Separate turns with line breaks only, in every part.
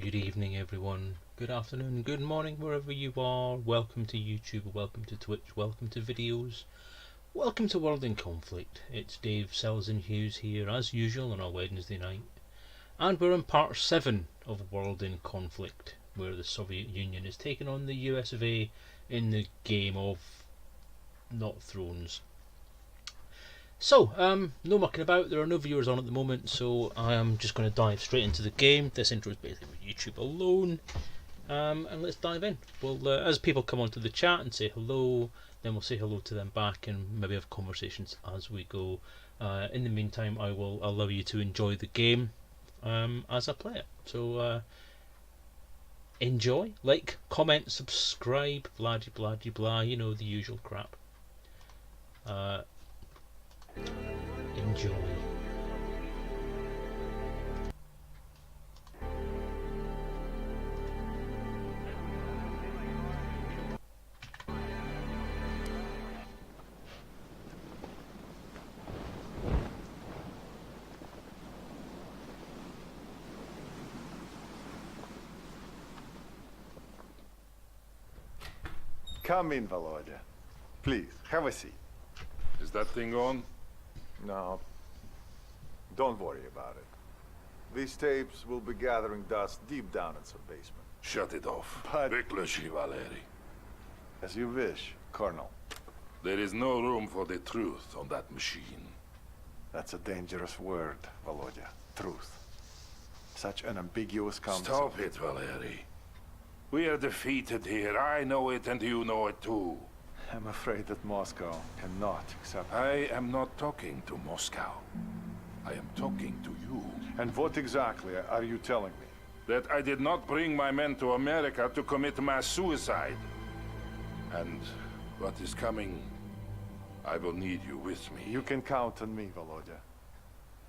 Good evening, everyone. Good afternoon, good morning, wherever you are. Welcome to YouTube, welcome to Twitch, welcome to videos, welcome to World in Conflict. It's Dave Selezen Hughes here, as usual, on a Wednesday night. And we're in part 7 of World in Conflict, where the Soviet Union is taking on the US of A in the game of not Thrones. So, no mucking about, there are no viewers on at the moment, so I am just going to dive straight into the game. This intro is basically for YouTube alone, and let's dive in. Well, as people come onto the chat and say hello, then we'll say hello to them back and maybe have conversations as we go. In the meantime, I will allow you to enjoy the game as I play it. So, enjoy, like, comment, subscribe, blah de blah de blah, you know, the usual crap. Enjoy.
Come in, Volodya. Please, have a seat.
Is that thing on?
No, don't worry about it. These tapes will be gathering dust deep down in some basement.
Shut it off.
But-
Vyključi, Valeri.
As you wish, Colonel.
There is no room for the truth on that machine.
That's a dangerous word, Volodya. Truth. Such an ambiguous concept.
Stop it, Valeri. We are defeated here. I know it and you know it too.
I'm afraid that Moscow cannot accept it.
I am not talking to Moscow. I am talking to you.
And what exactly are you telling me?
That I did not bring my men to America to commit mass suicide. And what is coming, I will need you with me.
You can count on me, Volodya.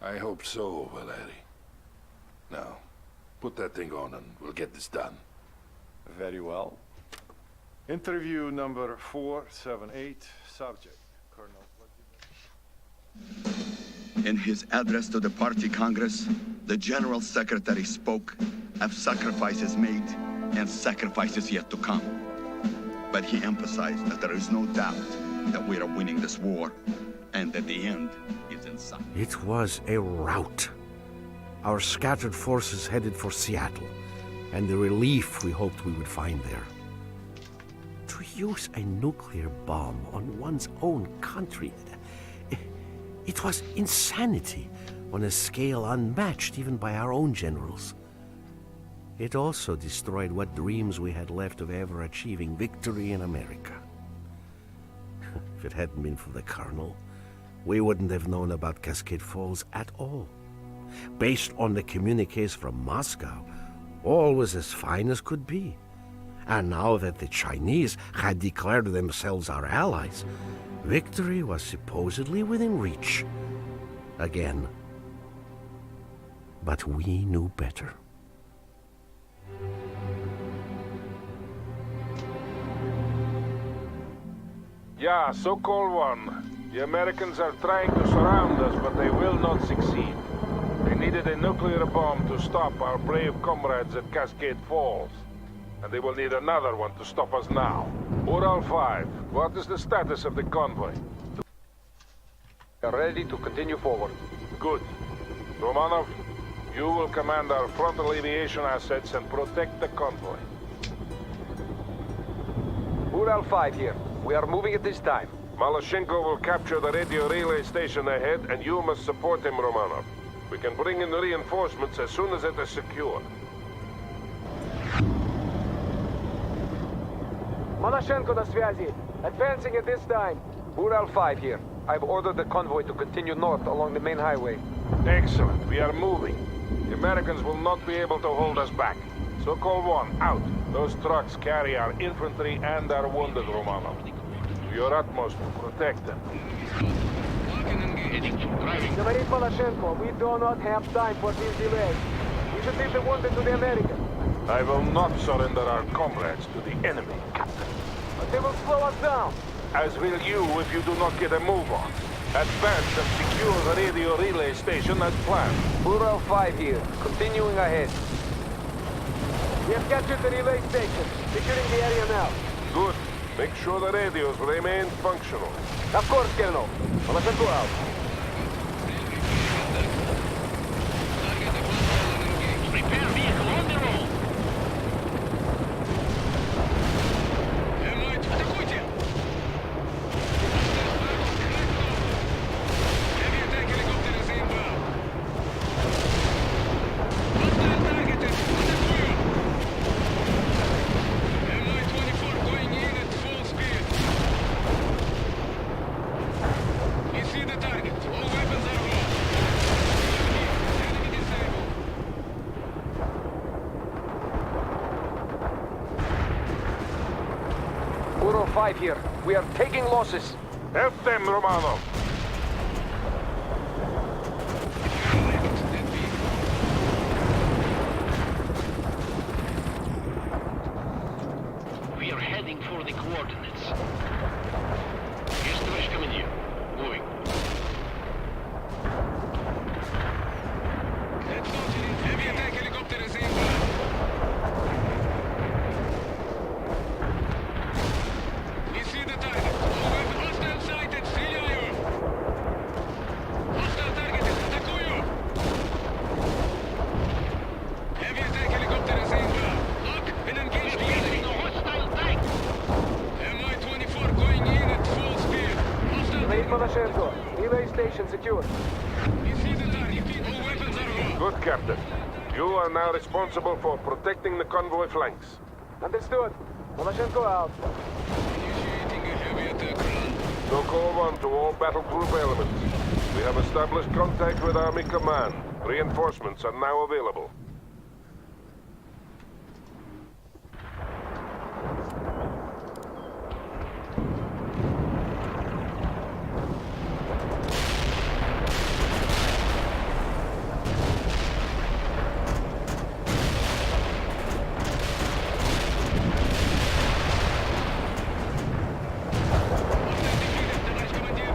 I hope so, Valeri. Now, put that thing on and we'll get this done.
Very well. Interview number 478, subject, Colonel Vladimir.
In his address to the party congress, the general secretary spoke of sacrifices made and sacrifices yet to come. But he emphasized that there is no doubt that we are winning this war and that the end is in sight.
It was a rout. Our scattered forces headed for Seattle, and the relief we hoped we would find there. To use a nuclear bomb on one's own country, it was insanity on a scale unmatched even by our own generals. It also destroyed what dreams we had left of ever achieving victory in America. If it hadn't been for the Colonel, we wouldn't have known about Cascade Falls at all. Based on the communiques from Moscow, all was as fine as could be. And now that the Chinese had declared themselves our allies, victory was supposedly within reach. Again. But we knew better.
Yeah, so-called one. The Americans are trying to surround us, but they will not succeed. They needed a nuclear bomb to stop our brave comrades at Cascade Falls. And they will need another one to stop us now. Ural 5, what is the status of the convoy?
We are ready to continue forward.
Good. Romanov, you will command our frontal aviation assets and protect the convoy.
Ural 5 here. We are moving at this time.
Malashenko will capture the radio relay station ahead, and you must support him, Romanov. We can bring in reinforcements as soon as it is secure.
Malashenko на связи. Advancing at this time. Ural 5 here. I've ordered the convoy to continue north along the main highway.
Excellent. We are moving. The Americans will not be able to hold us back. So-called one, out. Those trucks carry our infantry and our wounded, Romanov. Do your utmost to protect them.
Говорит Malashenko, we do not have time for these delays. We should leave the wounded to the Americans.
I will not surrender our comrades to the enemy, Captain.
But they will slow us down.
As will you if you do not get a move on. Advance and secure the radio relay station as planned.
Ural 5 here. Continuing ahead. We have captured the relay station. Securing the area now.
Good. Make sure the radios remain functional.
Of course, Colonel. Malachenko out.
Repair vehicle on the roll. Атакуйте! Heavy attack helicopter is inbound. Hostile targeted. Атакую! Mi-24 going in at full speed. You see the target. All weapons are raw. Enemy disabled.
Uro 5 here. We are taking losses.
Help them, Romano.
We are heading for the coordinates. Here's the rush coming here. Moving. Heavy attack helicopter is inbound. You see the target. All weapons hostile sighted. Стреляю. Hostile targeted. Атакую. Heavy attack helicopter is inbound. Lock and engage the enemy. Hostile tank. Mi-24 going in at full speed. Hostile
Raid Malachenko. Relay station secured.
You see the target. All weapons are raw.
Good, Captain. You are now responsible for protecting the convoy flanks.
Understood. Malachenko out.
Initiating a heavy attack run.
So call 1 to all battle group elements. We have established contact with Army Command. Reinforcements are now available.
Товарищ командир.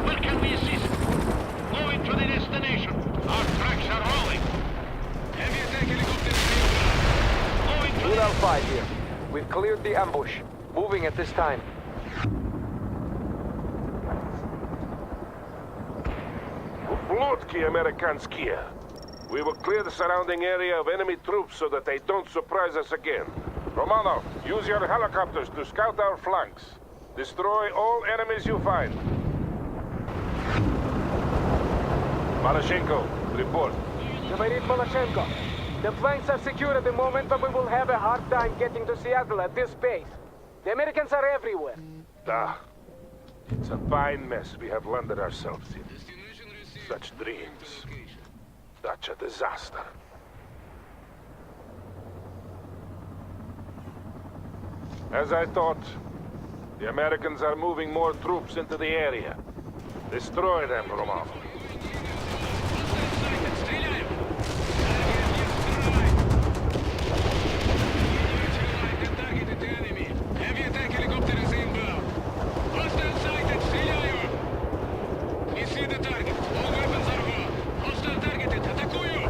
Where can we assist? Moving to the destination. Our tracks are rolling. Heavy attack helicopter is inbound. Moving to
Ural 5 here. We've cleared the ambush. Moving at this time.
Blutki Amerikanskie. We will clear the surrounding area of enemy troops so that they don't surprise us again. Romano, use your helicopters to scout our flanks. Destroy all enemies you find. Malachenko, report.
Говорит Malachenko. The flanks are secure at the moment, but we will have a hard time getting to Seattle at this pace. The Americans are everywhere.
Ah, it's a fine mess we have landed ourselves in. Such dreams. Such a disaster. As I thought, the Americans are moving more troops into the area. Destroy them, Romano.
Стреляем! Targeted enemy. Heavy attack helicopter is inbound. Hostile sighted. Стреляю! You see the target. All weapons are raw. Hostile targeted. Атакую!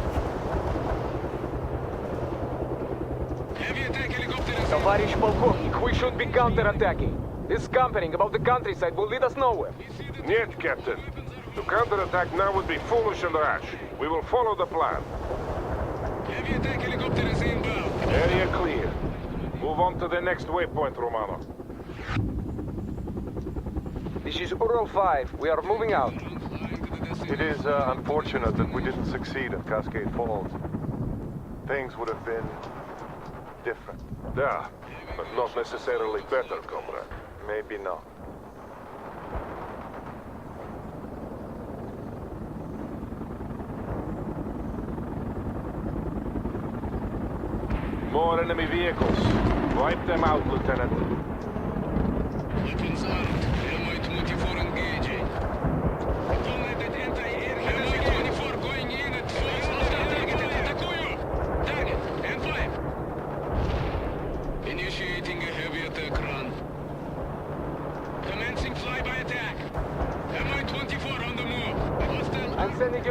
Heavy attack helicopter is inbound.
Товарищ полковник, we should be counterattacking. This scampering about the countryside will lead us nowhere.
Нет, Captain. To counterattack now would be foolish and rash. We will follow the plan.
Heavy attack helicopter is inbound.
Area clear. Move on to the next waypoint, Romano.
This is Ural 5. We are moving out.
It is unfortunate that we didn't succeed at Cascade Falls. Things would have been different.
Yeah, but not necessarily better, comrade.
Maybe not.
More enemy vehicles. Wipe them out, Lieutenant.
Weapons armed. Mi-24 engaging. Detonated anti-air. Mi-24 going in at full. Hostile targeted. Атакую! Target. M5.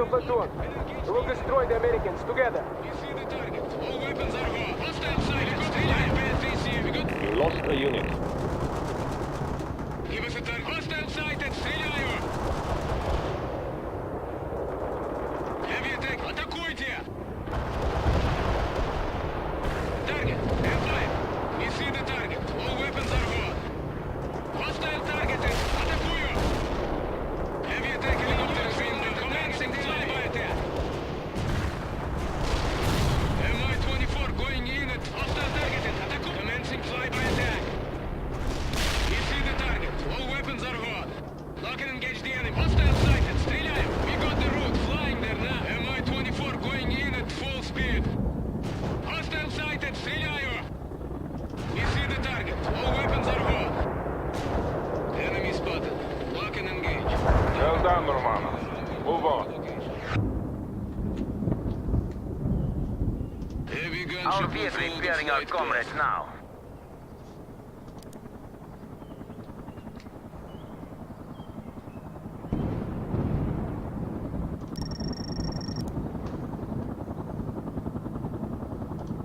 your platoon. We'll destroy the Americans together.
We see the target. All weapons are hot. Hostile sighted. Стреляй, ПСC. We got...
You lost a unit.
Give us a target. Hostile sighted. Стреляю. Heavy attack. Атакуйте. Target. F5. We see the target. All weapons are hot. Hostile targeted. Атакую. Heavy attack helicopters inbound. Commencing flyby attack. Mi-24 going in at hostile targeted. Атаку. Commencing flyby attack. We see the target. All weapons are hot. Lock and engage the enemy. Hostile sighted. Стреляем. We got the route. Flying there now. Mi-24 going in at full speed. Hostile sighted. Стреляю. We see the target. All weapons are hot. Enemy spotted. Lock and engage.
Well done, Romano. Move on.
Heavy gunship
Our
will
vehicle
follow
is
the
bearing our
flight
comrades
path.
now.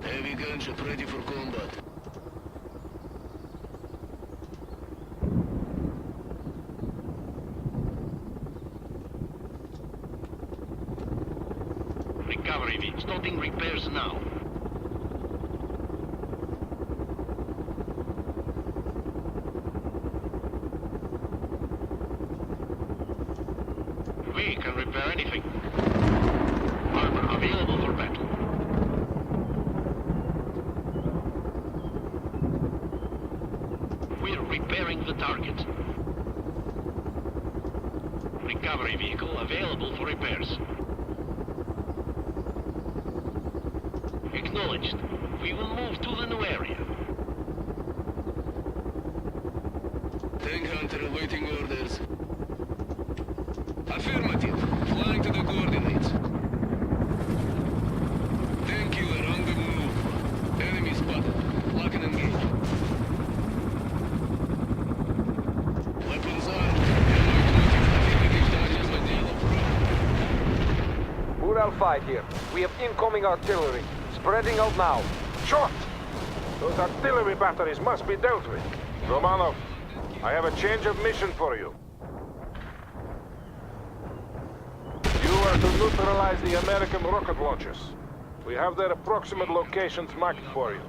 Heavy gunship ready for combat.
Recovery wing starting repairs now. We can repair anything. Armor available for battle. We're repairing the target. Recovery vehicle available for repairs. Acknowledged. We will move to the new area.
Tank hunter awaiting orders. Affirmative. Flying to the coordinates. Tank killer on the move. Enemy spotted. Lock and engage. Weapons armed.
Ural 5 here. We have incoming artillery. Spreading out now.
Shot! Those artillery batteries must be dealt with. Romanov, I have a change of mission for you. You are to neutralize the American rocket launchers. We have their approximate locations marked for you.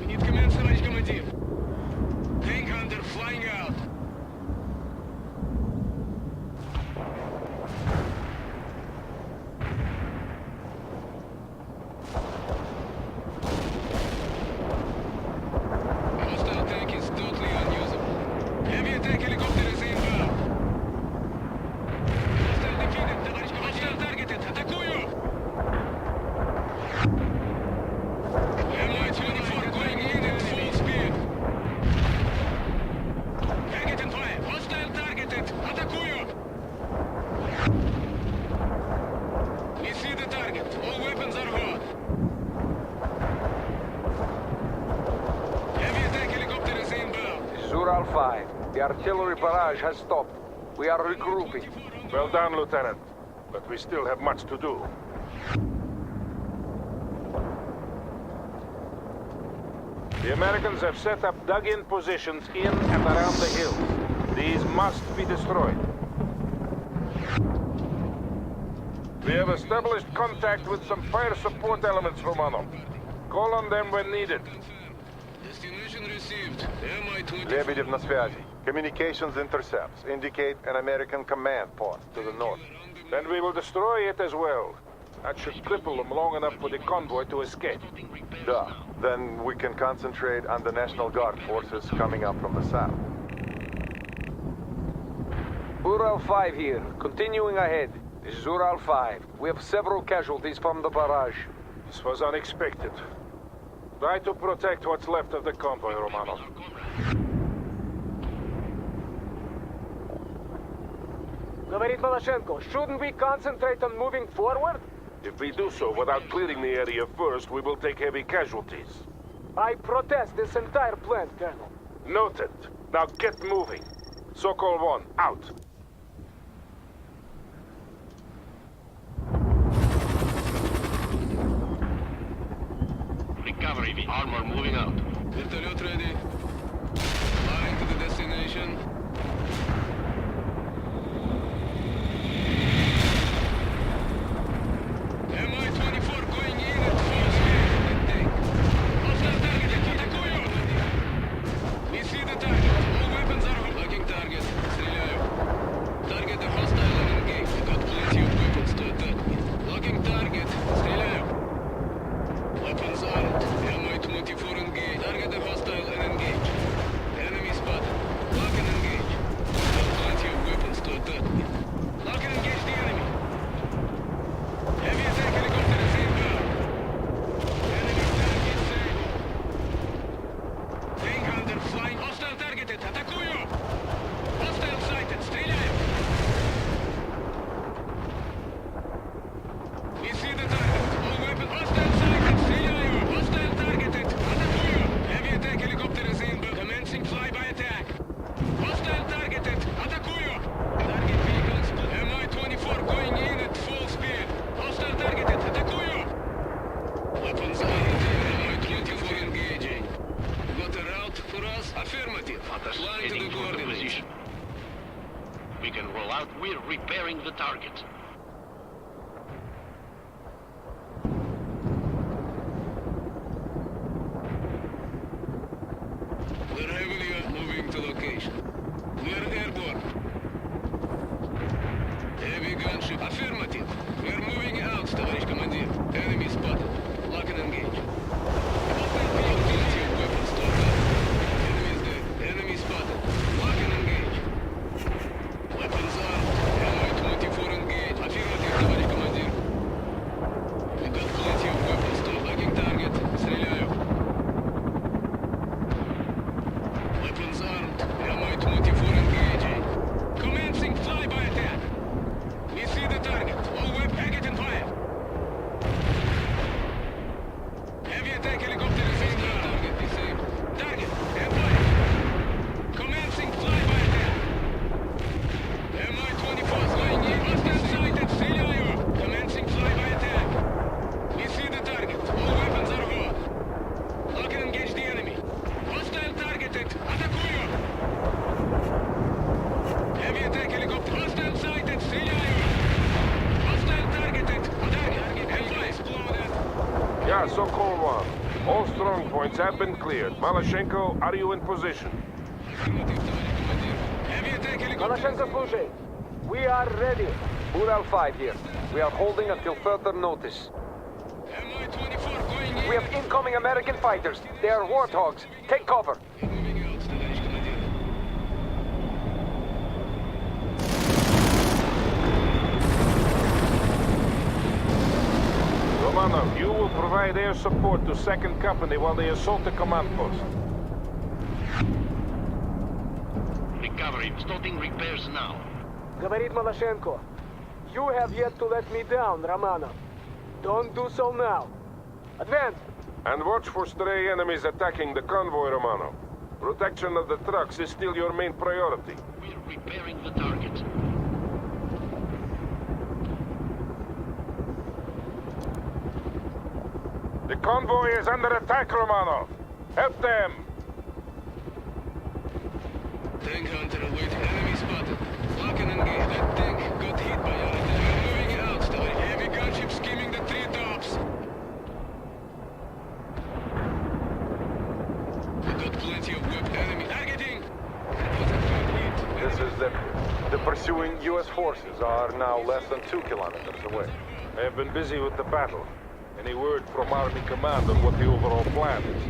We need command, товарищ командир. Tank hunter flying out. Hostile tank is totally unusable. Heavy attack helicopter is inbound. Hostile defeated, товарищ командир. Hostile targeted. Атакую! Mi-24 going in at full speed. Target and fire. Hostile targeted. Атакую! We see the target. All weapons are hot. Heavy attack helicopter is inbound.
This is Ural 5. The artillery barrage has stopped. We are regrouping.
Well done, Lieutenant. But we still have much to do. The Americans have set up dug-in positions in and around the hills. These must be destroyed. We have established contact with some fire support elements, Romanov. Call on them when needed.
Destination received. Mi-24.
Lebedev на связи. Communications intercepts indicate an American command post to the north.
Then we will destroy it as well. That should cripple them long enough for the convoy to escape.
Duh. Then we can concentrate on the National Guard forces coming up from the south.
Ural 5 here. Continuing ahead. This is Ural 5. We have several casualties from the barrage.
This was unexpected. Try to protect what's left of the convoy, Romanov.
Говорит Maloshenko, shouldn't we concentrate on moving forward?
If we do so without clearing the area first, we will take heavy casualties.
I protest this entire plan, Colonel.
Noted. Now get moving. Sokol 1, out.
UAV armor moving out.
Вертолет ready. Flying to the destination. Mi-24 going in at full speed. Take. Hostile target. Атакую! We see the target. All weapons are locking target. Стреляю. Target hostile and engaged. Got plenty of weapons to attack with. Locking target. Стреляю. Weapons armed. Mi-24 engaged. Target hostile and engaged. Enemy spotted. Lock and engage. Got plenty of weapons to attack with. Lock and engage the enemy. Heavy attack helicopter is inbound. Enemy target sighted. Tank hunter flying. Hostile targeted. Атакую! Hostile sighted. Стреляю. We see the target. All weapons. Hostile sighted. Стреляю. Hostile targeted. Атакую. Heavy attack helicopter is inbound. Commencing flyby attack. Hostile targeted. Атакую. Target vehicles. Mi-24 going in at full speed. Hostile targeted. Атакую. Weapons armed. Mi-24 engaging. Got a route for us? Affirmative.
Others
Flying to
heading
the
for the
coordinates.
position. We can roll out. We're repairing the target.
We're heavily moving to location. We're airborne. Heavy gunship. Affirmative. We're moving out, товарищ командир. Enemy spotted. Lock and engage. Plenty of weapons to attack. Enemy's dead. Enemy spotted. Lock and engage. Weapons armed. Mi-24 engage. Affirmative, товарищ командир. We got plenty of weapons to locking target. Стреляю. Weapons armed. Mi-24 engaging. Commencing flyby attack. We see the target. All web target and fire. Heavy attack helicopter is in target. Disabled. Target and fire. Commencing flyby attack. Mi-24 going in. Hostile sighted. Стреляю. Commencing flyby attack. We see the target. All weapons are hot. Lock and engage the enemy. Hostile targeted. Атакую. Heavy attack helicopter. Hostile sighted. Стреляю. Hostile targeted. Target and fire exploded.
Yeah, Sokol 1. All strong points have been cleared. Malashenko, are you in position?
Affirmative, товарищ командир. Heavy attack helicopter.
Malashenko, слушай. We are ready. Ural 5 here. We are holding until further notice.
Mi-24 going in.
We have incoming American fighters. They are warthogs. Take cover.
Moving out, товарищ командир.
Romanov, you will provide air support to 2nd Company while they assault the command post.
Recovery. Starting repairs now.
Говорит Malashenko. You have yet to let me down, Romanov. Don't do so now. Advance.
And watch for stray enemies attacking the convoy, Romanov. Protection of the trucks is still your main priority.
We're repairing the target.
The convoy is under attack, Romanov. Help them!
Tank hunter awaiting. Enemy spotted. Lock and engage. That tank got hit by our attack. We're moving out, товарищ. Heavy gunship skimming the treetops. We got plenty of weapons. Enemy targeting.
This is them. The pursuing U.S. forces are now less than 2 kilometers away.
I have been busy with the battle. Any word from Army Command on what the overall plan is?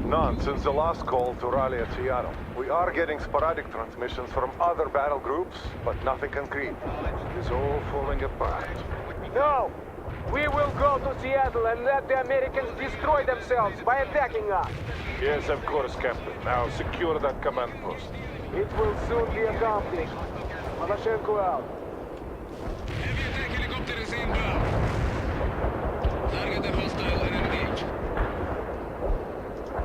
None since the last call to rally at Seattle. We are getting sporadic transmissions from other battle groups, but nothing concrete. It's all falling apart.
No! We will go to Seattle and let the Americans destroy themselves by attacking us.
Yes, of course, Captain. Now secure that command post.
It will soon be accomplished. Malashenko out.
Heavy attack helicopter is inbound. Target hostile and engage.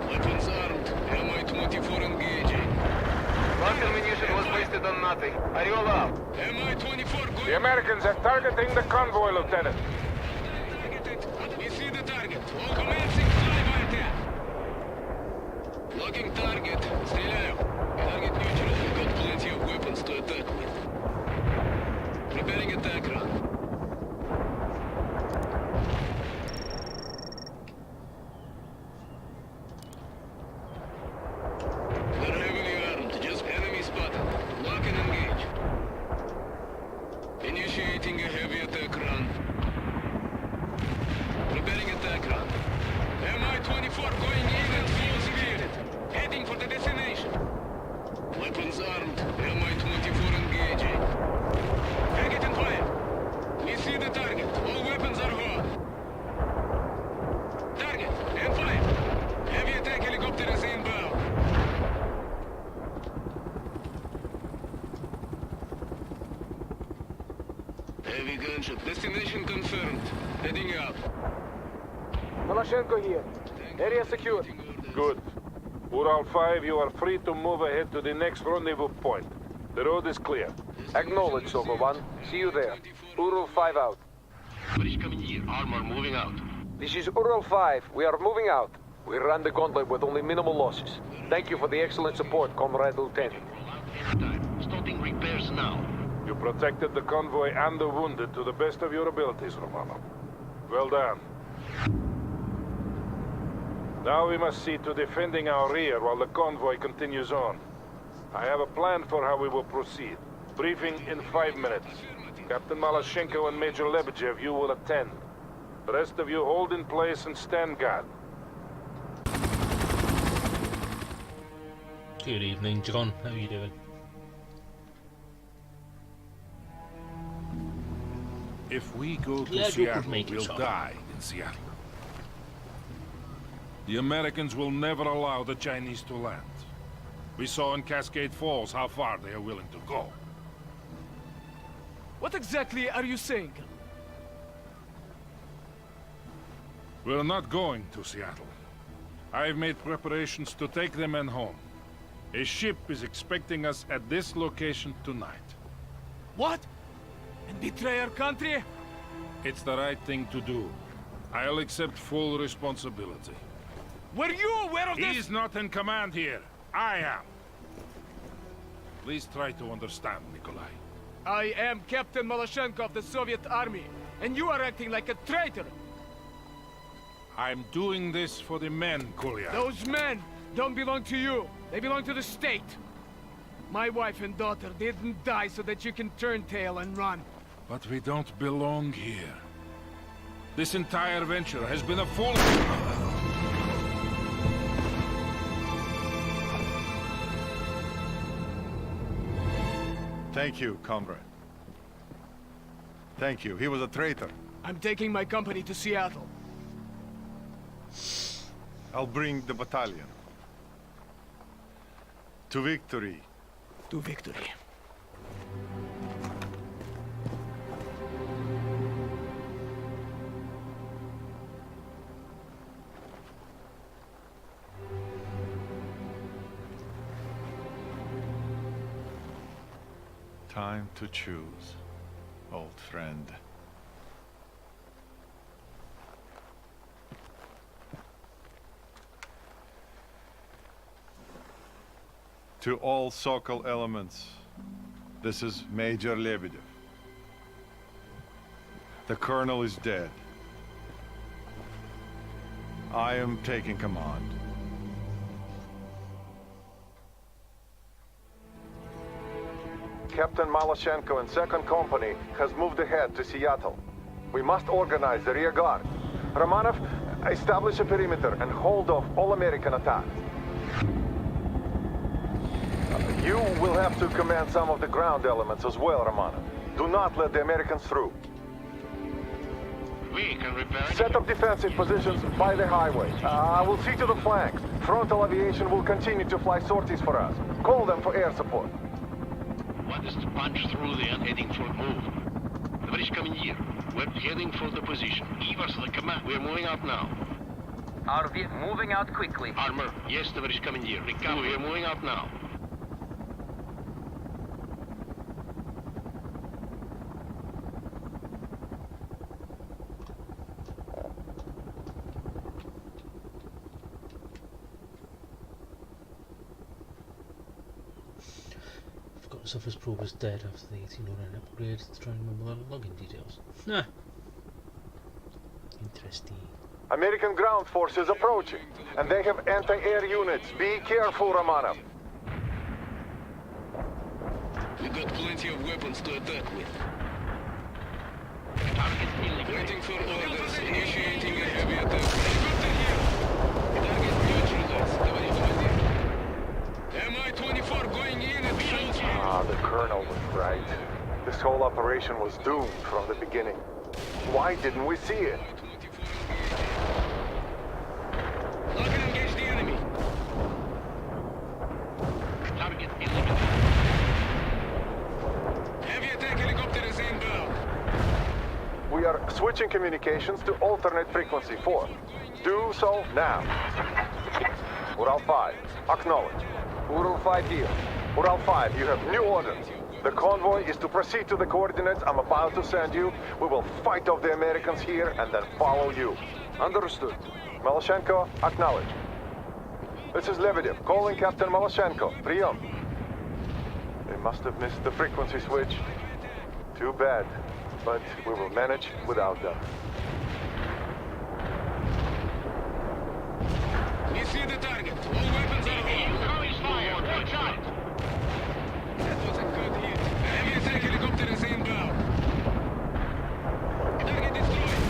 Weapons armed. Mi-24 engaging.
One ammunition was wasted on nothing. Are you allowed?
Mi-24 going.
The Americans are targeting the convoy, Lieutenant.
Targeted. We see the target. All commencing flyby attack. Heavy gunshot. Destination confirmed. Heading out.
Maloshenko here. Area secure.
Good. Ural 5, you are free to move ahead to the next rendezvous point. The road is clear.
Acknowledged, Silver One. See you there. Ural 5 out.
British coming here. Armor moving out.
This is Ural 5. We are moving out. We ran the gauntlet with only minimal losses. Thank you for the excellent support, Comrade Lieutenant.
Roll out anytime. Starting repairs now.
You protected the convoy and the wounded to the best of your abilities, Romano. Well done. Now we must see to defending our rear while the convoy continues on. I have a plan for how we will proceed. Briefing in 5 minutes. Captain Maloshenko and Major Lebedev, you will attend. The rest of you hold in place and stand guard.
Good evening, John. How are you doing?
If we go to
Glad you could
Seattle,
make it,
we'll
son.
die in Seattle. The Americans will never allow the Chinese to land. We saw in Cascade Falls how far they are willing to go.
What exactly are you saying?
We're not going to Seattle. I've made preparations to take the men home. A ship is expecting us at this location tonight.
What? And betray our country?
It's the right thing to do. I'll accept full responsibility.
Were you aware of this?
He's not in command here. I am. Please try to understand, Nikolai.
I am Captain Maloshenko of the Soviet Army, and you are acting like a traitor.
I'm doing this for the men, Kolya.
Those men don't belong to you. They belong to the state. My wife and daughter didn't die so that you can turn tail and run.
But we don't belong here. This entire venture has been a fool.
Thank you, comrade. Thank you. He was a traitor.
I'm taking my company to Seattle.
I'll bring the battalion. To victory.
To victory.
Time to choose, old friend. To all Sokol elements, this is Major Lebedev. The colonel is dead. I am taking command.
Captain Maloshenko and 2nd Company has moved ahead to Seattle. We must organize the rear guard. Romanov, establish a perimeter and hold off all American attacks. You will have to command some of the ground elements as well, Romanov. Do not let the Americans through.
We can repair it.
Set up defensive positions by the highway. I will see to the flanks. Frontal aviation will continue to fly sorties for us. Call them for air support.
What is to punch through there heading for a move? The British coming here. We're heading for the position. Give us the command. We're moving out now.
Are we moving out quickly?
Armor. Yes, the British coming here. Recover. We're moving out now.
Surface Pro was dead after the 1809 upgrade. Let's try and remember the login details. Nah. Interesting.
American ground forces approaching, and they have anti-air units. Be careful, Romanov.
We got plenty of weapons to attack with.
Target illegal.
Waiting for orders. Initiating a heavy attack. Helicopter here. Target neutralized. Товарищ командир. Mi-24 going in and shooting.
The colonel was right. This whole operation was doomed from the beginning. Why didn't we see it?
Lock and engage the enemy.
Target illegal.
Heavy attack helicopter is inbound.
switching communications to alternate frequency 4. Do so now. Ural 5, acknowledge.
Ural 5 here.
Ural 5, you have new orders. The convoy is to proceed to the coordinates I'm about to send you. We will fight off the Americans here and then follow you.
Understood.
Maloshenko, acknowledge. This is Lebedev, calling Captain Maloshenko. Прием. They must have missed the frequency switch. Too bad, but we will manage without them.
We see the target. All weapons are on.
Throwing fire! Watch out!
That was a good hit. Heavy attack helicopter is inbound. Target destroyed.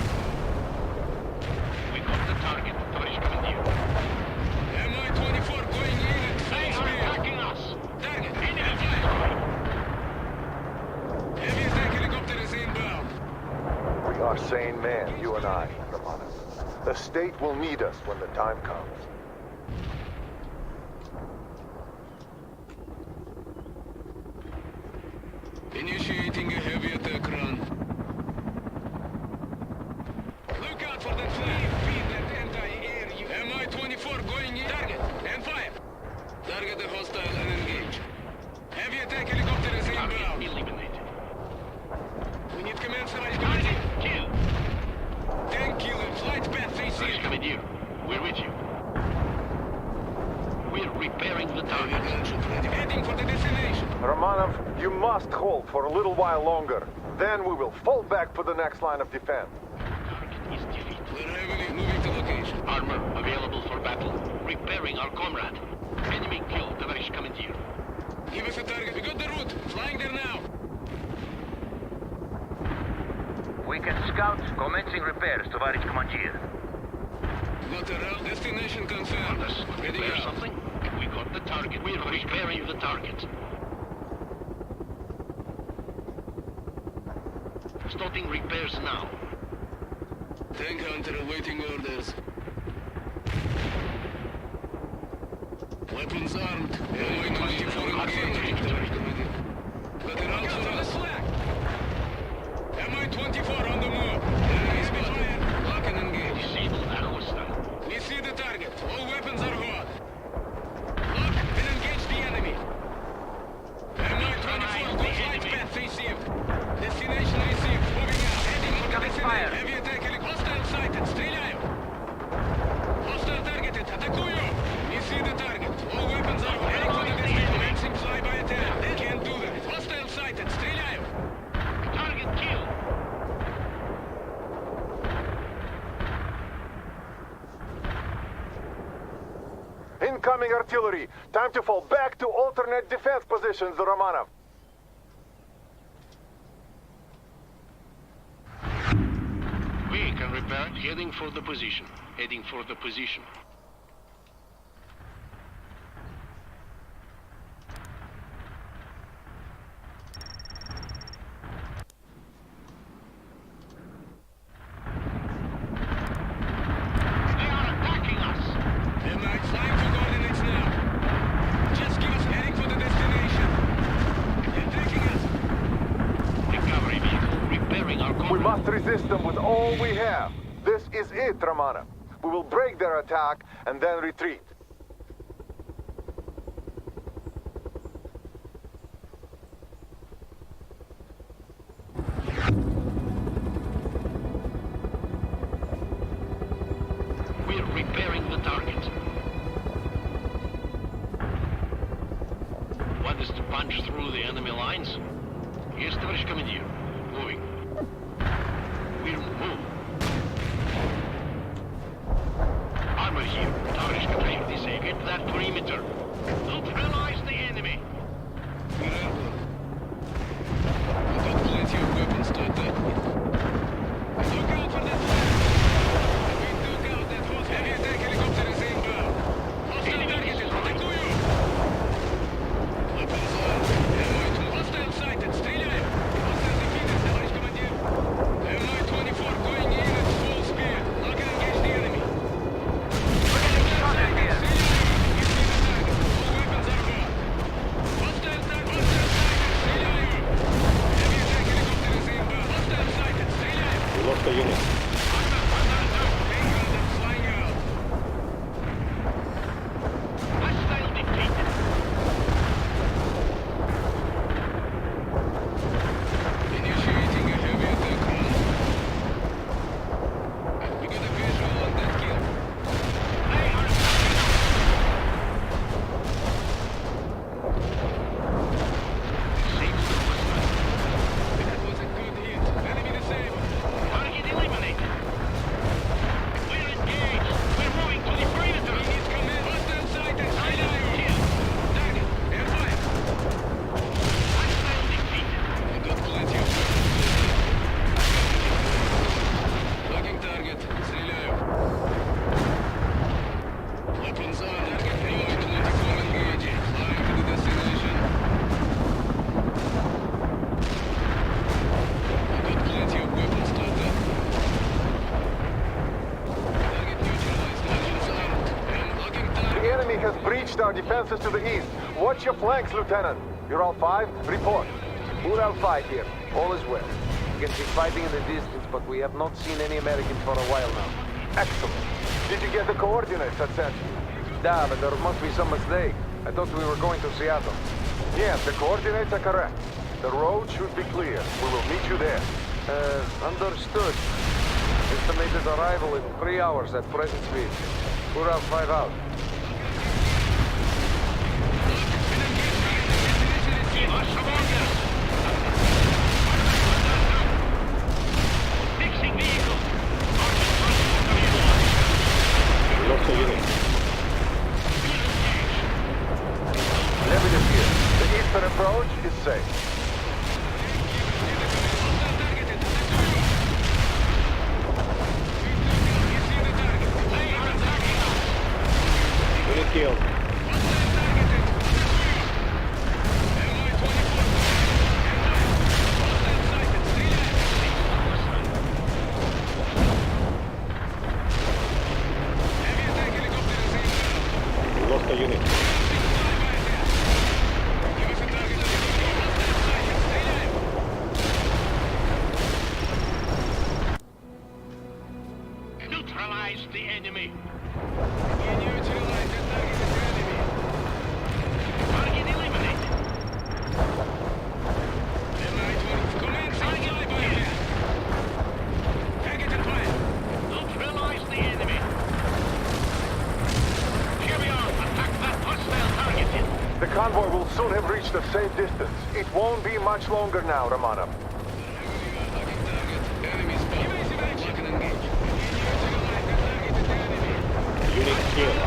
We got the target. Товарищ командир.
Mi-24 going in at
They
full
are
speed.
attacking us!
Target.
Enemy destroyed!
Heavy attack helicopter is inbound.
We are sane men, you and I, Romanov. The state will need us when the time comes.
Initiating a heavy attack run. Look out for that flag. Feed that anti-air unit. Mi-24 going in. Target and fire. Target the hostile and engage. Heavy attack helicopter is
Target
inbound.
eliminated.
We need command toward commander.
Kill!
Tank killer. Flight path
Товарищ
3C.
командир, we're with you. We're repairing the
Heavy
target.
gunship ready. Heading for the destination.
Romanov, you must hold for a little while longer. Then we will fall back for the next line of defense.
Target is defeated.
We're heavily moving to location.
Armor available for battle. Repairing our comrade. Enemy killed, товарищ командир.
Give us a target. We got the route. Flying there now.
We can scout. Commencing repairs, товарищ командир.
Got a route. Destination confirmed.
Want us to
Heading
repair
out.
something? We got the target. We're repairing the target. Starting repairs now.
Tank hunter awaiting orders. Weapons armed. Mi-24 engaged. Got a route for us. Mi-24 on the move. Enemy spotted. Lock and engage.
Disable that hostile.
We see the target. All weapons are hot. Lock and engage the enemy. Mi-24 good flight path received. Destination received. Moving out. Heading for the
Incoming
destination.
fire.
Heavy attack helicopter. Hostile sighted. Стреляю. Hostile targeted. Атакую. We see the target. All weapons are hot. Heading for the destination. Commencing flyby attack. They can't do that. Hostile sighted. Стреляю.
Target killed.
Incoming artillery. Time to fall back to alternate defense positions, Romanov.
We can repair. Heading for the position. Heading for the position. They are attacking us.
Flying for coordinates now. Just give us heading for the destination. They're taking us.
Recovery vehicle repairing our comrade.
We must resist them with all we have. This is it, Romanov. We will break their attack and then retreat.
We're repairing the target. Want us to punch through the enemy lines? Yes, товарищ командир. Moving. We'll move. Armor here. Towers captured this area. Get that perimeter. Neutralize the enemy.
Remember, we got plenty of weapons to attack with. Look out for that flag! We took out that hostile. Heavy attack helicopter is inbound. Hostile targeted. Атакую! Weapons armed. Mi-2. Hostile sighted. Стреляю! Hostile defeated, товарищ командир. Mi-24 going in at full speed. Lock and engage the enemy.
We're getting shot at here.
Stреляю! You see the target. All weapons are hot.
defenses to the east. Watch your flanks, Lieutenant. Ural 5, report.
Ural 5 here. All is well. You can see fighting in the distance, but we have not seen any Americans for a while now.
Excellent. Did you get the coordinates I sent you?
Da, but there must be some mistake. I thought we were going to Seattle.
Yes, the coordinates are correct. The road should be clear. We will meet you there.
Understood. Estimated arrival in 3 hours at present speed. Ural 5 out.
Fixing vehicle.
Lost a unit.
Lebedev here. The eastern approach is safe.
Unit killed. Lost a unit.
Neutralize the enemy. Target eliminated. Neutralize the enemy. Here we are. Attack that hostile target.
The convoy will soon have reached a safe distance. It won't be much longer now, Romanov.
Unit killed.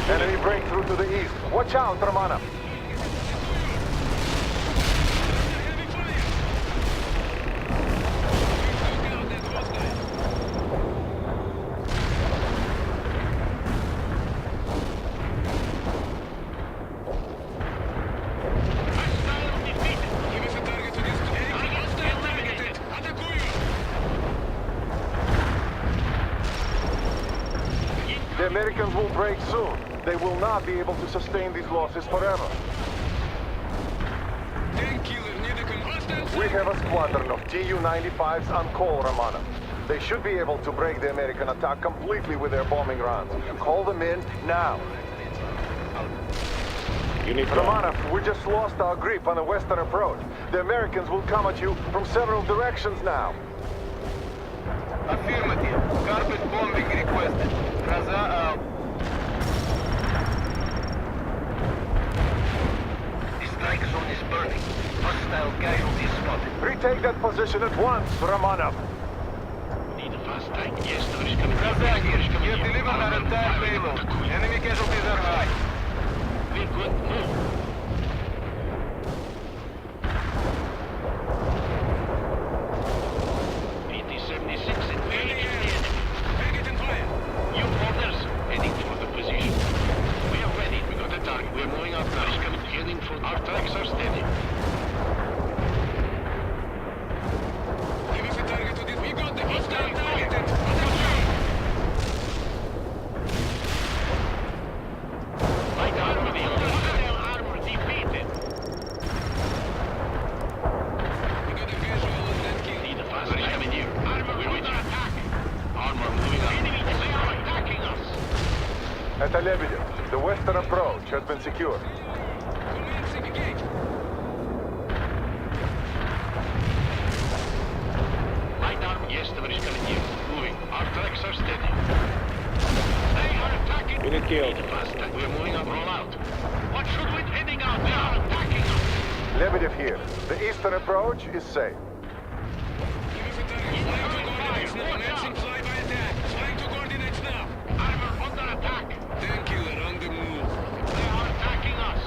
Enemy breakthrough to the east. Watch out, Romanov. The Americans will break soon. They will not be able to sustain these losses forever. We have a squadron of Tu-95s on call, Romanov. They should be able to break the American attack completely with their bombing runs. Call them in now. Romanov, we just lost our grip on the western approach. The Americans will come at you from several directions now.
Affirmative. Carpet bombing requested. Raza out. The strike zone is burning. Hostile casualties spotted.
Retake that position at once, Romanov.
Need a fast tank. Yes, there is coming.
Raza here. You have delivered our entire payload. Enemy casualties are high.
We're good. Move.
At Lebedev, the western approach has been secured.
Light armor, yes, the is coming here. Moving. Our tracks are steady. They are attacking.
Unit killed.
Need a fast tank. We're moving up. Roll out. What should we heading out? They are attacking us.
Lebedev here. The eastern approach is safe.
Armor under attack. They are attacking us.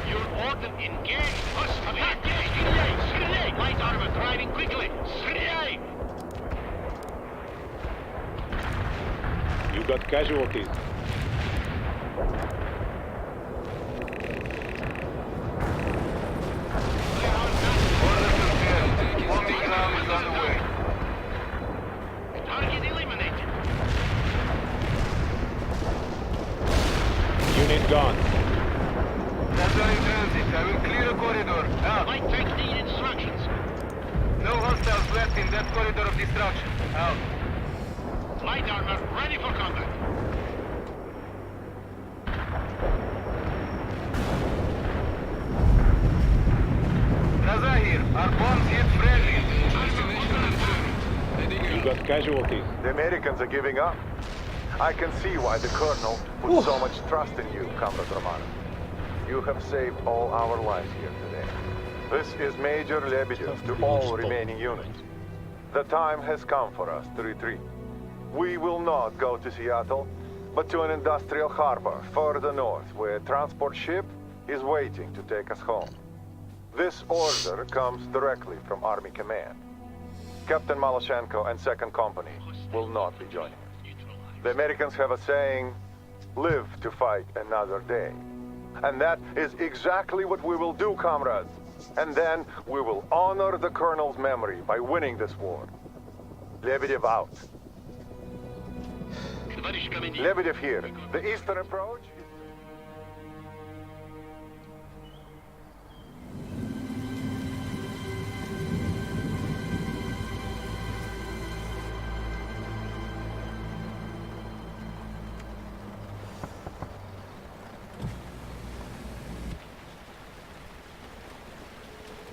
Your order engage. Attack. Engage. Light armor driving quickly.
You got casualties.
They are
Contact in that corridor of destruction. Out.
Light armor ready for combat.
Raza here. Our bombs hit friendly.
You got casualties.
The Americans are giving up. I can see why the Colonel put so much trust in you, Comrade Romano. You have saved all our lives here today. This is Major Lebedev to all remaining units. The time has come for us to retreat. We will not go to Seattle, but to an industrial harbor further north, where a transport ship is waiting to take us home. This order comes directly from Army Command. Captain Maloshenko and 2nd Company will not be joining us. The Americans have a saying, live to fight another day. And that is exactly what we will do, comrades. And then we will honor the Colonel's memory by winning this war. Lebedev out. Lebedev here. The eastern approach...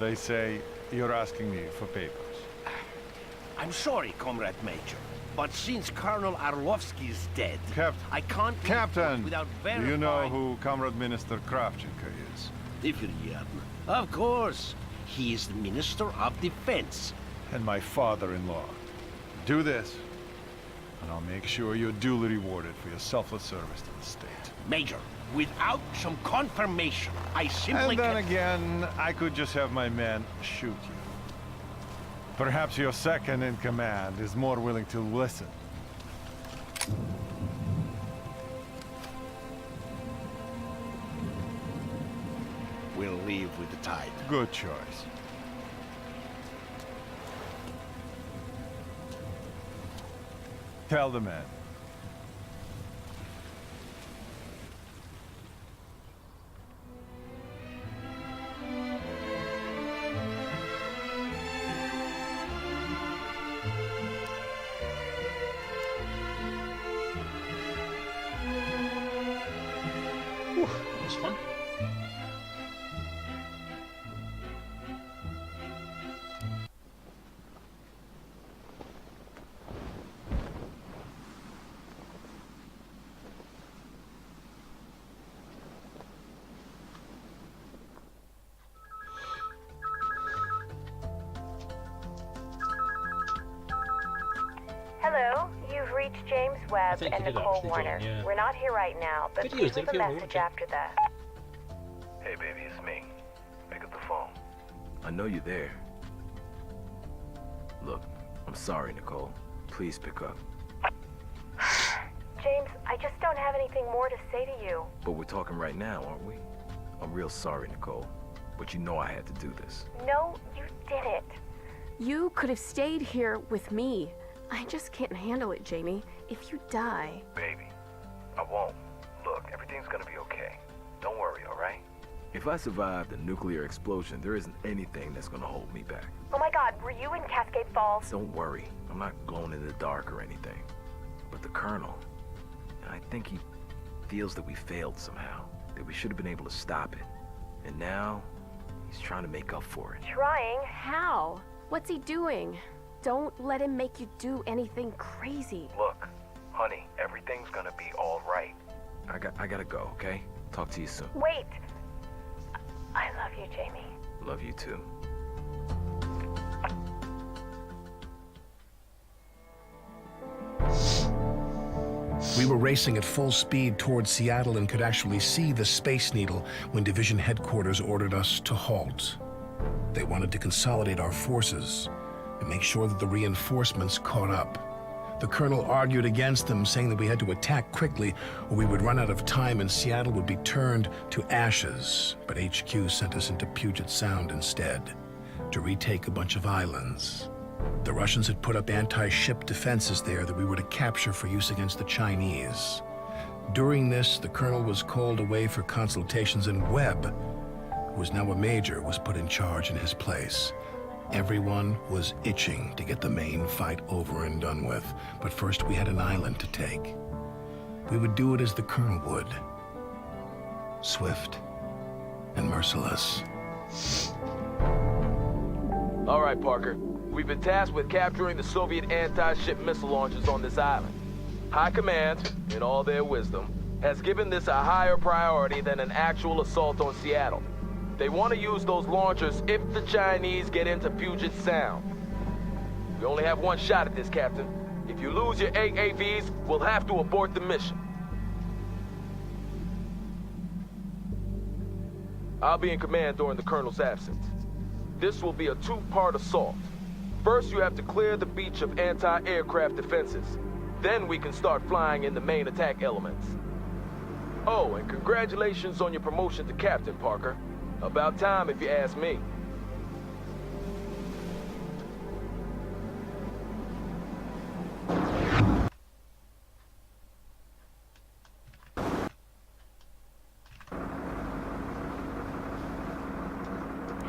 They say you're asking me for papers.
I'm sorry, Comrade Major, but since Colonel Arlovsky is dead, I can't leave
Captain,
without
do
verifying...
you know who Comrade Minister Kravchenko is?
Of course. He is the Minister of Defense.
And my father-in-law. Do this, and I'll make sure you're duly rewarded for your selfless service to the state.
Major, without some confirmation, I simply
And then
can't...
again, I could just have my men shoot you. Perhaps your second in command is more willing to listen.
We'll leave with the tide.
Good choice. Tell the men.
That was fun.
Hello, you've reached James Webb
think
and
he did
Nicole
actually
Warner.
join, yeah.
We're not here right now, but
Did he?
please
Did
leave
he
a
feel
message
okay?
after the...
Hey, baby, it's me. Pick up the phone. I know you're there. Look, I'm sorry, Nicole. Please pick up.
James, I just don't have anything more to say to you.
But we're talking right now, aren't we? I'm real sorry, Nicole. But you know I had to do this.
No, you didn't.
You could have stayed here with me. I just can't handle it, Jamie. If you die...
Baby, I won't. Look, everything's gonna be okay. Don't worry, all right? If I survive the nuclear explosion, there isn't anything that's gonna hold me back.
Oh my God, were you in Cascade Falls?
Don't worry. I'm not glowing in the dark or anything. But the Colonel, I think he feels that we failed somehow. That we should have been able to stop it. And now, he's trying to make up for it.
Trying?
How? What's he doing? Don't let him make you do anything crazy.
Look, honey, everything's gonna be all right. I gotta go, okay? Talk to you soon.
Wait. I love you, Jamie.
Love you too.
We were racing at full speed towards Seattle and could actually see the Space Needle when Division Headquarters ordered us to halt. They wanted to consolidate our forces and make sure that the reinforcements caught up. The Colonel argued against them, saying that we had to attack quickly or we would run out of time and Seattle would be turned to ashes. But HQ sent us into Puget Sound instead, to retake a bunch of islands. The Russians had put up anti-ship defenses there that we were to capture for use against the Chinese. During this, the Colonel was called away for consultations, and Webb, who was now a major, was put in charge in his place. Everyone was itching to get the main fight over and done with, but first we had an island to take. We would do it as the Colonel would. Swift and merciless.
All right, Parker. We've been tasked with capturing the Soviet anti-ship missile launchers on this island. High Command, in all their wisdom, has given this a higher priority than an actual assault on Seattle. They want to use those launchers if the Chinese get into Puget Sound. We only have one shot at this, Captain. If you lose your AAVs, we'll have to abort the mission. I'll be in command during the Colonel's absence. This will be a two-part assault. First, you have to clear the beach of anti-aircraft defenses. Then we can start flying in the main attack elements. Oh, and congratulations on your promotion to Captain, Parker. About time, if you ask me.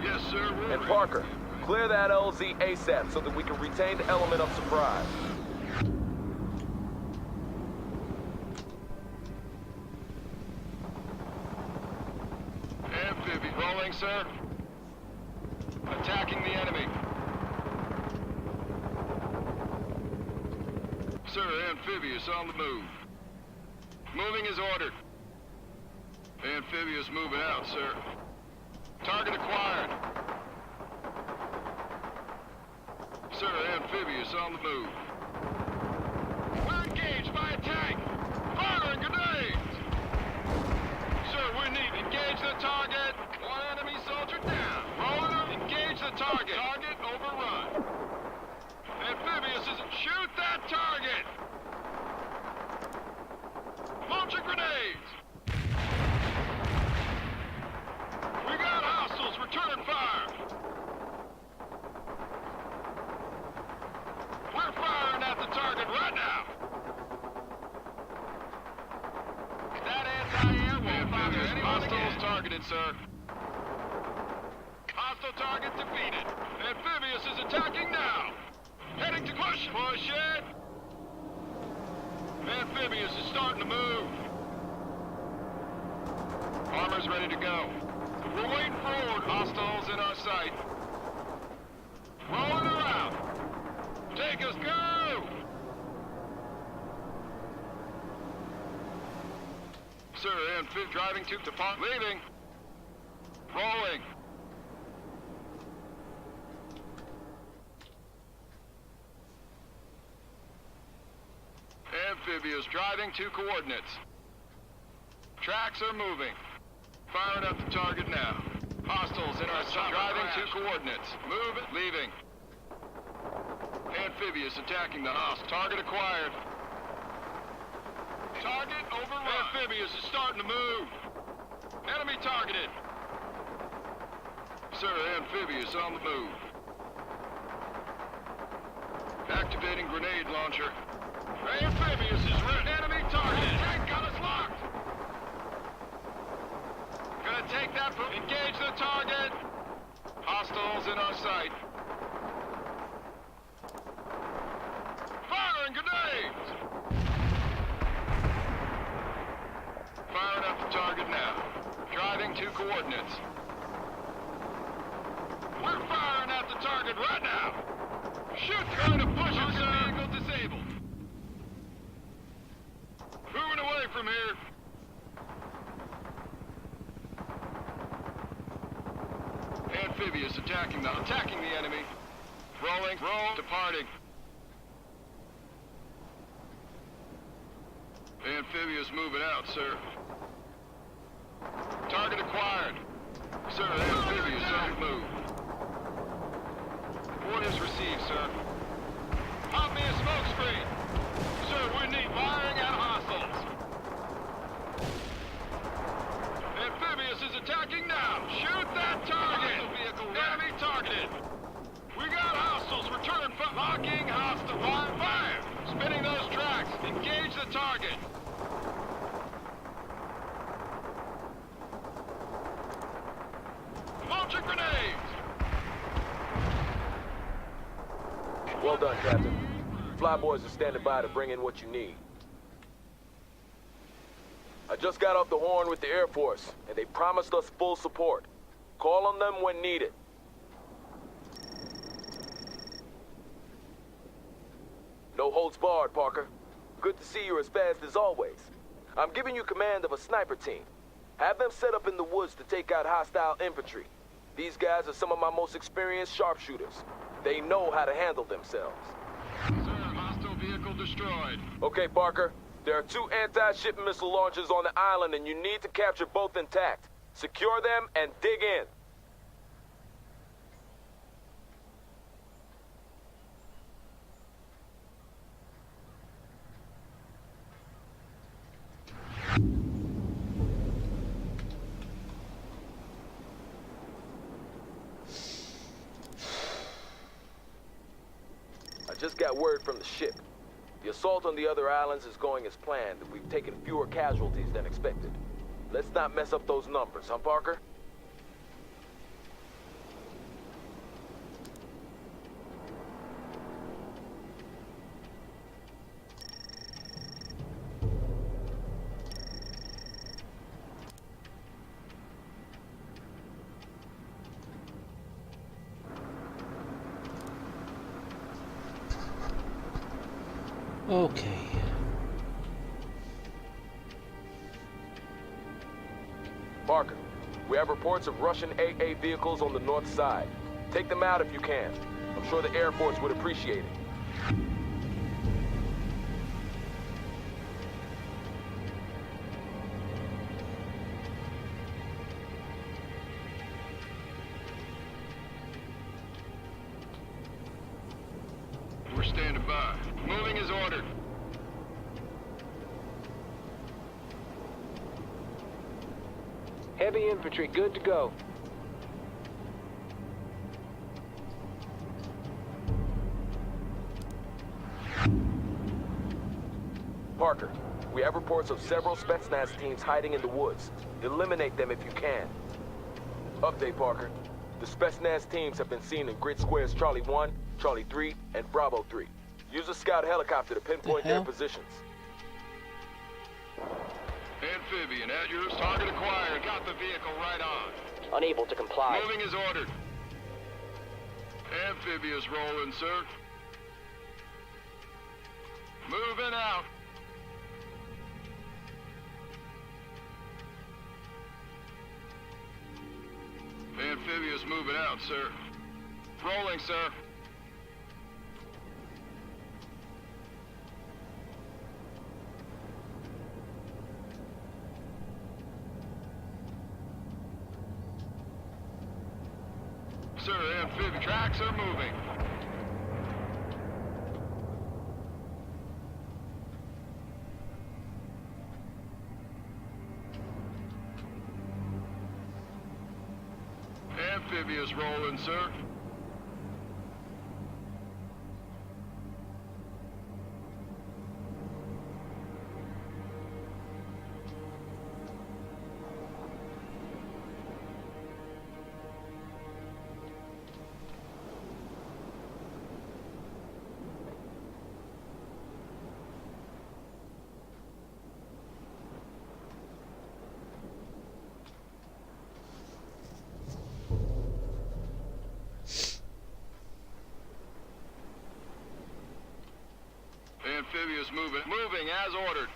Yes, sir.
And Parker, clear that LZ ASAP so that we can retain the element of surprise.
Amphibia rolling, sir. Attacking the enemy. Sir, amphibious on the move. Moving is ordered. Amphibious moving out, sir. Target acquired. Sir, amphibious on the move. We're engaged by a tank. Firing grenades! Sir, we need engage the target. One enemy soldier down. Roller, engage the target. Target overrun. Amphibious isn't shoot that target. Launching grenades. We got hostiles. Return fire. We're firing at the target right now. That anti-air won't fire anyone again. Hostiles targeted, sir. Hostile target defeated. Amphibious is attacking now. Heading to push. Push it. Amphibious is starting to move. Armor's ready to go. We're waiting for order. Hostiles in our sight. Rolling around. Take us, go! Sir, amphib driving to depart. Leaving. Rolling. Amphibious driving to coordinates. Tracks are moving. Firing up the target now. Hostiles in our sight. Driving to coordinates. Moving. Leaving. Amphibious attacking the house. Target acquired. Target overrun. Amphibious is starting to move. Enemy targeted. Sir, amphibious on the move. Activating grenade launcher. Amphibious is ready. Enemy targeted. Tank gun is locked. Gonna take that from... Engage the target. Hostiles in our sight. Firing grenades! Firing up the target now. Driving to coordinates. We're firing at the target right now. Shoot! Trying to push it, sir. Vehicle disabled. Moving away from here. Amphibious attacking the enemy. Rolling. Roll. Departing. Amphibious moving out, sir. Target acquired. Sir, amphibious on the move. Orders received, sir. Pop me a smoke screen. Sir, we need firing at hostiles. Amphibious is attacking now. Shoot that target. Enemy targeted. We got hostiles. Return fire. Locking hostile. Fire. Spinning those tracks. Engage the target. Launching grenades.
Well done, Captain. Flyboys are standing by to bring in what you need. I just got off the horn with the Air Force, and they promised us full support. Call on them when needed. No holds barred, Parker. Good to see you're as fast as always. I'm giving you command of a sniper team. Have them set up in the woods to take out hostile infantry. These guys are some of my most experienced sharpshooters. They know how to handle themselves.
Sir, hostile vehicle destroyed.
Okay, Parker. There are 2 anti-ship missile launchers on the island, and you need to capture both intact. Secure them and dig in. I just got word from the ship. The assault on the other islands is going as planned, and we've taken fewer casualties than expected. Let's not mess up those numbers, huh, Parker?
Okay.
Parker, we have reports of Russian AA vehicles on the north side. Take them out if you can. I'm sure the Air Force would appreciate it.
We're standing by. Moving as ordered.
Heavy infantry, good to go.
Parker, we have reports of several Spetsnaz teams hiding in the woods. Eliminate them if you can. Update, Parker. The Spetsnaz teams have been seen in grid squares Charlie 1, Charlie 3, and Bravo 3. Use a scout helicopter to pinpoint their positions.
Amphibian at yours. Target acquired. Got the vehicle right on.
Unable to comply.
Moving as ordered. Amphibious rolling, sir. Moving out. Amphibious moving out, sir. Rolling, sir. Sir, amphibious tracks are moving. Amphibious rolling, sir. Amphibious moving. Moving as ordered.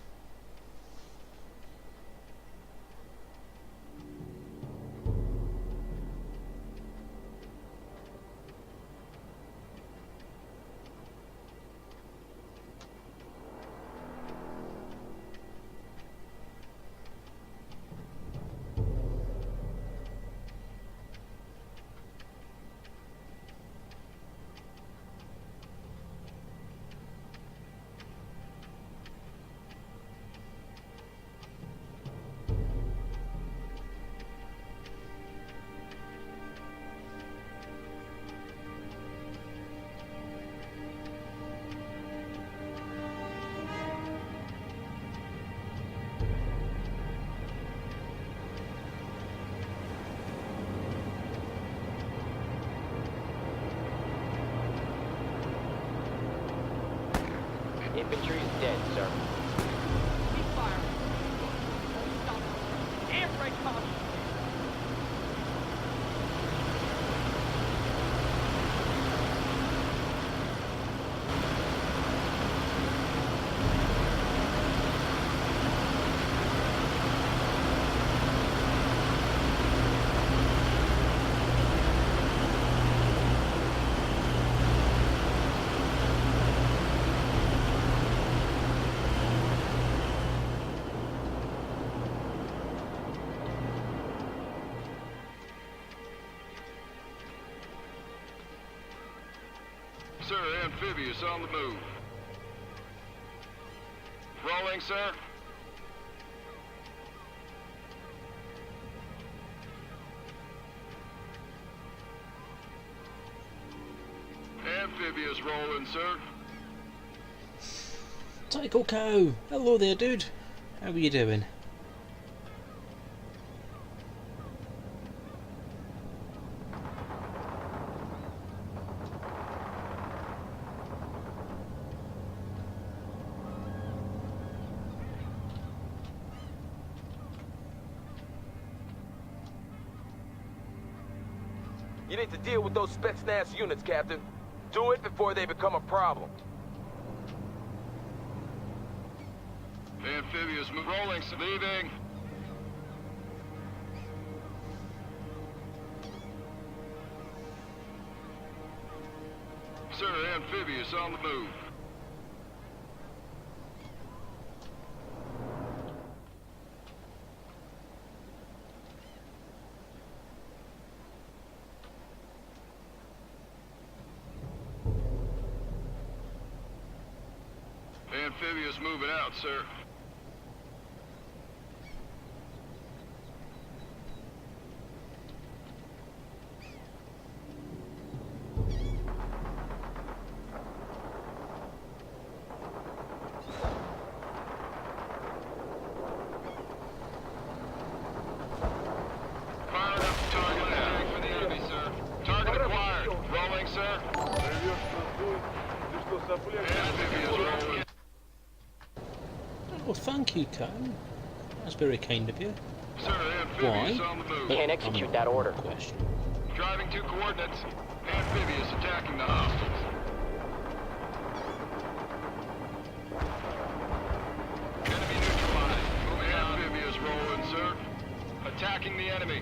Infantry is dead, sir.
Keep firing. Stop. Air brake cover.
Sir, amphibious on the move. Rolling, sir. Amphibious rolling, sir.
Tycho Cow! Hello there, dude. How are you doing?
You need to deal with those Spetsnaz units, Captain. Do it before they become a problem.
Amphibious rolling, leaving. Sir, amphibious on the move. Amphibious moving out, sir. Firing up the target attack for the enemy, sir. Target acquired. Rolling, sir. Amphibious rolling.
Oh, thank you, Captain. That's very kind of you.
Sir, amphibious
Why?
on the move.
Can't execute that order.
Question.
Driving to coordinates. Amphibious attacking the hostiles. Enemy neutralized. Moving amphibious rolling, sir. Attacking the enemy.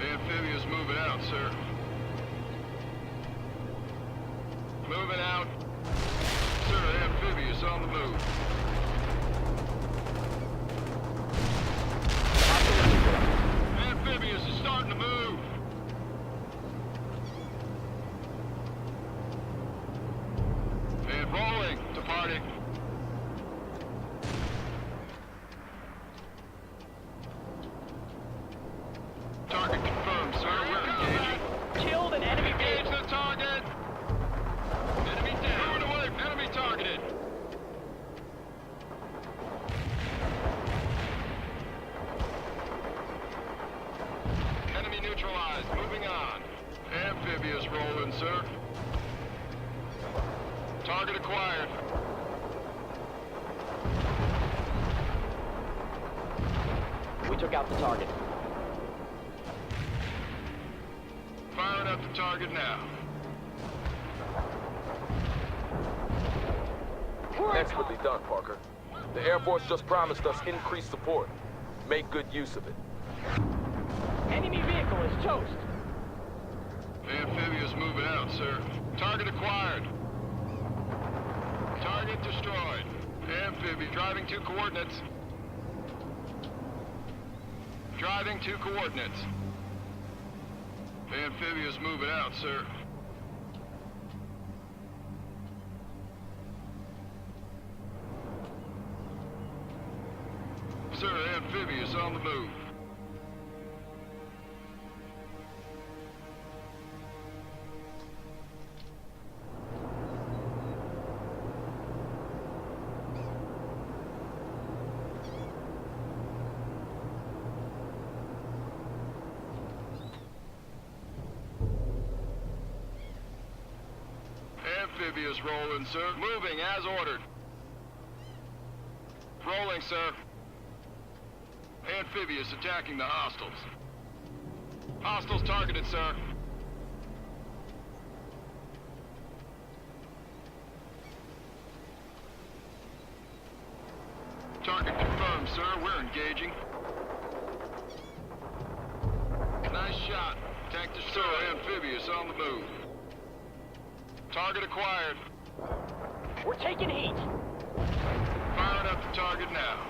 Amphibious moving out, sir. Moving out. Sir, amphibious on the move. Amphibious is starting to move. And rolling. Departing. Target confirmed, sir. We're engaging.
Killed an enemy
Engage the target. Enemy down. Moving away. Enemy targeted. Enemy neutralized. Moving on. Amphibious rolling, sir. Target acquired.
We took out the target.
Firing up the target now.
Expertly done, Parker. The Air Force just promised us increased support. Make good use of it.
Enemy vehicle is toast.
Amphibious moving out, sir. Target acquired. Target destroyed. Amphibia driving to coordinates. Driving to coordinates. Amphibious moving out, sir. Sir, amphibious on the move. Amphibious rolling, sir. Moving as ordered. Rolling, sir. Amphibious attacking the hostiles. Hostiles targeted, sir. Target confirmed, sir. We're engaging. Nice shot. Tank destroyed. Sir, Amphibious on the move. Target acquired.
We're taking heat.
Firing up the target now.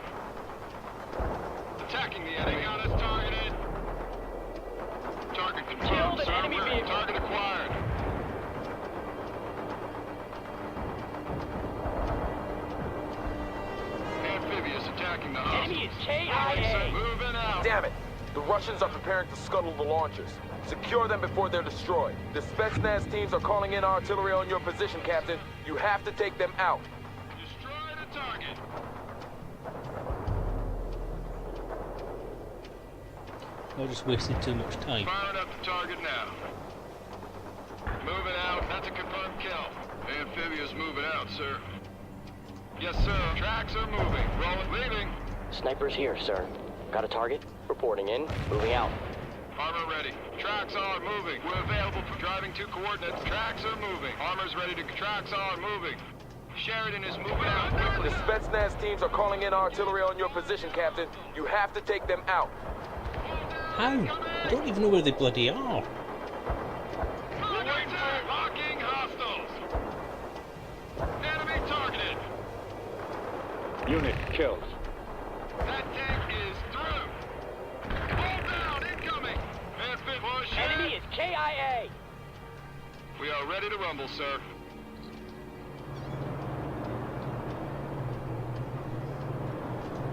Attacking the enemy. They got us targeted. Target confirmed,
Killed an
sir.
enemy
We're
vehicle.
target acquired. Amphibious attacking the hostiles.
Enemy is KIA.
Moving out.
Damn it! The Russians are preparing to scuttle the launchers. Secure them before they're destroyed. The Spetsnaz teams are calling in artillery on your position, Captain. You have to take them out.
Destroy the target.
I just wasted too much time.
Firing up the target now. Moving out. That's a confirmed kill. Amphibious moving out, sir. Yes, sir. Tracks are moving. Rolling. Leaving.
Snipers here, sir. Got a target? Reporting in. Moving out.
Armor ready. Tracks are moving. We're available for driving to coordinates. Tracks are moving. Armor's ready to... Tracks are moving. Sheridan is moving out quickly.
The Spetsnaz teams are calling in artillery on your position, Captain. You have to take them out.
How? I don't even know where they bloody are.
We're waiting for locking hostiles. Enemy targeted.
Unit killed.
That tank is through. Hold down, incoming. Push.
Enemy is KIA.
We are ready to rumble, sir.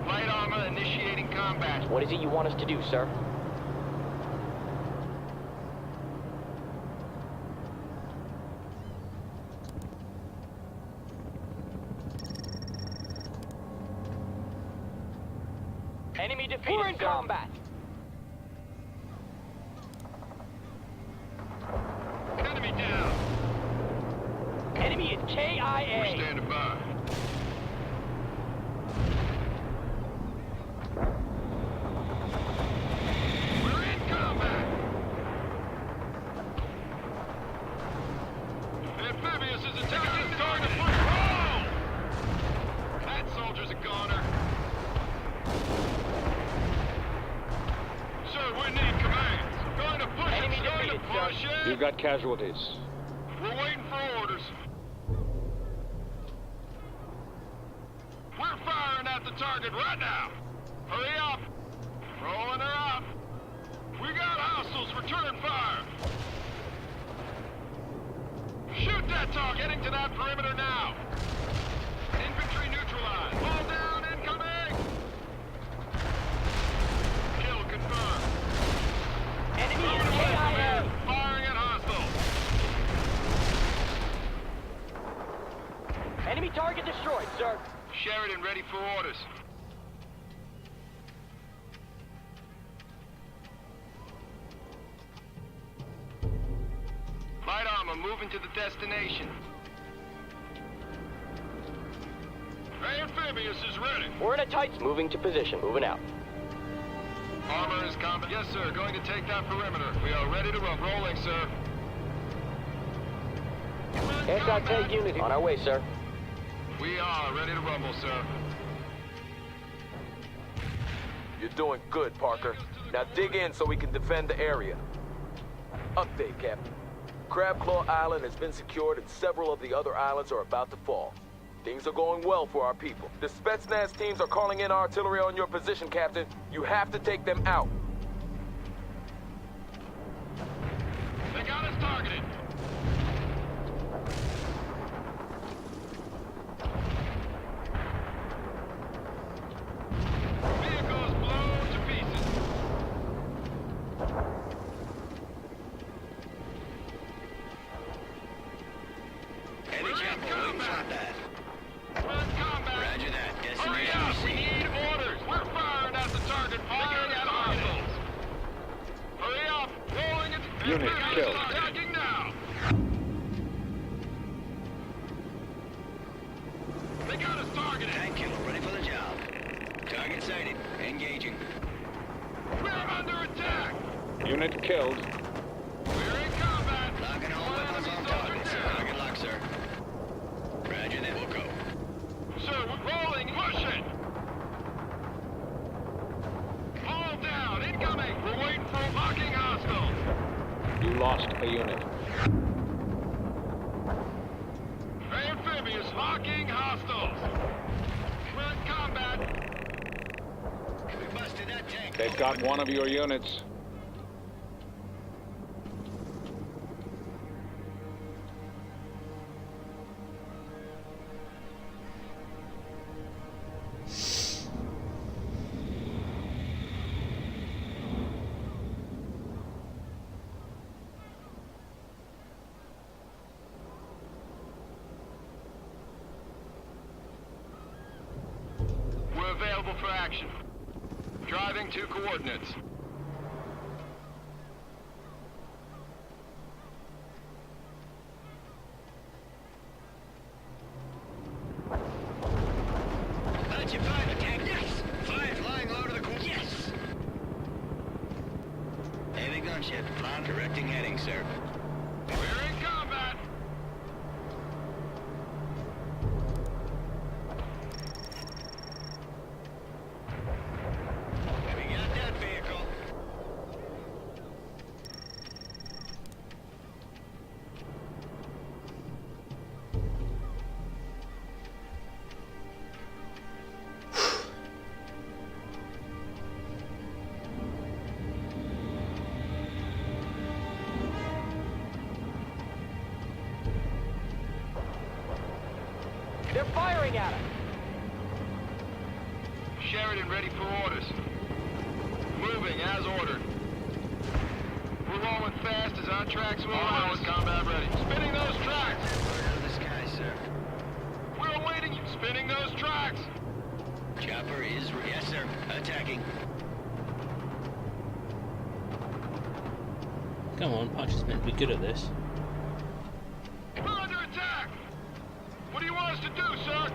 Light armor initiating combat.
What is it you want us to do, sir?
Enemy defeated. We're in combat.
Enemy down.
Enemy is KIA.
We're standing by. We're in combat. Amphibious is attacking the target. Roll! That soldier's a goner. Sir, we need commands. Going to push
Enemy
it. Going to
defeated, sir.
push it.
You've got casualties.
We're waiting for orders. We're firing at the target right now. Hurry up. Rolling her up. We got hostiles. Return fire. Shoot that target. Getting to that perimeter now. Infantry neutralized. Fall down. Incoming. Kill confirmed.
Enemy is KIA.
Firing at hostiles.
Enemy target destroyed, sir.
Sheridan ready for orders. Light armor moving to the destination. Amphibious is ready.
We're in a tight... Moving to position. Moving out.
Armor is combat. Yes, sir. Going to take that perimeter. We are ready to run. Rolling, sir.
Anti-tank unit. On our way, sir.
We are ready to rumble, sir.
You're doing good, Parker. Now dig in so we can defend the area. Update, Captain. Crabclaw Island has been secured and several of the other islands are about to fall. Things are going well for our people. The Spetsnaz teams are calling in artillery on your position, Captain. You have to take them out.
They got us targeted. Vehicles blown to pieces.
Heavy chapel, waiting shot that.
We're in combat.
Roger that.
Hurry
Destination
up. We
received.
need orders. We're firing at the target. Firing at hostiles. Hurry up. Rolling it.
Unit killed.
Attacking now.
Unit killed.
We're in combat.
Locking all weapons on target, sir. Target lock, sir. Roger that. We'll go.
Sir, we're rolling. Push it. All down. Incoming. We're waiting for locking hostiles.
You lost a unit.
Amphibious locking hostiles. We're in combat.
We busted that tank.
They've got one of your units.
We're available for action. Driving to coordinates.
Apache 5 attack. Yes. 5 flying low to the course. Yes. Heavy gunship. Flying directing heading, sir.
We're in combat.
We got that vehicle.
They're firing at us.
Sheridan ready for orders. Moving as ordered. We're rolling fast as our tracks will allow us. Combat ready. Spinning those tracks.
Bird out of the sky, sir.
We're awaiting you. Spinning those tracks.
Chopper is... Yes, sir. Attacking.
Come on, Patch meant to be good at this.
We're under attack. What do you want us to do, sir?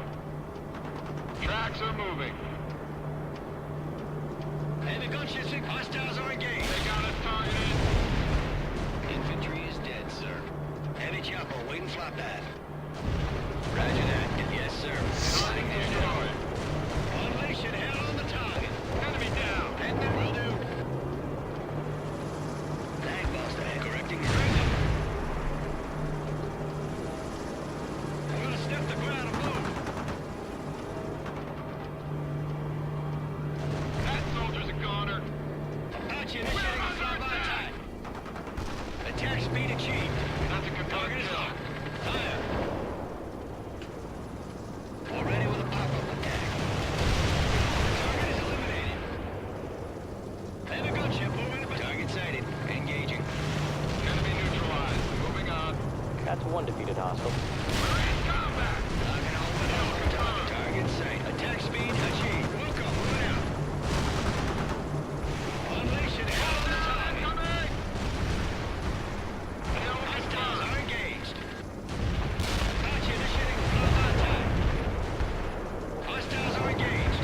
Tracks are moving.
Heavy gunships. Hostiles are engaged.
They got us targeted.
Infantry is dead, sir. Heavy chopper waiting flat pad. Roger that. Yes, sir. Flying destroyed. Unleash it. Hell on the target.
Enemy down.
And then will do. Tank buster. Correcting training. We're gonna step the ground and move.
That soldier's a goner.
Apache initiating a flyby attack. Attack speed achieved.
That's a good
Target is
kill.
locked. Fire. Already with a pop-up attack. Target is eliminated. Heavy gunship moving to target sighted. Engaging.
Enemy neutralized. Moving on.
That's one defeated hostile.
We're in combat.
Locking all weapons on target sight. Attack speed achieved. Welcome. Moving out. Unleash it. Hell on the target.
Incoming.
Hostiles are engaged. Apache initiating flyby attack. Hostiles are engaged.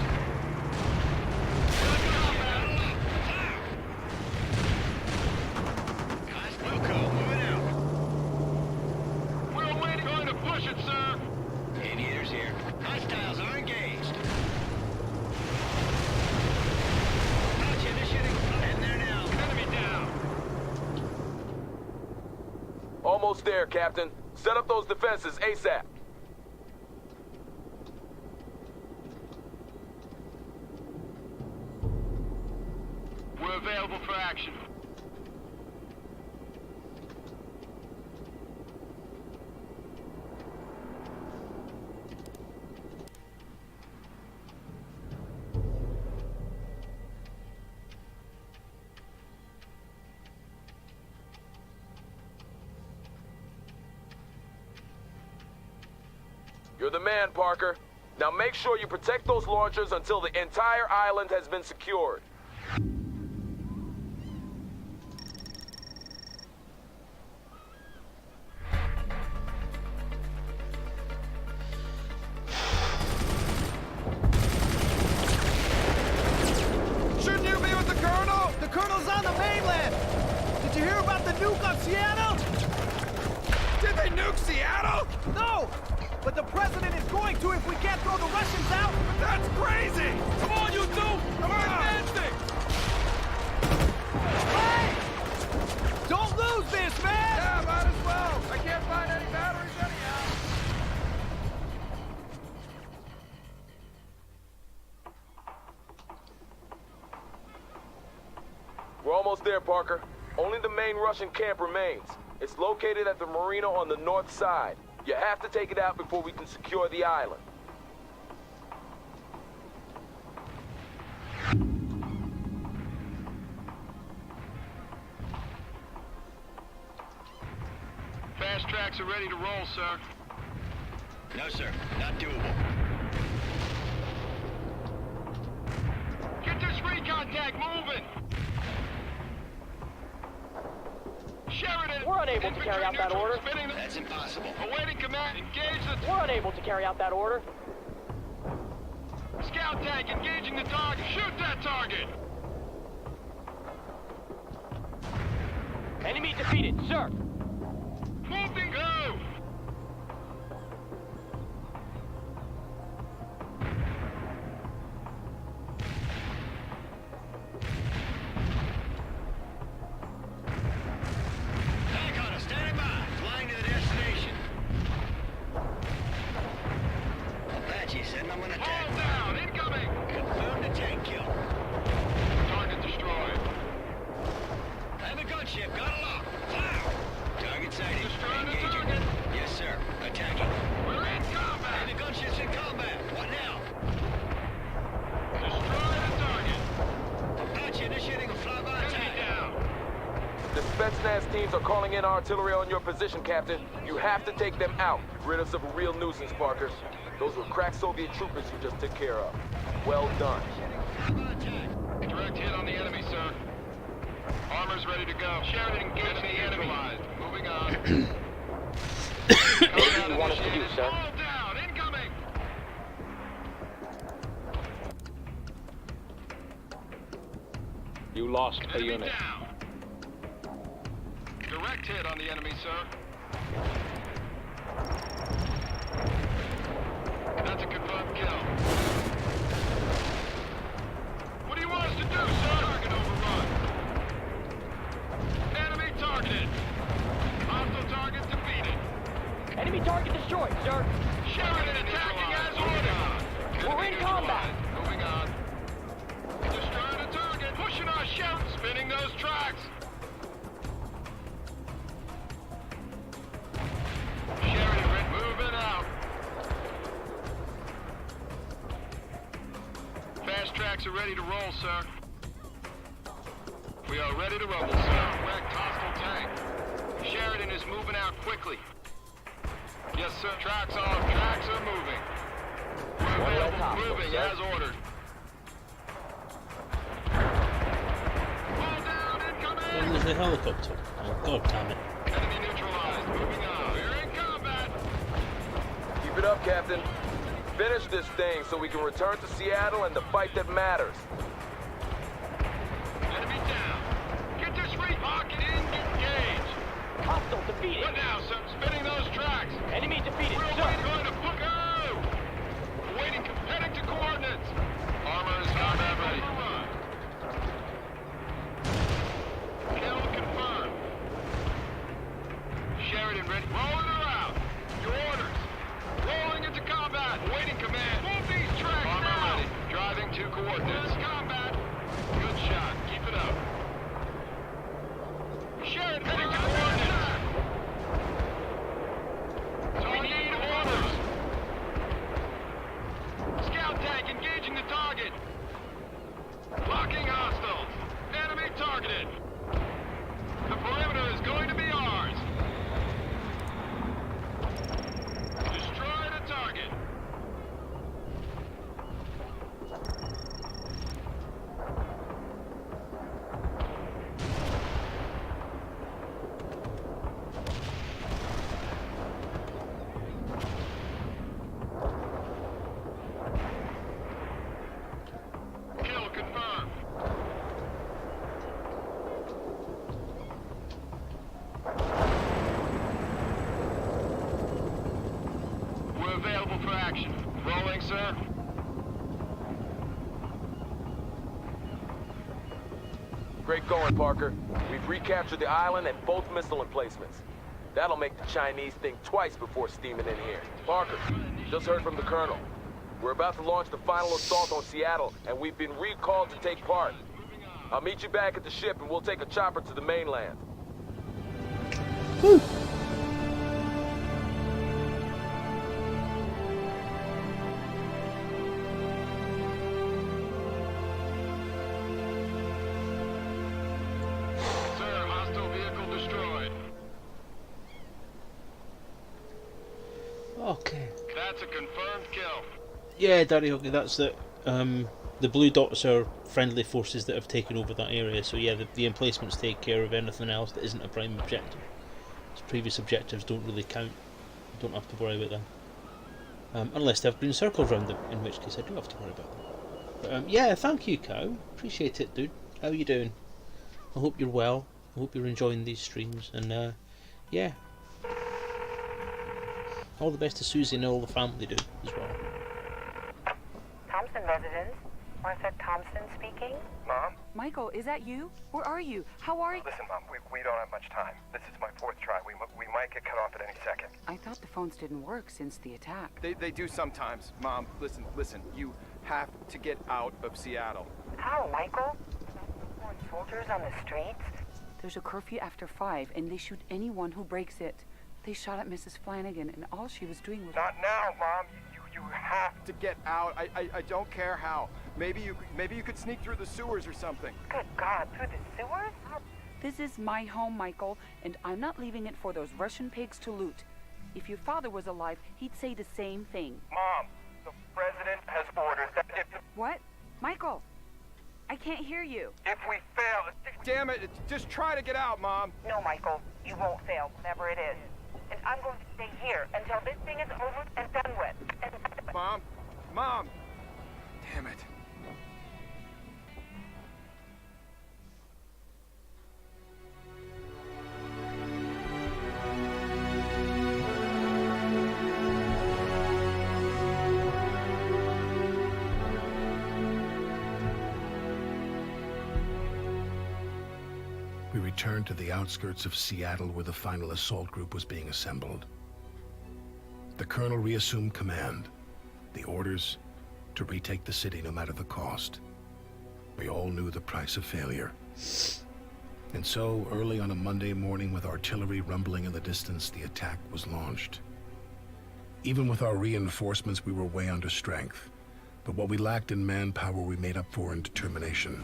Wilco, moving out.
We're waiting. Going to push it, sir.
Aviators here. Hostiles are engaged. Apache initiating. And they're now.
Enemy down.
Almost there, Captain. Set up those defenses ASAP.
We're available for action.
You're the man, Parker. Now make sure you protect those launchers until the entire island has been secured.
Shouldn't you be with the Colonel? The Colonel's on the mainland! nuke on Seattle? Did they nuke Seattle? No! But the president is going to if we can't throw the Russians out! That's crazy! Come on, you two! We're advancing! Hey! Don't lose this, man!
Yeah, might as well. I can't find any batteries anyhow.
We're almost there, Parker. Only the main Russian camp remains. It's located at the marina on the north side. You have to take it out before we can secure the island.
Fast tracks are ready to roll, sir.
No, sir. Not doable.
Get this recon tag moving! Sheridan!
We're unable to carry out that order.
That's impossible.
Awaiting command. Engage the...
We're unable to carry out that order.
Scout tank engaging the target. Shoot that target!
Enemy defeated, sir.
Moving, go!
Anaconda, standing by. Flying to the destination. Apache said I'm gonna attack.
All down, incoming!
Confirmed a tank kill.
Target destroyed.
Enemy gunship, got a lock. Fire! Target sighted.
Destroying the
Engaging.
target.
Yes, sir. Attacking.
We're in combat!
Enemy gunship's in combat. What now?
Destroy the target!
Apache initiating a flyby
Enemy
attack.
down!
The Spetsnaz teams are calling in artillery on your position, Captain. You have to take them out. Rid us of a real nuisance, Parker. Those were crack Soviet troopers you just took care of. Well done.
Direct hit on the enemy, sir. Armor's ready to go. Sheridan, engage the enemy. Moving on.
What do you want us to do, sir?
All down, incoming!
You lost a
Enemy
unit.
down. Direct hit on the enemy, sir. That's a confirmed kill. What do you want us to do, sir? Target overrun. Enemy targeted. Hostile target defeated.
Enemy target destroyed, sir.
Sheridan attacking as ordered.
We're in combat.
Moving on. Destroying a target. Pushing our shout. Spinning those tracks. Sheridan, moving out. Fast tracks are ready to roll, sir. We are ready to rumble, sir. Wrecked hostile tank. Sheridan is moving out quickly. Yes, sir. Tracks off. Tracks are moving. We're available. Moving as ordered. All down, incoming!
Well, there's a helicopter. Oh, god damn it.
Enemy neutralized. Moving on. We're in combat.
Keep it up, Captain. Finish this thing so we can return to Seattle and the fight that matters.
Enemy down. Get this pocket engaged.
Hostile defeated.
What now, sir? Spinning those tracks.
Enemy defeated,
We're
sir.
going to book out. Waiting, heading to coordinates. Armor is combat ready. Kill confirmed. Sheridan ready. Rolling her out. Your orders. Rolling into combat. Waiting command. Move these tracks now. Ready. Driving to coordinates. Combat. Good shot. Keep it up. Sheridan heading to coordinates. We need orders. Scout tank engaging the target. Blocking hostiles. Enemy targeted. The perimeter is going to be ours. action. Rolling, sir.
Great going, Parker. We've recaptured the island and both missile emplacements. That'll make the Chinese think twice before steaming in here. Parker, just heard from the Colonel. We're about to launch the final assault on Seattle, and we've been recalled to take part. I'll meet you back at the ship, and we'll take a chopper to the mainland.
Woo.
Sir, hostile vehicle destroyed.
Okay.
That's a confirmed kill.
Yeah, Daddy Huggy, that's it. The blue dots are friendly forces that have taken over that area, so yeah, the emplacements take care of anything else that isn't a prime objective. So previous objectives don't really count. You don't have to worry about them. Unless they have green circles around them, in which case I do have to worry about them. But yeah, thank you, Cow. Appreciate it, dude. How you doing? I hope you're well. I hope you're enjoying these streams, and yeah. All the best to Susie and all the family, dude, as well.
Thompson residence. Martha Thompson speaking.
Mom?
Michael, is that you? Where are you? How are you?
Listen, Mom, we don't have much time. This is my fourth try. We might get cut off at any second.
I thought the phones didn't work since the attack.
They do sometimes. Mom, listen. You have to get out of Seattle.
How, Michael? More soldiers on the streets?
There's a curfew after 5, and they shoot anyone who breaks it. They shot at Mrs. Flanagan, and all she was doing was...
Not now, Mom. You
have to get out. I don't care how. Maybe you could sneak through the sewers or something.
Good God, through the sewers?
This is my home, Michael, and I'm not leaving it for those Russian pigs to loot. If your father was alive, he'd say the same thing.
Mom, the president has orders that if...
What? Michael, I can't hear you.
If we fail...
Damn it, just try to get out, Mom.
No, Michael, you won't fail, whatever it is. And I'm going to stay here until this thing is over and done with.
Mom! Damn it.
We returned to the outskirts of Seattle where the final assault group was being assembled. The colonel reassumed command. The orders to retake the city no matter the cost. We all knew the price of failure. And so, early on a Monday morning with artillery rumbling in the distance, the attack was launched. Even with our reinforcements, we were way under strength. But what we lacked in manpower, we made up for in determination.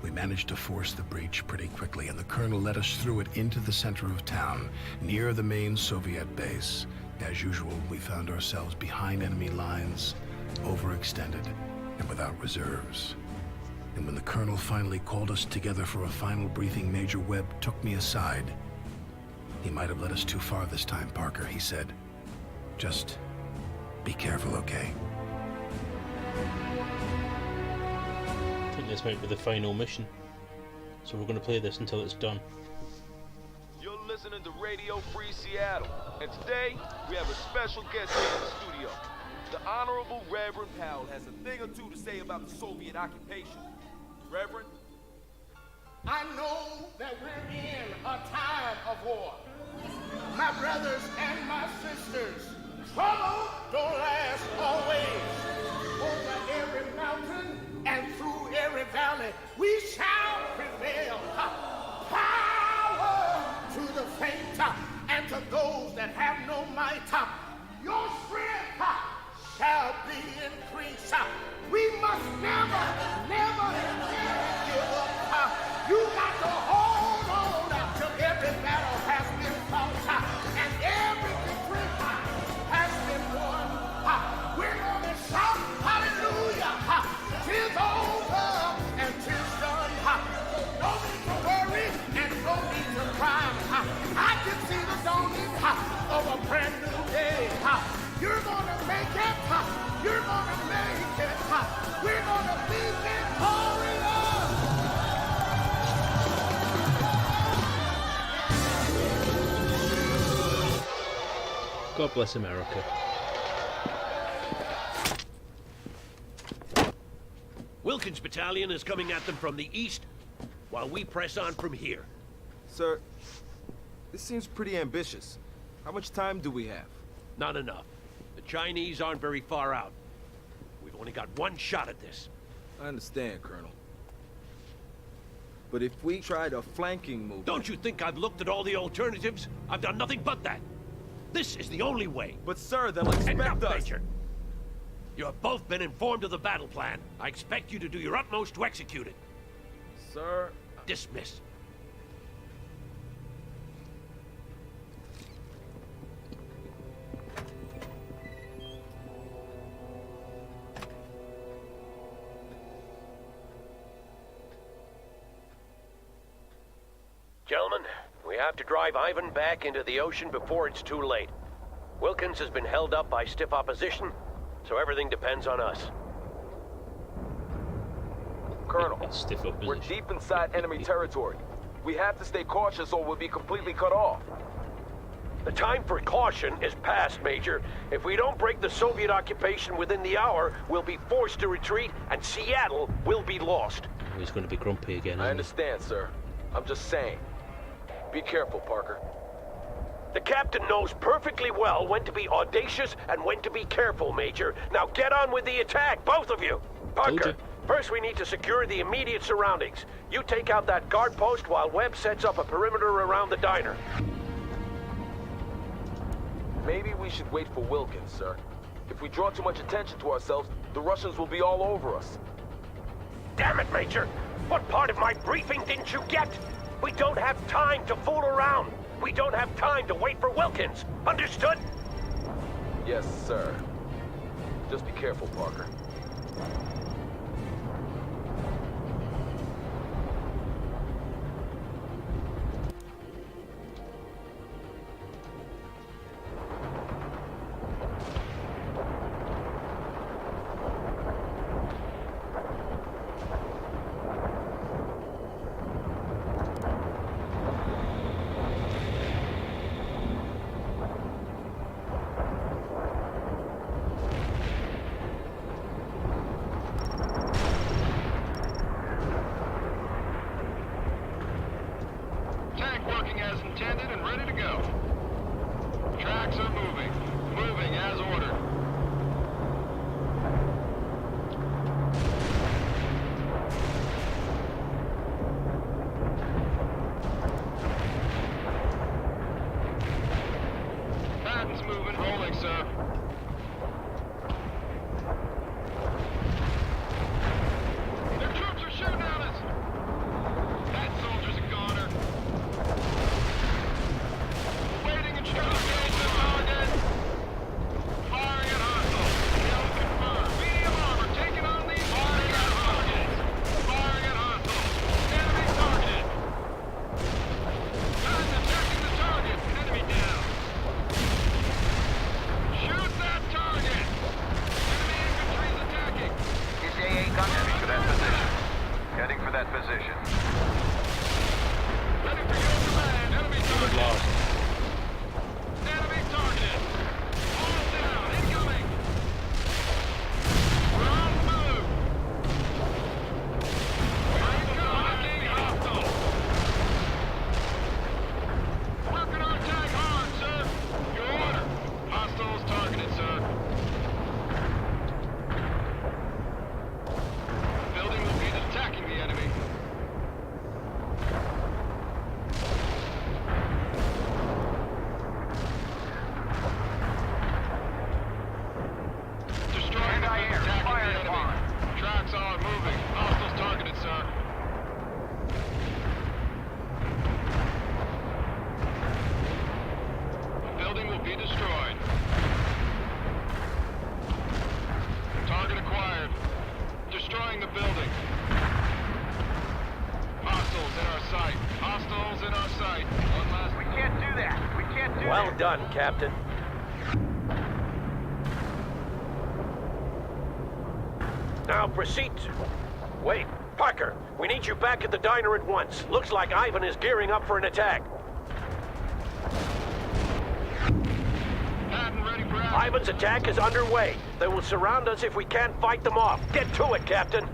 We managed to force the breach pretty quickly, and the colonel led us through it into the center of town, near the main Soviet base. As usual, we found ourselves behind enemy lines, overextended, and without reserves. And when the colonel finally called us together for a final briefing, Major Webb took me aside. He might have led us too far this time, Parker, he said. Just be careful, okay?
I think this might be the final mission. So we're going to play this until it's done.
You're listening to Radio Free Seattle, and today we have a special guest here in the studio. The Honorable Reverend Powell has a thing or two to say about the Soviet occupation. Reverend?
I know that we're in a time of war. My brothers and my sisters, trouble don't last always. Over every mountain and through every valley, we shall prevail. Power to the faint and to those that have no might. Your strength shall be increased. We must never give up. You got to hold on till every battle has been fought and every victory has been won. We're going to shout hallelujah. 'Tis over and 'tis done. So no need to worry and no need to cry. I can see the dawning of a brand new day. You're gonna make it. You're gonna make it. We're gonna be victorious.
God bless America.
King's battalion is coming at them from the east, while we press on from here.
Sir, this seems pretty ambitious. How much time do we have?
Not enough. The Chinese aren't very far out. We've only got one shot at this.
I understand, Colonel. But if we tried a flanking movement...
Don't you think I've looked at all the alternatives? I've done nothing but that. This is the only way.
But sir, they'll expect us...
Major. You have both been informed of the battle plan. I expect you to do your utmost to execute it.
Sir...
Dismiss. Gentlemen, we have to drive Ivan back into the ocean before it's too late. Wilkins has been held up by stiff opposition, so everything depends on us.
Colonel, we're deep inside enemy territory. We have to stay cautious or we'll be completely cut off.
The time for caution is past, Major. If we don't break the Soviet occupation within the hour, we'll be forced to retreat and Seattle will be lost.
He's going to be grumpy again.
I understand, sir. I'm just saying. Be careful, Parker.
The captain knows perfectly well when to be audacious and when to be careful, Major. Now get on with the attack, both of you. Parker, first we need to secure the immediate surroundings. You take out that guard post while Webb sets up a perimeter around the diner.
Maybe we should wait for Wilkins, sir. If we draw too much attention to ourselves, the Russians will be all over us.
Damn it, Major! What part of my briefing didn't you get? We don't have time to fool around. We don't have time to wait for Wilkins. Understood?
Yes, sir. Just be careful, Parker.
As intended and ready to go. Tracks are moving. Moving as ordered. Patton's moving. Rolling, sir. Their troops are shooting at us. That soldier's a goner. Waiting and shooting the target. Firing at hostile. Kill confirmed. Medium armor taking on these. Firing at target. Firing at hostile. Enemy targeted. Guys attacking the target. Enemy down. Shoot that target. Enemy infantry's attacking.
Is AA heading for that position? Heading for that position.
Ready for your command. Enemy target. Enemy targeted. All down. Incoming. We're on the move. Incoming hostile. Working our attack hard, sir. Your order. Hostiles targeted, sir. The building will be attacking the enemy. Destroying the attacking the enemy. Tracks are moving. Hostiles targeted, sir. The building will be destroyed. Target acquired. Destroying the building. Hostiles in our sight. Hostiles in our sight. One last...
We can't do that. We can't do that.
Well done, Captain. Now proceed. Wait, Parker, we need you back at the diner at once. Looks like Ivan is gearing up for an attack.
Patton ready for action.
Ivan's attack is underway. They will surround us if we can't fight them off. Get to it, Captain.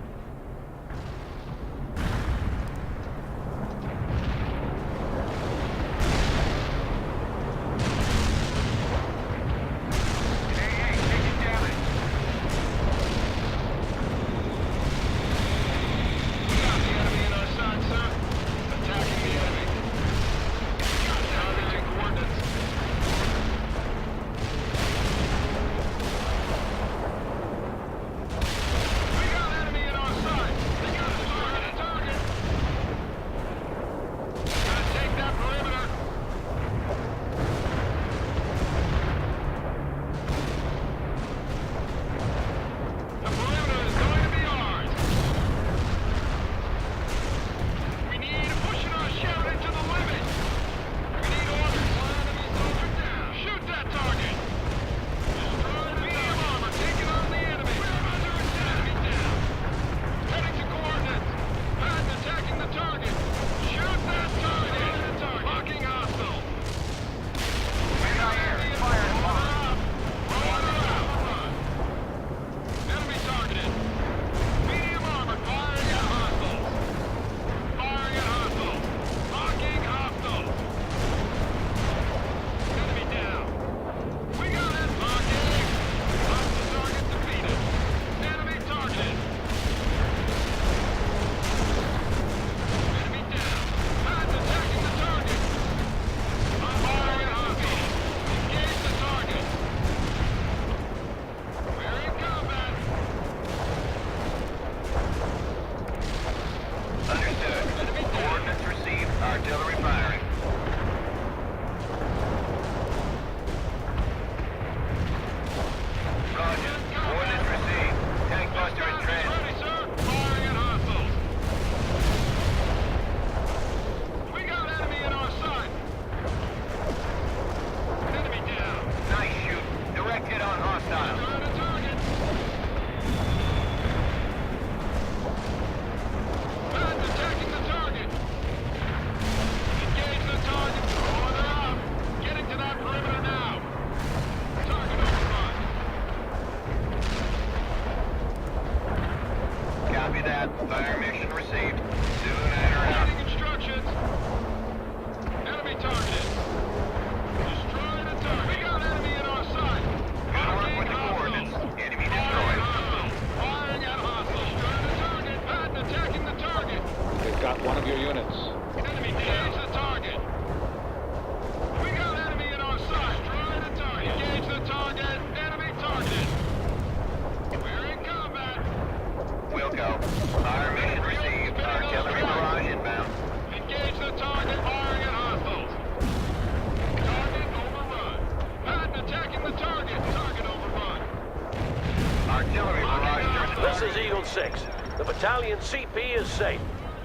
The battalion CP is safe.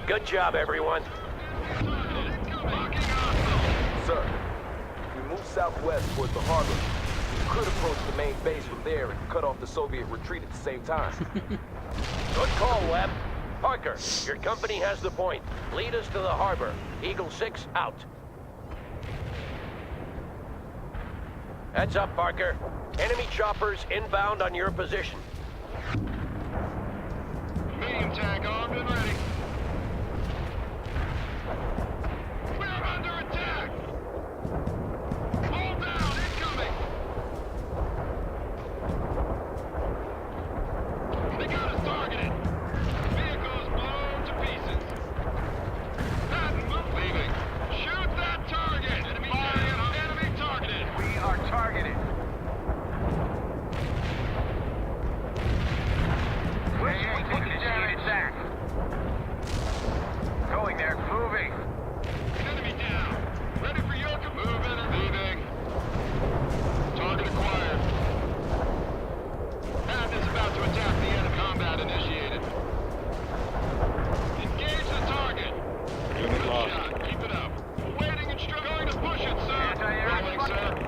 Good job, everyone.
Sir, if we move southwest towards the harbor, we could approach the main base from there and cut off the Soviet retreat at the same time.
Good call, Webb. Parker, your company has the point. Lead us to the harbor. Eagle 6 out. Heads up, Parker. Enemy choppers inbound on your position.
Medium tank armed and ready. We're under attack! Hold down, incoming! They got us targeted! Vehicles blown to pieces. Patton, move leaving. Shoot that target! Enemy targeted!
We are targeted. We're taking down attack. Going there, moving.
Enemy down. Ready for your moving and leaving. Target acquired. Patton is about to attack the enemy. Combat initiated. Engage the target. Unit lost. Shot. Keep it up. Awaiting instruction. Going to push it, sir. Rolling, sir.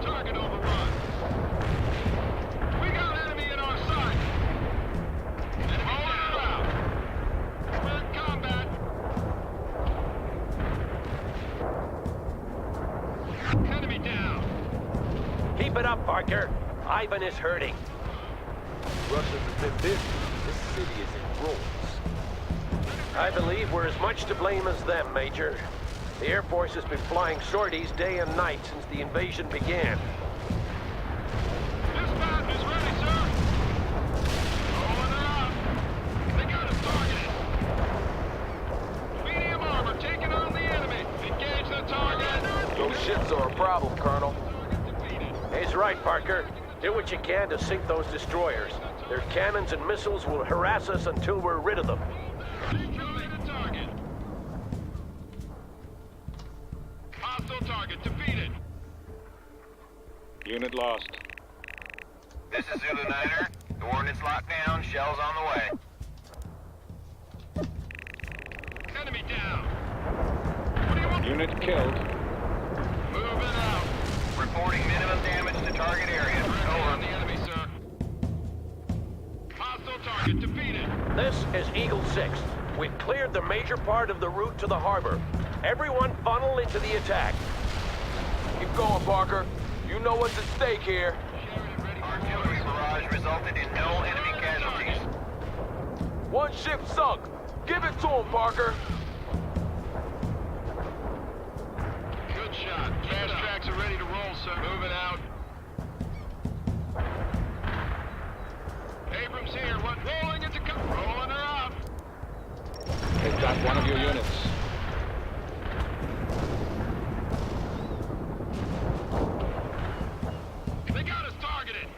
Target overrun. We got enemy in our sight. Enemy down. We're in combat. Enemy down.
Keep it up, Parker. Ivan is hurting.
Russians have been busy. This city is in ruins.
I believe we're as much to blame as them, Major. The Air Force has been flying sorties day and night since the invasion began.
Dispatch is ready, sir. Rolling her up. They got us targeted. Medium armor taking on the enemy. Engage the target.
Those ships are a problem, Colonel.
He's right, Parker. Do what you can to sink those destroyers. Their cannons and missiles will harass us until we're rid of them.
Hostile target defeated.
Unit lost.
This is Zulu Niner. Coordinates locked down. Shells on the way.
Enemy down. What do you want?
Unit killed.
Moving out.
Reporting minimum damage to target area.
On the enemy, sir. Hostile target defeated.
This is Eagle 6. We've cleared the major part of the route to the harbor. Everyone funnel into the attack.
Keep going, Parker. You know what's at stake here.
Artillery barrage resulted in no enemy casualties.
One ship sunk. Give it to him, Parker.
Good shot. Fast tracks are ready to roll, sir. Moving out. Abrams here. What? Rolling into rolling her up.
Take back one of your units.
They got us targeted.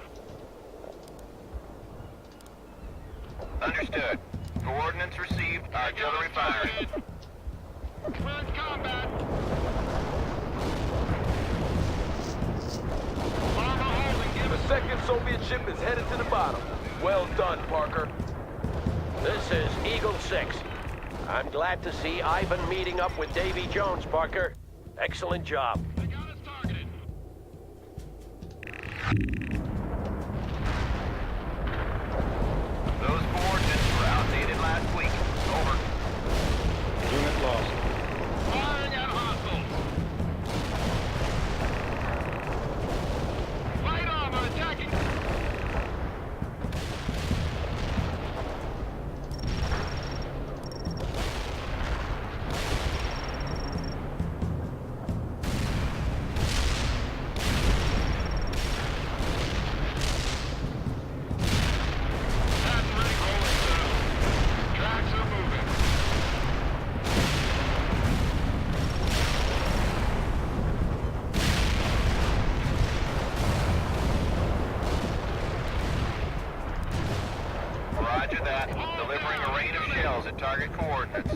Understood. Coordinates received. Artillery firing.
We're in combat. Armor holding. Give
The second Soviet ship is headed to the bottom. Well done, Parker.
This is Eagle 6. I'm glad to see Ivan meeting up with Davy Jones, Parker. Excellent job.
They got us targeted.
Those coordinates were outdated last week. Over.
Unit lost.
Firing at hostiles. Light armor attacking.
Roger that. Delivering a rain of shells at target coordinates.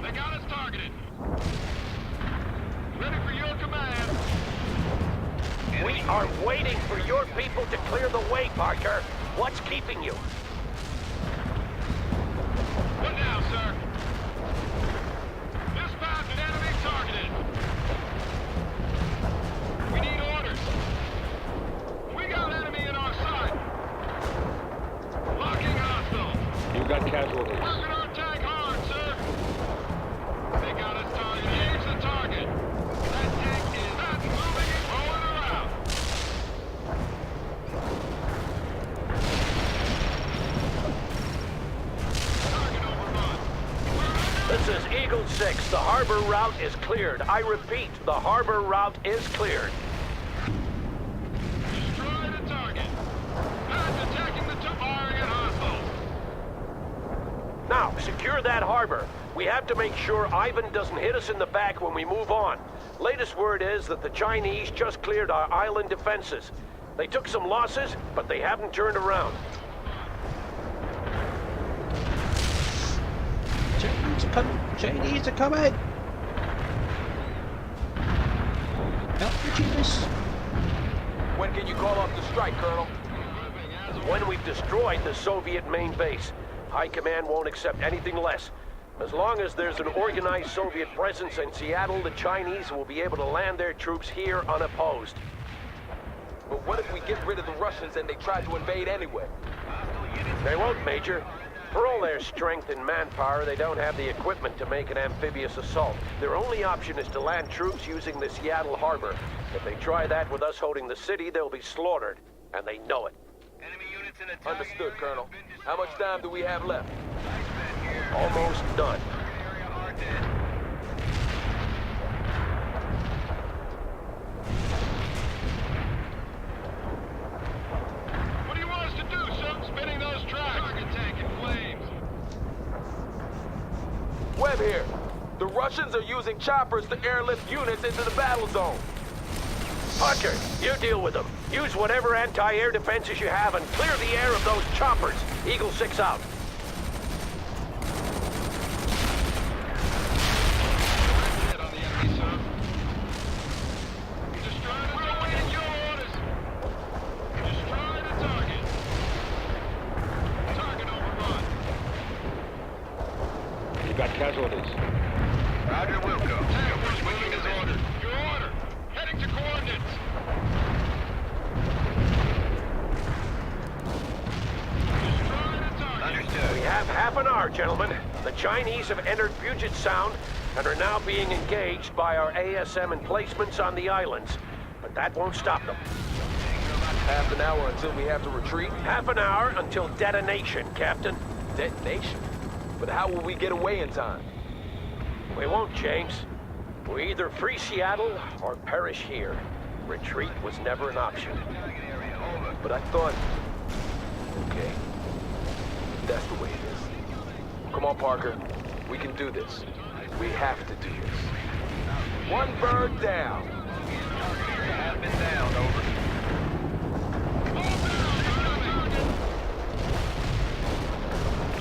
They got us targeted. Ready for your command.
We are waiting for your people to clear the way, Parker. What's keeping you?
What now, sir? Dispatch an enemy targeted. We need orders. We got enemy in our sight. Locking hostile.
You got casualties.
Working our tank hard, sir. They got us targeted. Engage the target. That tank is not moving and rolling around.
This is Eagle 6. The harbor route is cleared. I repeat, the harbor route is cleared.
Destroy the target. Pads attacking the top, firing at hostiles.
Now, secure that harbor. We have to make sure Ivan doesn't hit us in the back when we move on. Latest word is that the Chinese just cleared our island defenses. They took some losses, but they haven't turned around.
Chinese are coming! Help the Chinese!
When can you call off the strike, Colonel?
When we've destroyed the Soviet main base. High Command won't accept anything less. As long as there's an organized Soviet presence in Seattle, the Chinese will be able to land their troops here unopposed.
But what if we get rid of the Russians and they try to invade anyway?
They won't, Major. For all their strength and manpower, they don't have the equipment to make an amphibious assault. Their only option is to land troops using the Seattle harbor. If they try that with us holding the city, they'll be slaughtered. And they know it.
Understood, Colonel. How much time do we have left?
Almost done.
What do you want us to do, sir? Spinning those tracks. Target tank in flames.
Webb here. The Russians are using choppers to airlift units into the battle zone.
Parker, you deal with them. Use whatever anti-air defenses you have and clear the air of those choppers. Eagle 6 out.
Casualties.
Roger, Wilco. Tank waiting his order. Your order. Heading to coordinates.
Understood. We have half an hour, gentlemen. The Chinese have entered Puget Sound and are now being engaged by our ASM emplacements on the islands. But that won't stop them.
Half an hour until we have to retreat?
Half an hour until detonation, Captain.
Detonation? But how will we get away in time?
We won't, James. We either free Seattle or perish here. Retreat was never an option.
But I thought... Okay. That's the way it is. Come on, Parker. We can do this. We have to do this. One bird down.
Have been down, over.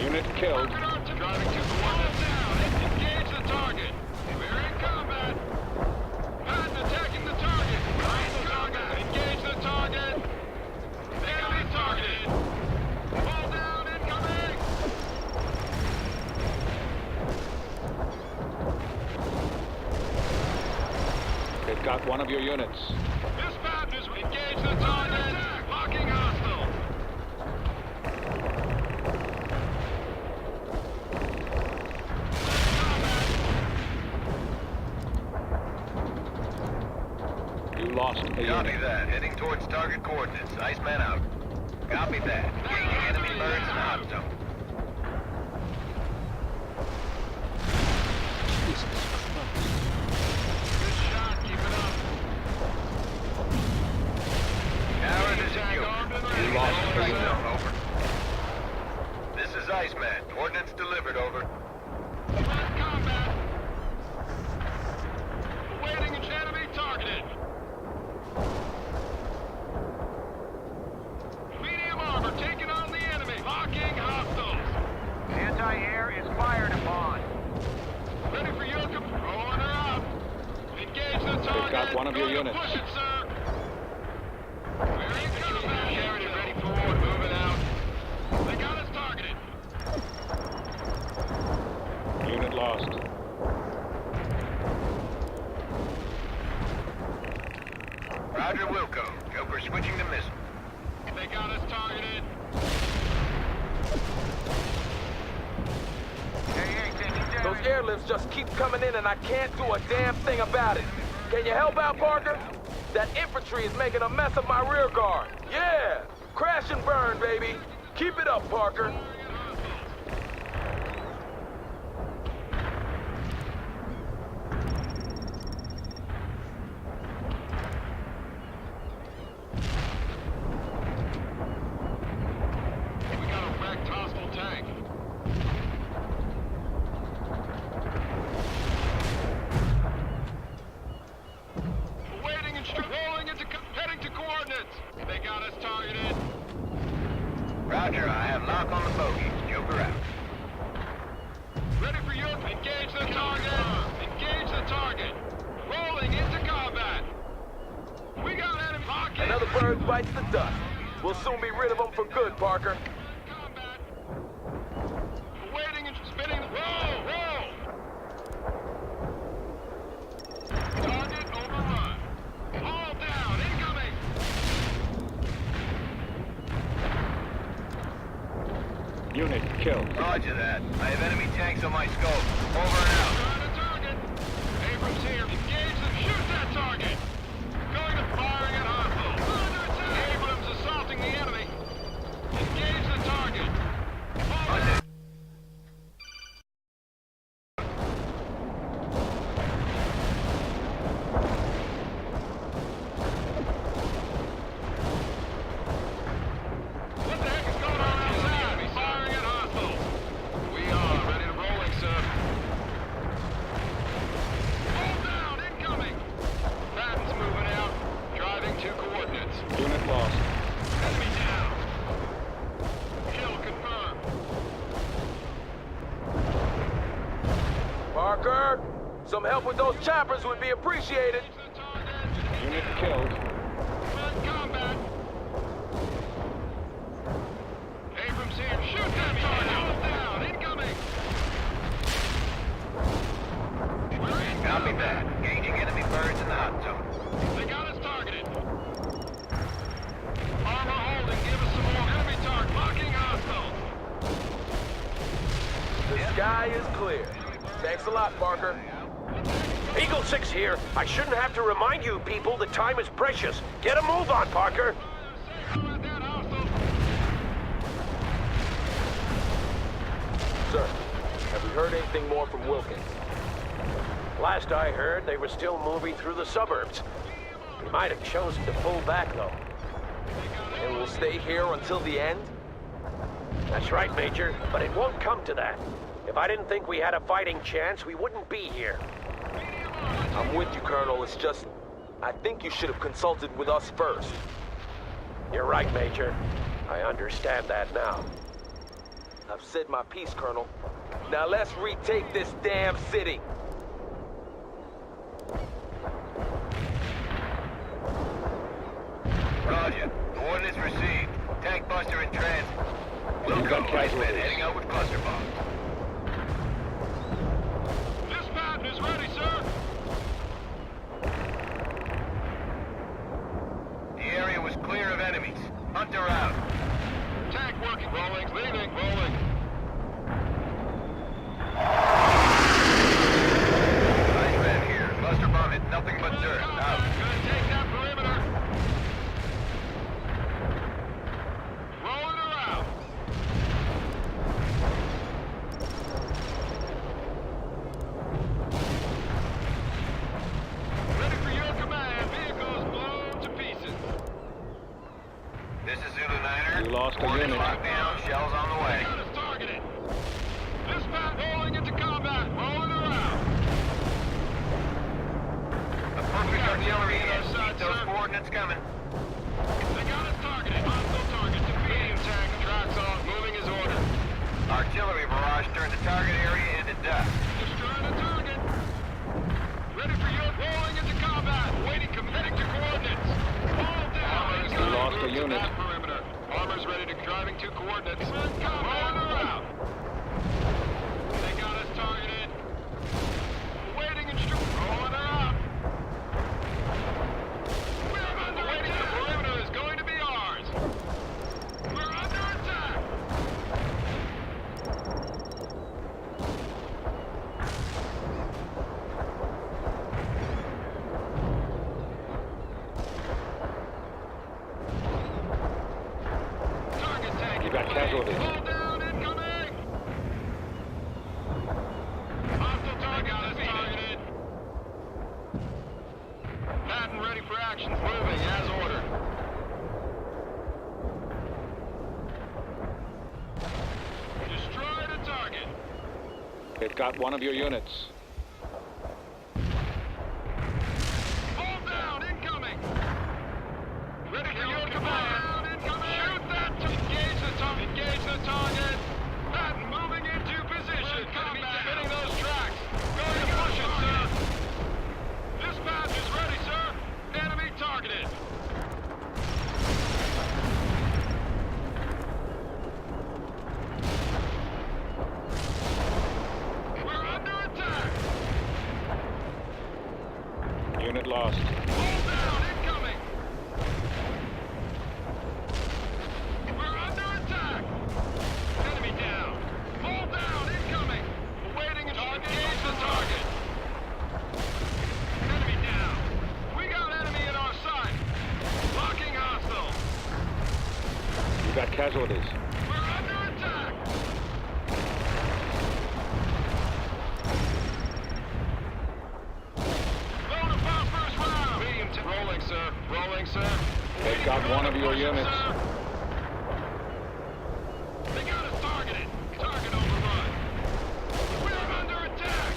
Unit killed.
Driving to coordinates now. Engage the target. We're in combat. Patton attacking the target. Find the target. Engage the target. Enemy targeted. Fall down, incoming.
They've got one of your units.
Dispatch is engage the target. Locking hostile.
You lost a
Copy
unit.
that. Heading towards target coordinates. Iceman out. Copy that. Engaging enemy birds in the hot zone. Good shot. Keep it up. Tower is secure.
You lost a
Strike
unit.
zone. Over. This is Iceman. Ordnance delivered. Over. Combat. Awaiting enemy targeted. Medium armor taking on the enemy. Locking hostiles. Anti-air is fired upon. Ready for your rolling her up. Engage the target.
They've got one of your
Going to
units.
push it, sir. We're in combat. Ready for war. Moving out. Roger, Wilco. Joker switching to missile. They got us targeted.
Those airlifts just keep coming in and I can't do a damn thing about it. Can you help out, Parker? That infantry is making a mess of my rear guard. Yeah! Crash and burn, baby. Keep it up, Parker.
We got a wrecked hostile tank. Awaiting rolling into heading to coordinates. They got us targeted. Roger, I have lock on the bogies. Joker out. Ready for you. Engage the target. Engage the target. Rolling into combat. We got enemy pocket.
Another bird bites the dust. We'll soon be rid of them for good, Parker.
Waiting and spinning. Roll! Roll! Target overrun. All down. Incoming.
Unit killed.
Roger that. I have enemy tanks on my scope. Over and out. Trying to target. Abrams here. Engage them. Shoot that target. Going to firing at hostile. Under attack. Abrams assaulting the enemy. Engage the target. Under. What the heck is going on outside? Firing at hostile. We are ready to rolling, sir. Hold down, incoming. Patton's moving out. Driving to coordinates.
Unit lost.
Enemy down. Kill confirmed.
Parker, some help with those choppers would be appreciated.
Unit killed.
We're in combat. Abrams here. Shoot that target. Hold down. Incoming. We're in. Copy that. Engaging enemy birds in the hot zone. They got us targeted. Armor holding. Give us some more. Enemy target. Locking hostile.
The sky is clear. Thanks a lot, Parker.
Eagle 6 here. I shouldn't have to remind you people that time is precious. Get a move on, Parker.
Sir, have we heard anything more from Wilkins?
Last I heard, they were still moving through the suburbs. We might have chosen to pull back, though.
And we'll stay here until the end?
That's right, Major, but it won't come to that. If I didn't think we had a fighting chance, we wouldn't be here.
I'm with you, Colonel. It's just, I think you should have consulted with us first.
You're right, Major. I understand that now.
I've said my piece, Colonel. Now let's retake this damn city.
Roger. Coordinates received. Tank buster in transit. Wilco, Iceman heading out with cluster bombs. This Patton is ready, sir. The area was clear of enemies. Hunter out. Tank working. Rolling. Leaving. Rolling. Iceman here. Cluster bomb hit nothing but dirt. Out. Gonna take that perimeter. Rolling around. Ready for your command. Vehicles blown to pieces. This is Zulu Niner.
We lost a
Coordinates
unit.
locked down. Shells on the way. Targeted. Dispatch rolling into combat. Rolling around. A perfect artillery hit. Keep those coordinates coming. They got us targeted. Hostile target defeated. Tank tracks off. Moving as ordered. Artillery barrage turned the target area into dust. Destroying the target. Ready for you. Rolling into combat. Waiting. Heading to coordinates. All down.
We lost a unit.
Perimeter. Armor's ready to driving to coordinates. Rolling around. They got us targeted.
casualties.
Hold down, incoming! Hostile target targeted. Patton ready for action. Moving as ordered. Destroy the target.
They've got one of your units.
Hold down, incoming! Ready for your command. Incoming! Shoot that! Engage the target. Engage the target. Patton moving into position. Combat. Spinning those tracks. Going to push it, sir. Dispatch is ready, sir. Enemy targeted. We're under attack.
Unit lost.
Hold down, incoming. We're under attack. Enemy down. Hold down, incoming. Awaiting target. Engage the target. Enemy down. We got enemy in our sight. Locking hostile.
You've got casualties.
We're under attack. Load of phosphorus round. Medium to rolling, sir. Rolling, sir.
They've got one of your units.
They got us targeted. Target overrun. We're under attack.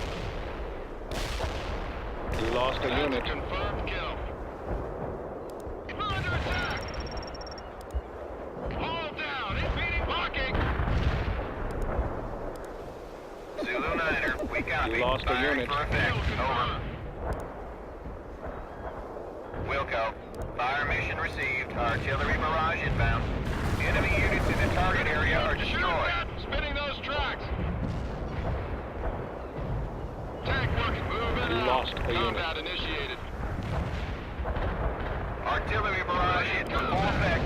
You lost a unit.
Confirmed kill. We're under attack. Hold down. Impeding blocking.
Zulu Niner, we copy.
You lost a
Firing
unit.
for effect. Over. Wilco, fire mission received. Artillery barrage inbound. Enemy units in the target area are
Shoot
destroyed.
that. Spinning those tracks. Tank working. Moving
You
out.
lost a unit.
Combat initiated.
Artillery barrage in full effect.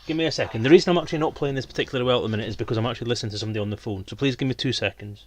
Give me a second. The reason I'm actually not playing this particularly well at the minute is because I'm actually listening to somebody on the phone. So please give me 2 seconds.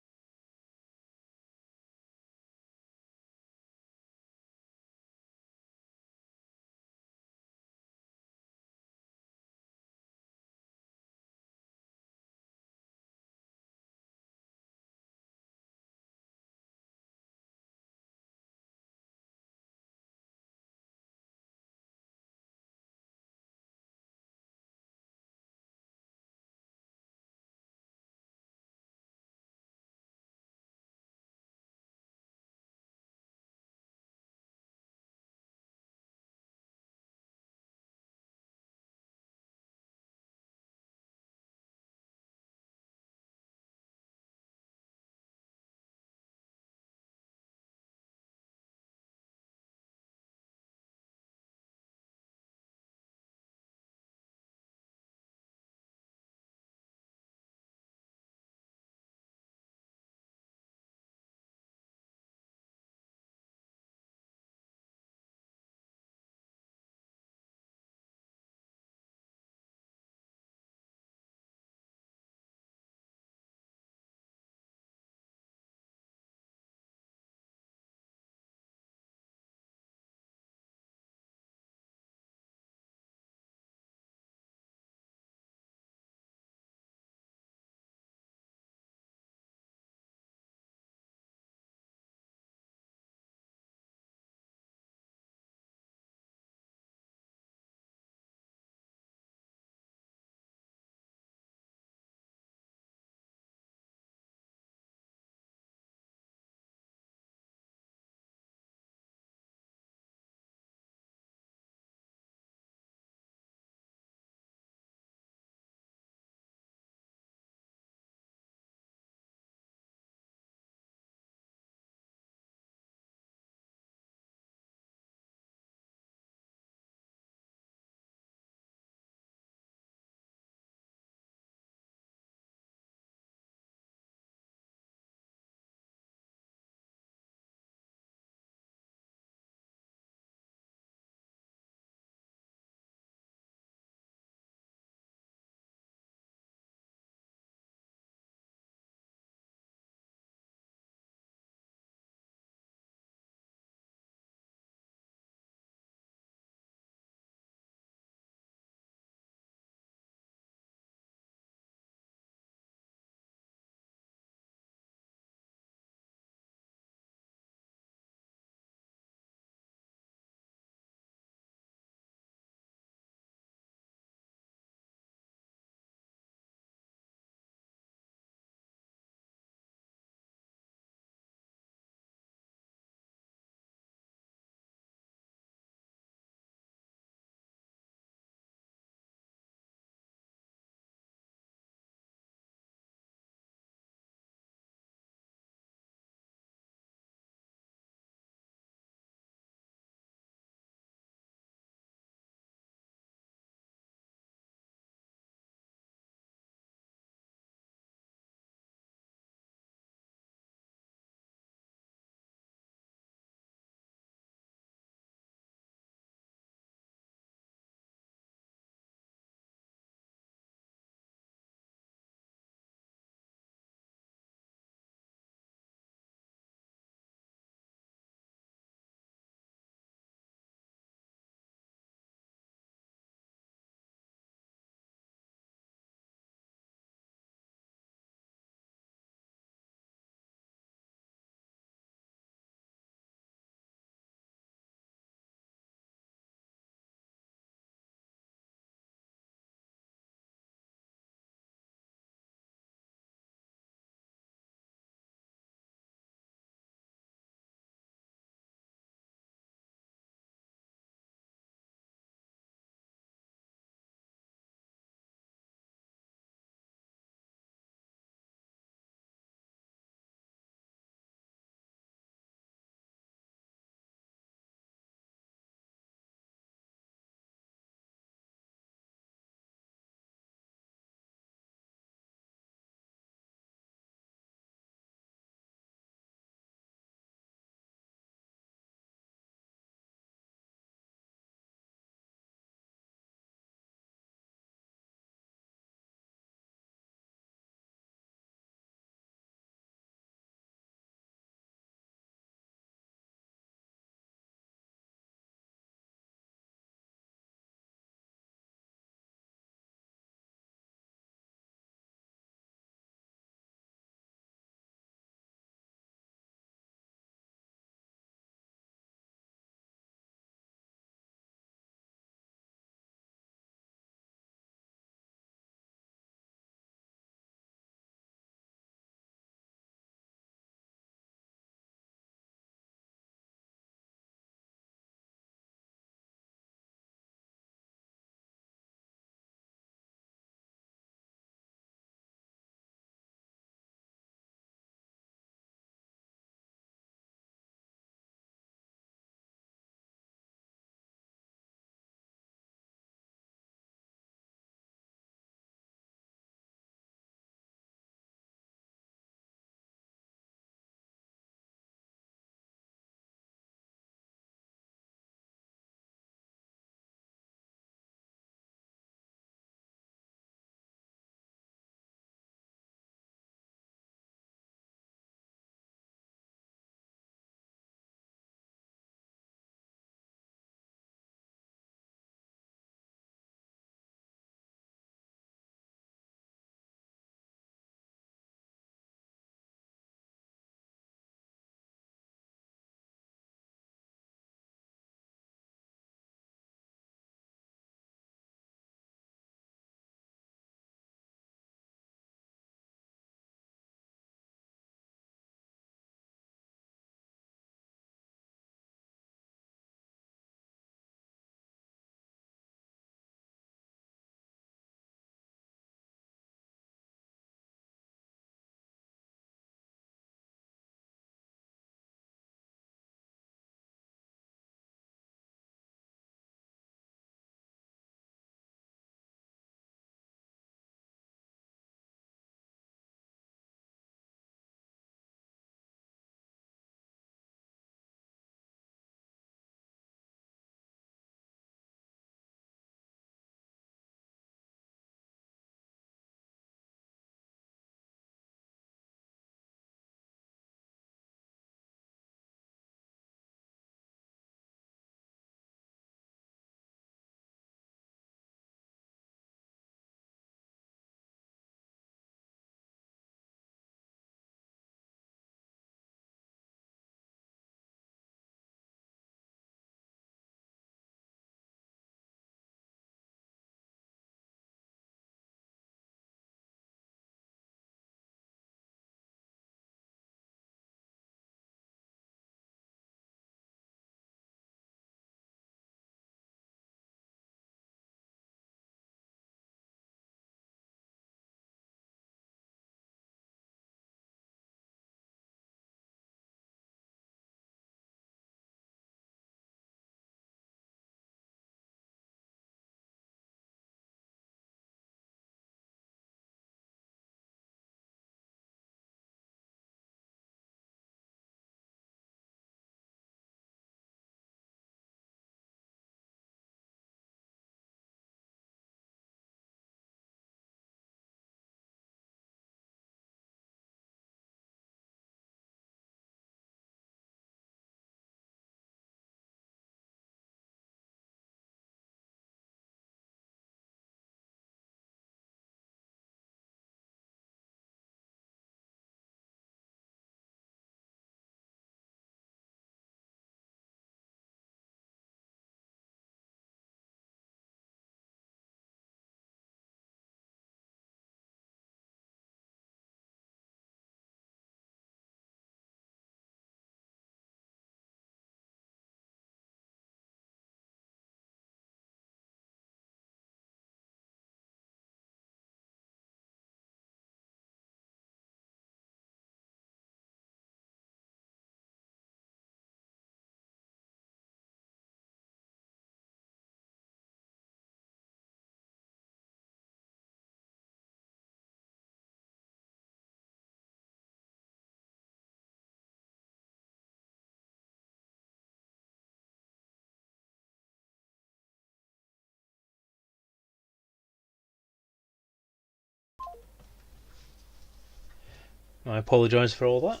I apologise for all that.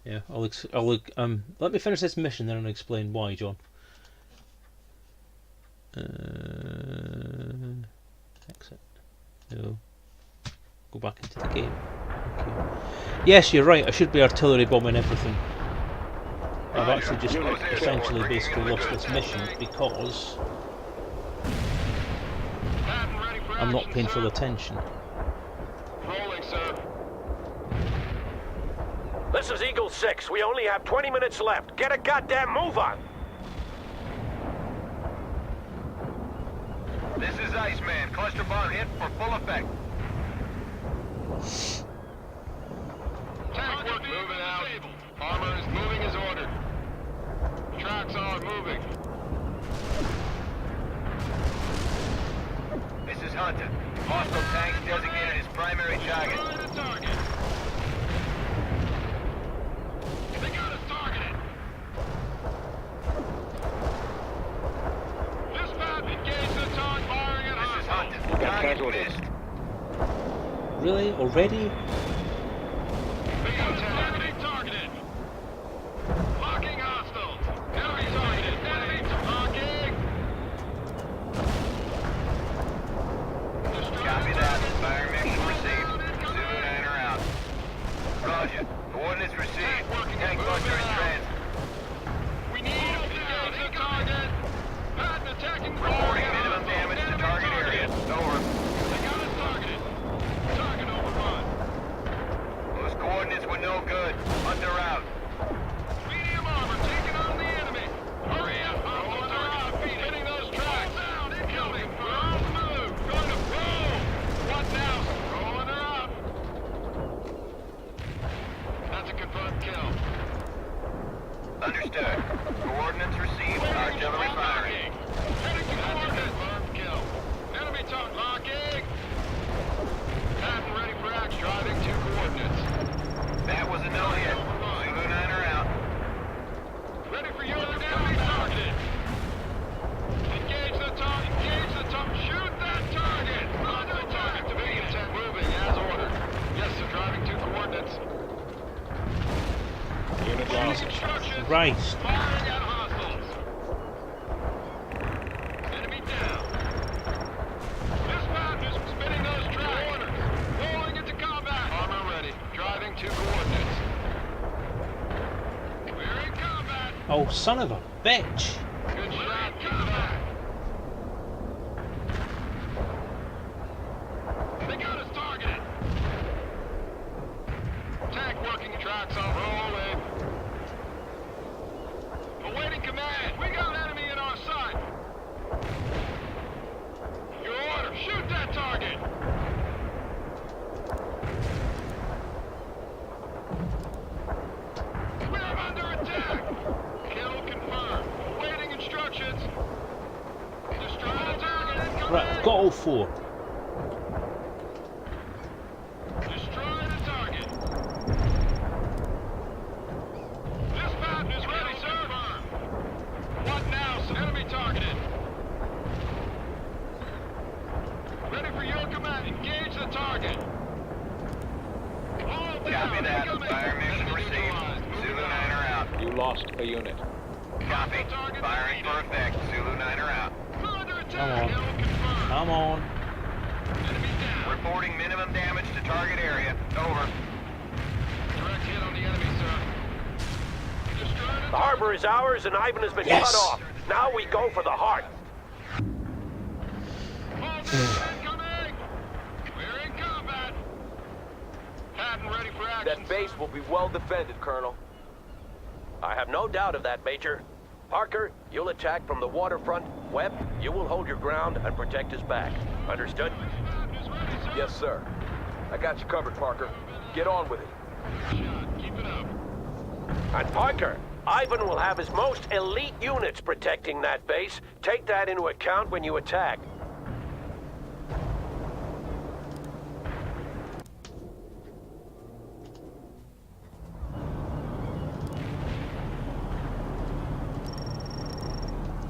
Yeah, let me finish this mission, then I'll explain why, John. Exit. No. Go back into the game. Okay. Yes, you're right. I should be artillery bombing everything. I've actually just essentially basically lost this mission because I'm not paying full attention.
This is Eagle 6. We only have 20 minutes left. Get a goddamn move on!
This is Iceman. Cluster bomb hit for full effect.
Tank work moving out. Armor is moving as ordered. Tracks are moving.
This is Hunter. Hostile tanks designated as primary target.
They got us targeted. Dispatch, engage the target, firing at
This is Hunter. Target missed.
Really? Already?
Enemy targeted. Locking hostiles. Enemy targeted. Enemy locking.
Copy that. Fire mission received. Zulu 9 are out. Roger. Coordinates received. Tank cluster in transit.
We need to engage the target. Patton attacking.
Reporting minimum damage to target area. Over.
They got us targeted. Target overrun.
Those coordinates were no good. Hunter out.
Medium armor taking on the enemy. Hurry up. Hostiles are out. Hitting those tracks. Down. Incoming. We're on the move. Going to roll. What now? Rolling her up. That's a confirmed kill.
Understood. Coordinates received. Artillery firing.
Heading to coordinates. Confirmed kill. Enemy target locking. Patton ready for action. Driving to coordinates.
That was a no-hit. Zulu 9 are out.
Ready for your enemy targeted. Engage the target. Engage the target. Shoot that target. Hostile target to be intent. Moving as ordered. Yes, sir. Driving to coordinates. Unit lost. Instructions.
Christ.
Firing at hostiles. Enemy down. Dispatch is spinning those tracks. Orders. Rolling into combat. Armor ready. Driving to coordinates. We're in combat.
Oh, son of a bitch!
Good shot. Keep it up. They got us targeted. Tank working. Tracks are rolling. Awaiting command. We got an enemy in our sight. Your order. Shoot that target. We're under attack. Kill confirmed. Awaiting instructions. Destroy the target. Incoming.
Right, got all four.
Destroy the target. Dispatch is ready, sir. What now, sir? Enemy targeted. Ready for your command. Engage the target. All down.
Copy that.
Incoming.
Fire mission received. Zulu 9 are out.
You lost a unit.
Copy. Firing for effect. Zulu 9 are out.
Under
Come
attack.
on.
Kill confirmed.
Come on.
Enemy down.
Reporting minimum damage to target area. Over.
Direct hit on the enemy, sir. Destroy
The harbor is ours and Ivan has been
Yes.
cut off. Now we go for the heart.
incoming. We're in combat. Patton ready for action.
That base will be well defended, Colonel.
I have no doubt of that, Major. Parker, you'll attack from the waterfront. Webb, you will hold your ground and protect his back. Understood?
Yes, sir. I got you covered, Parker. Get on with it.
Keep it up.
And Parker, Ivan will have his most elite units protecting that base. Take that into account when you attack.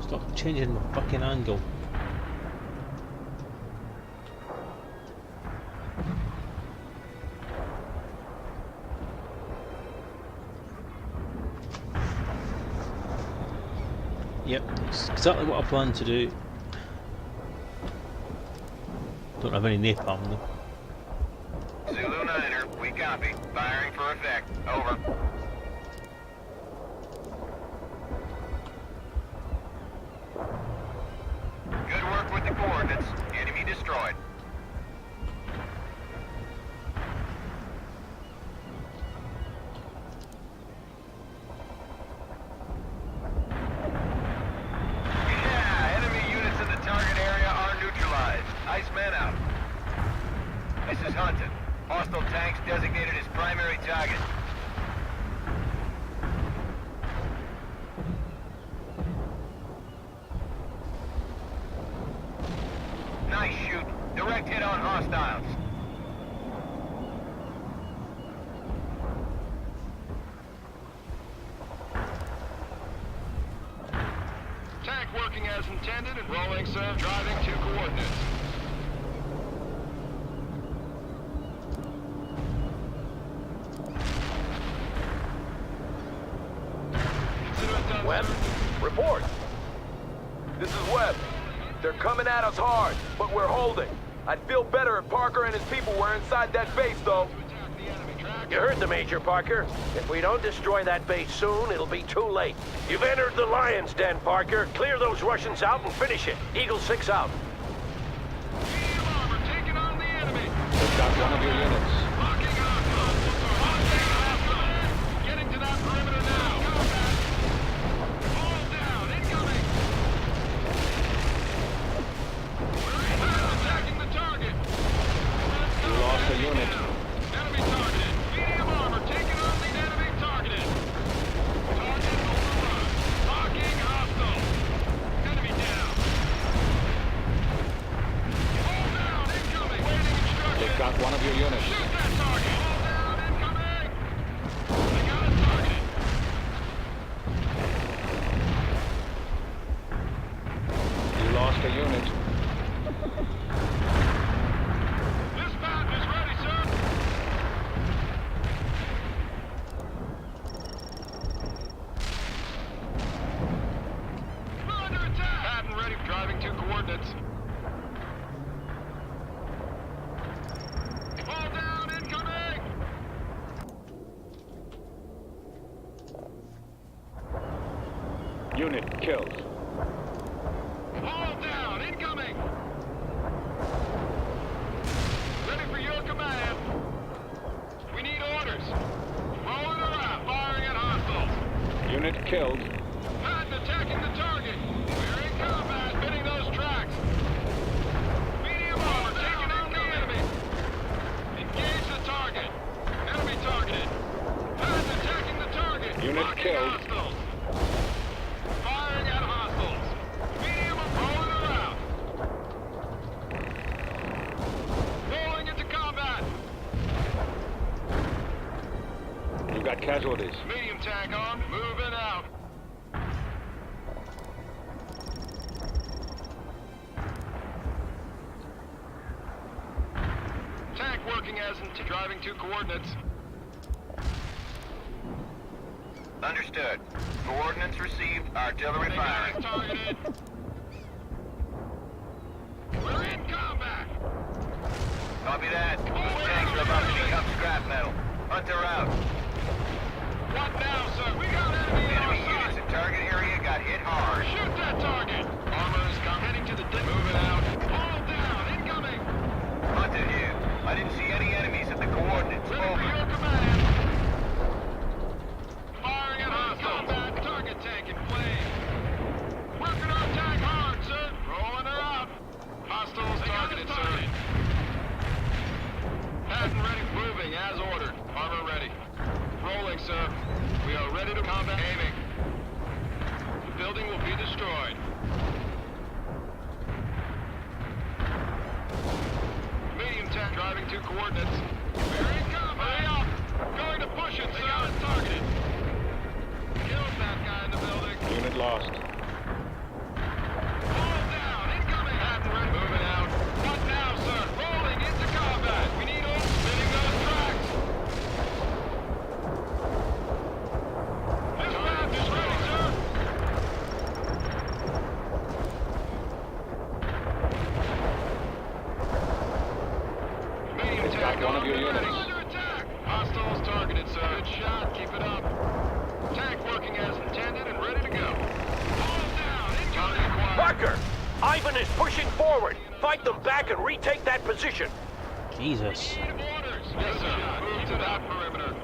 Stop changing my fucking angle. Yep, it's exactly what I planned to do. Don't have any napalm though.
Zulu Niner, we copy. Firing for effect. Over. Good work with the coordinates. Enemy destroyed. Yeah, enemy units in the target area are neutralized. Iceman out. This is Hunter. Hostile tanks designated as primary target. Nice shoot. Direct hit on hostiles.
Tank working as intended and rolling, sir. Driving to coordinates.
Webb, report. This is Webb. They're coming at us hard, but we're holding. I'd feel better if Parker and his people were inside that base, though.
You heard the Major, Parker. If we don't destroy that base soon, it'll be too late. You've entered the Lion's Den, Parker. Clear those Russians out and finish it. Eagle 6 out.
They've got one of your units.
Getting to that perimeter now. Hold down. Incoming. We're attacking the target.
You lost a unit.
Enemy targeted. Medium armor taking on the enemy targeted. Target overrun. Locking hostile. Enemy down. Hold down. Incoming. Waiting instructions.
They've got one of your units.
Shoot that target. Hold down. Incoming. They got us targeted.
You lost a unit.
Dispatch is ready, sir. We're under attack. Patton ready. Driving to coordinates. Hold down. Incoming.
Unit killed.
Hold down. Incoming. Ready for your command. We need orders. Rolling around. Firing at hostiles.
Unit killed.
Patton attacking the target. We're in combat. Hitting those tracks. Medium armor taking out the enemy. Engage the target. Enemy targeted. Patton attacking the target.
Unit
Locking
killed.
hostiles. Firing at hostiles. Medium rolling around. Rolling into combat.
You got casualties.
Medium tank on. Moving out. Tank working as intended. Driving to coordinates.
Understood. Coordinates received. Artillery firing.
Targeted. We're in combat.
Copy that. Tanks are about to pick up scrap metal. Hunter out.
What now, sir? We got enemy in our
Enemy units
sight.
in target area got hit hard.
Shoot that target. Armor is coming. Heading to the dip. Moving out. Hold down. Incoming.
Hunter here. I didn't see any enemies at the coordinates.
Ready for
Over.
your command. Firing at hostile. Combat. Target tank in flame. Working our tank hard, sir. Rolling her out. Hostiles targeted, sir. Patton ready. Moving as ordered. Armor ready. Rolling, sir. We are ready to combat. Aiming. The building will be destroyed. Medium tank driving to coordinates. We're in combat. Hurry up. Going to push it, sir. They got us targeted. Killed that guy in the building.
Unit lost.
Hold down. Incoming. Patton ready. Moving out. What now, sir? Rolling into combat. We need all spinning those tracks. Dispatch is ready, sir.
Mark one of your units.
Under attack! Hostiles targeted, sir. Good shot. Keep it up. Tank working as intended and ready to go. All down. Incoming acquired.
Parker! Ivan is pushing forward. Fight them back and retake that position.
Jesus.
Yes, sir. Move to that perimeter.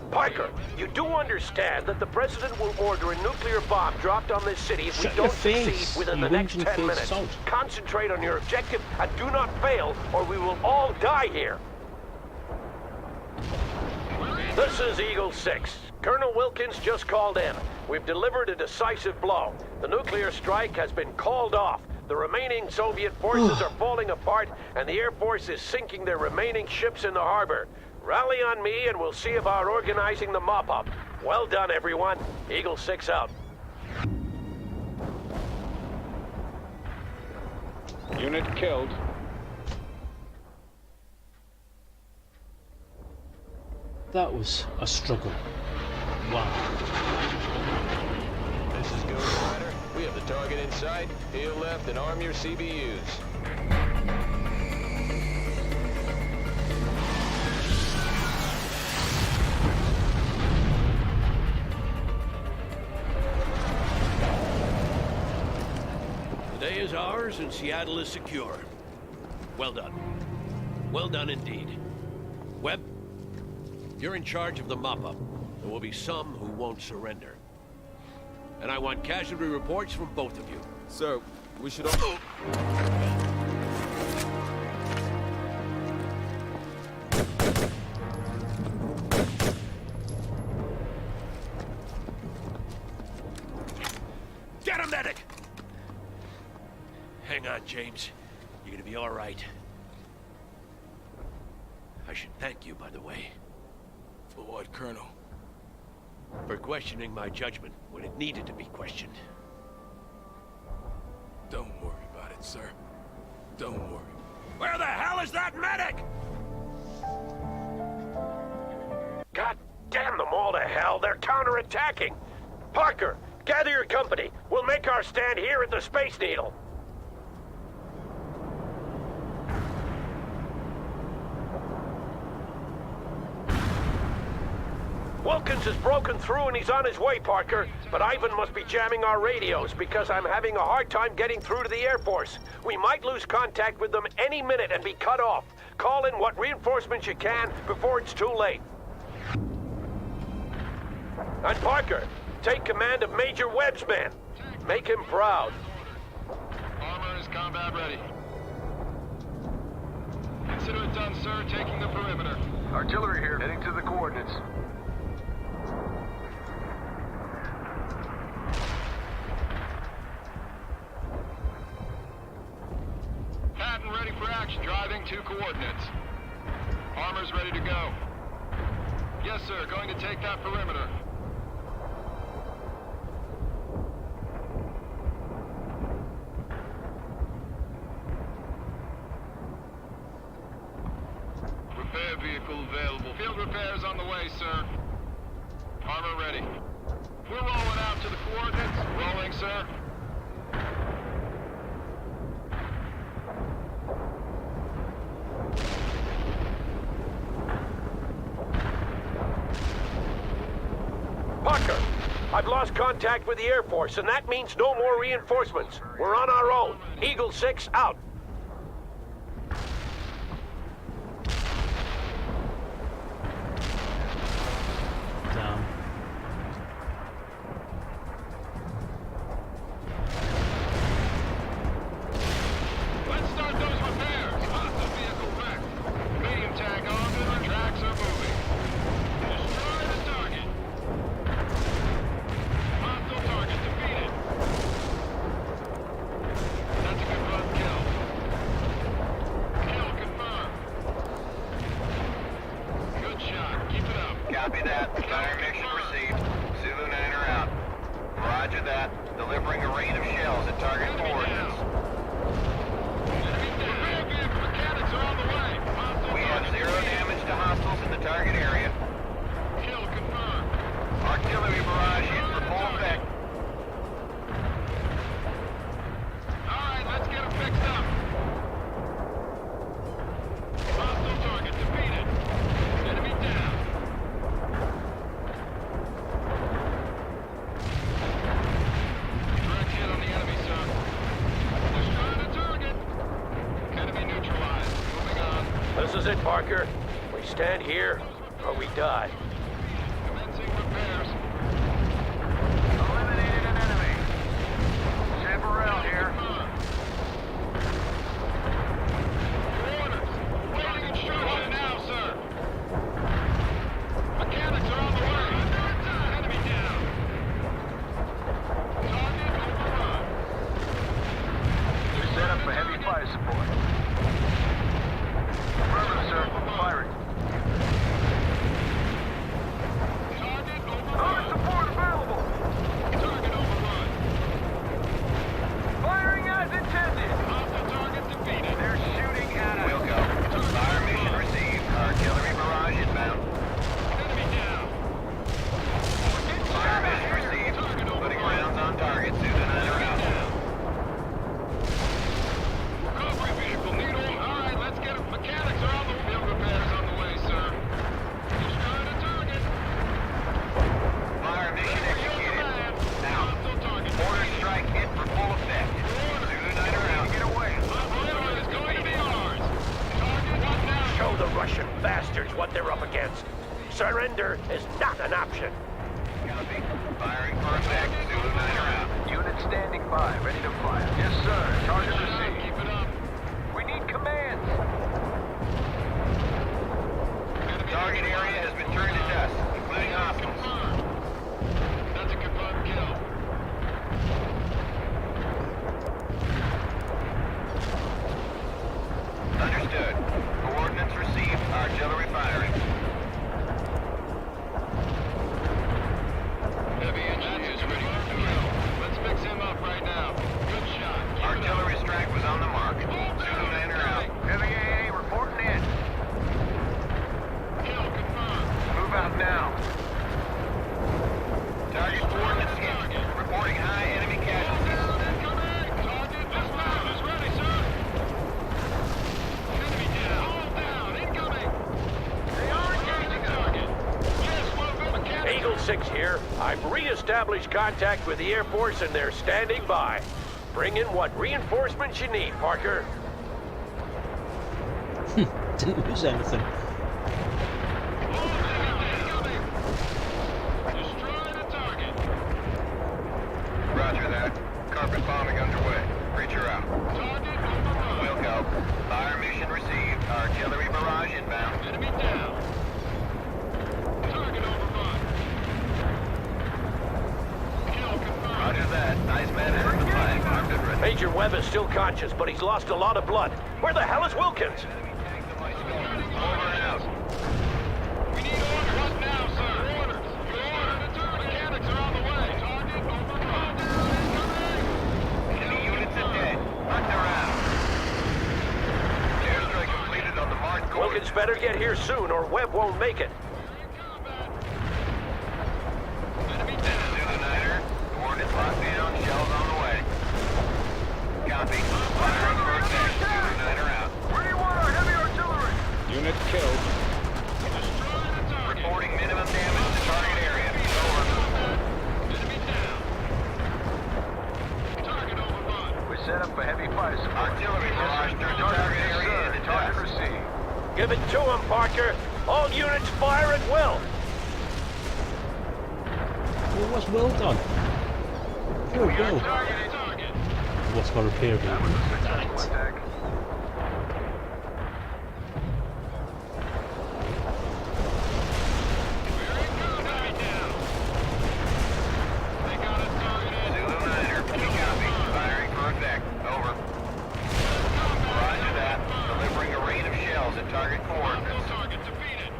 Parker, you do understand that the President will order a nuclear bomb dropped on this city if we
Shut your
don't
face,
succeed within
you
the next
whinging
10
face
minutes.
salt.
Concentrate on your objective and do not fail, or we will all die here. This is Eagle 6. Colonel Wilkins just called in. We've delivered a decisive blow. The nuclear strike has been called off. The remaining Soviet forces are falling apart, and the Air Force is sinking their remaining ships in the harbor. Rally on me, and we'll see about organizing the mop-up. Well done, everyone. Eagle 6 out.
Unit killed.
That was a struggle. Wow.
This is Ghost Rider. We have the target in sight. Heel left and arm your CBUs.
The day is ours and Seattle is secure. Well done. Well done indeed. Webb, you're in charge of the mop-up. There will be some who won't surrender. And I want casualty reports from both of you.
Sir, we should all...
Get him, medic! Hang on, James. You're gonna be all right. I should thank you, by the way.
For what, Colonel?
For questioning my judgment when it needed to be questioned.
Don't worry about it, sir. Don't worry.
Where the hell is that medic?
God damn them all to hell. They're counterattacking. Parker, gather your company. We'll make our stand here at the Space Needle. Wilkins has broken through and he's on his way, Parker. But Ivan must be jamming our radios because I'm having a hard time getting through to the Air Force. We might lose contact with them any minute and be cut off. Call in what reinforcements you can before it's too late. And Parker, take command of Major Webb's men. Make him proud.
Armor is combat ready. Consider it done, sir. Taking the perimeter.
Artillery here. Heading to the coordinates.
Patton ready for action. Driving to coordinates. Armor's ready to go. Yes, sir. Going to take that perimeter. Repair vehicle available. Field repairs on the way, sir. Armor ready. We're rolling out to the coordinates. Rolling, sir.
Parker, I've lost contact with the Air Force, and that means no more reinforcements. We're on our own. Eagle 6 out.
Damn.
Let's start those repairs. Hostile vehicle wrecked. Medium tank on and tracks are moving. Destroy the target. Hostile target defeated. That's a confirmed kill.
it, Parker. We stand here, or we die.
Eliminated an enemy. Chaparral here.
Waiting instruction now, sir. Mechanics are on the way. Enemy down. Target overrun.
We're set up for heavy fire support. Affirmative, sir. Firing.
Target overrun.
Other support available.
Target overrun.
Firing as intended.
Hostile target defeated.
They're shooting at us. We'll go. Fire mission received. Artillery barrage inbound.
Enemy down.
Fire mission received. Putting rounds on target. Soon another out.
Recovery vehicle need all. All right, let's get it. Mechanics are on the field. Repairs on the way, sir. Destroying a target.
Fire mission executed. Now,
Hostile target.
order strike hit for full effect. Zulu Niner out. Get away.
Operator is going to be ours. Target one down.
Show the Russian bastards what they're up against. Surrender is not an option.
Copy. Firing for effect. Zulu Niner out. Unit standing by. Ready to fire. Yes, sir. Target received.
Keep it up.
We need commands. Target area has been turned to dust, including hostiles.
Confirmed. That's a confirmed kill.
Understood. Coordinates received. Artillery firing.
Heavy engine is ready for kill. Let's fix him up right now. Good shot. Keep it up.
Artillery strike was on the mark. Zulu Niner out. Heavy AA reporting in.
Kill confirmed.
Move out now. Target coordinates hit. Reporting high enemy casualties.
Incoming. Target dispatch is ready, sir. Enemy down. All down. Incoming.
They are engaging
Target. Yes, well, mechanics.
Eagle 6 here. I've re-established contact with the Air Force and they're standing by. Bring in what reinforcements you need, Parker.
Didn't lose anything.
Destroy the target.
Roger that. Carpet bombing underway. Breacher out.
Target overrun.
We'll go. Fire mission received. Artillery barrage inbound.
Enemy down. Target overrun. Kill confirmed.
Roger that. Nice man has the flag. Armed and ready.
Major Webb is still conscious, but he's lost a lot of blood. Where the hell is Wilkins?
Over and out.
We need orders. What now, sir? Orders. Mechanics are on the way. Target overrun.
Enemy units are dead. Hunt around. Airstrike completed on the marked coordinates.
Wilkins better get here soon, or Webb won't make it.
Enemy down.
Zulu Niner. Coordinates locked down. Shells on the way. Copy. Firing for effect. Zulu Niner out. Where do you want our heavy artillery?
Unit killed.
Destroy the target.
Reporting minimum damage to target area. Over.
Enemy down. Target overrun.
We're set up for heavy fire support. Artillery barrage turned the target area into target received.
Give it to him, Parker. All units fire at will.
What was well done? Poor Will.
Target. Target.
What's my repair bill? Damn it.
Attack.
Enemy down. They got us targeted.
Zulu Niner. We copy. Firing for effect. Over. Roger that. Delivering a rain of shells at target coordinates.
Target defeated.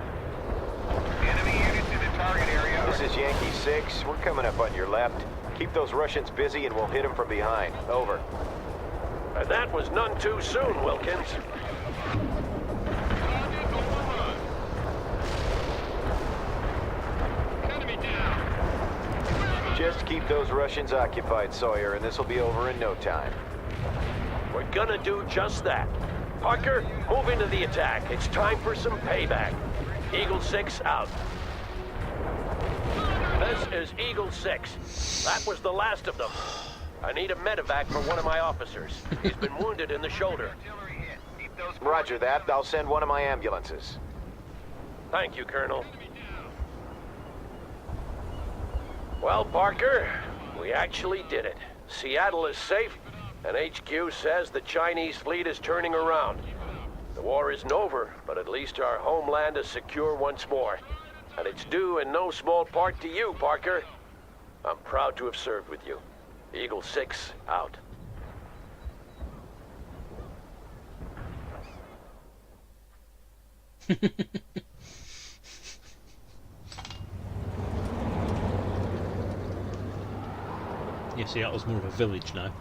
Enemy units in the target area.
This is Yankee 6. We're coming up on your left. Keep those Russians busy and we'll hit them from behind. Over.
And that was none too soon, Wilkins.
Target overrun. Enemy down.
Just keep those Russians occupied, Sawyer, and this will be over in no time.
We're gonna do just that. Parker, move into the attack. It's time for some payback. Eagle 6 out. This is Eagle 6. That was the last of them. I need a medevac for one of my officers. He's been wounded in the shoulder.
Artillery hit. Keep those...
Roger that. I'll send one of my ambulances.
Thank you, Colonel. Well, Parker, we actually did it. Seattle is safe, and HQ says the Chinese fleet is turning around. The war isn't over, but at least our homeland is secure once more. And it's due in no small part to you, Parker. I'm proud to have served with you. Eagle 6, out.
Yeah, Seattle's more of a village now.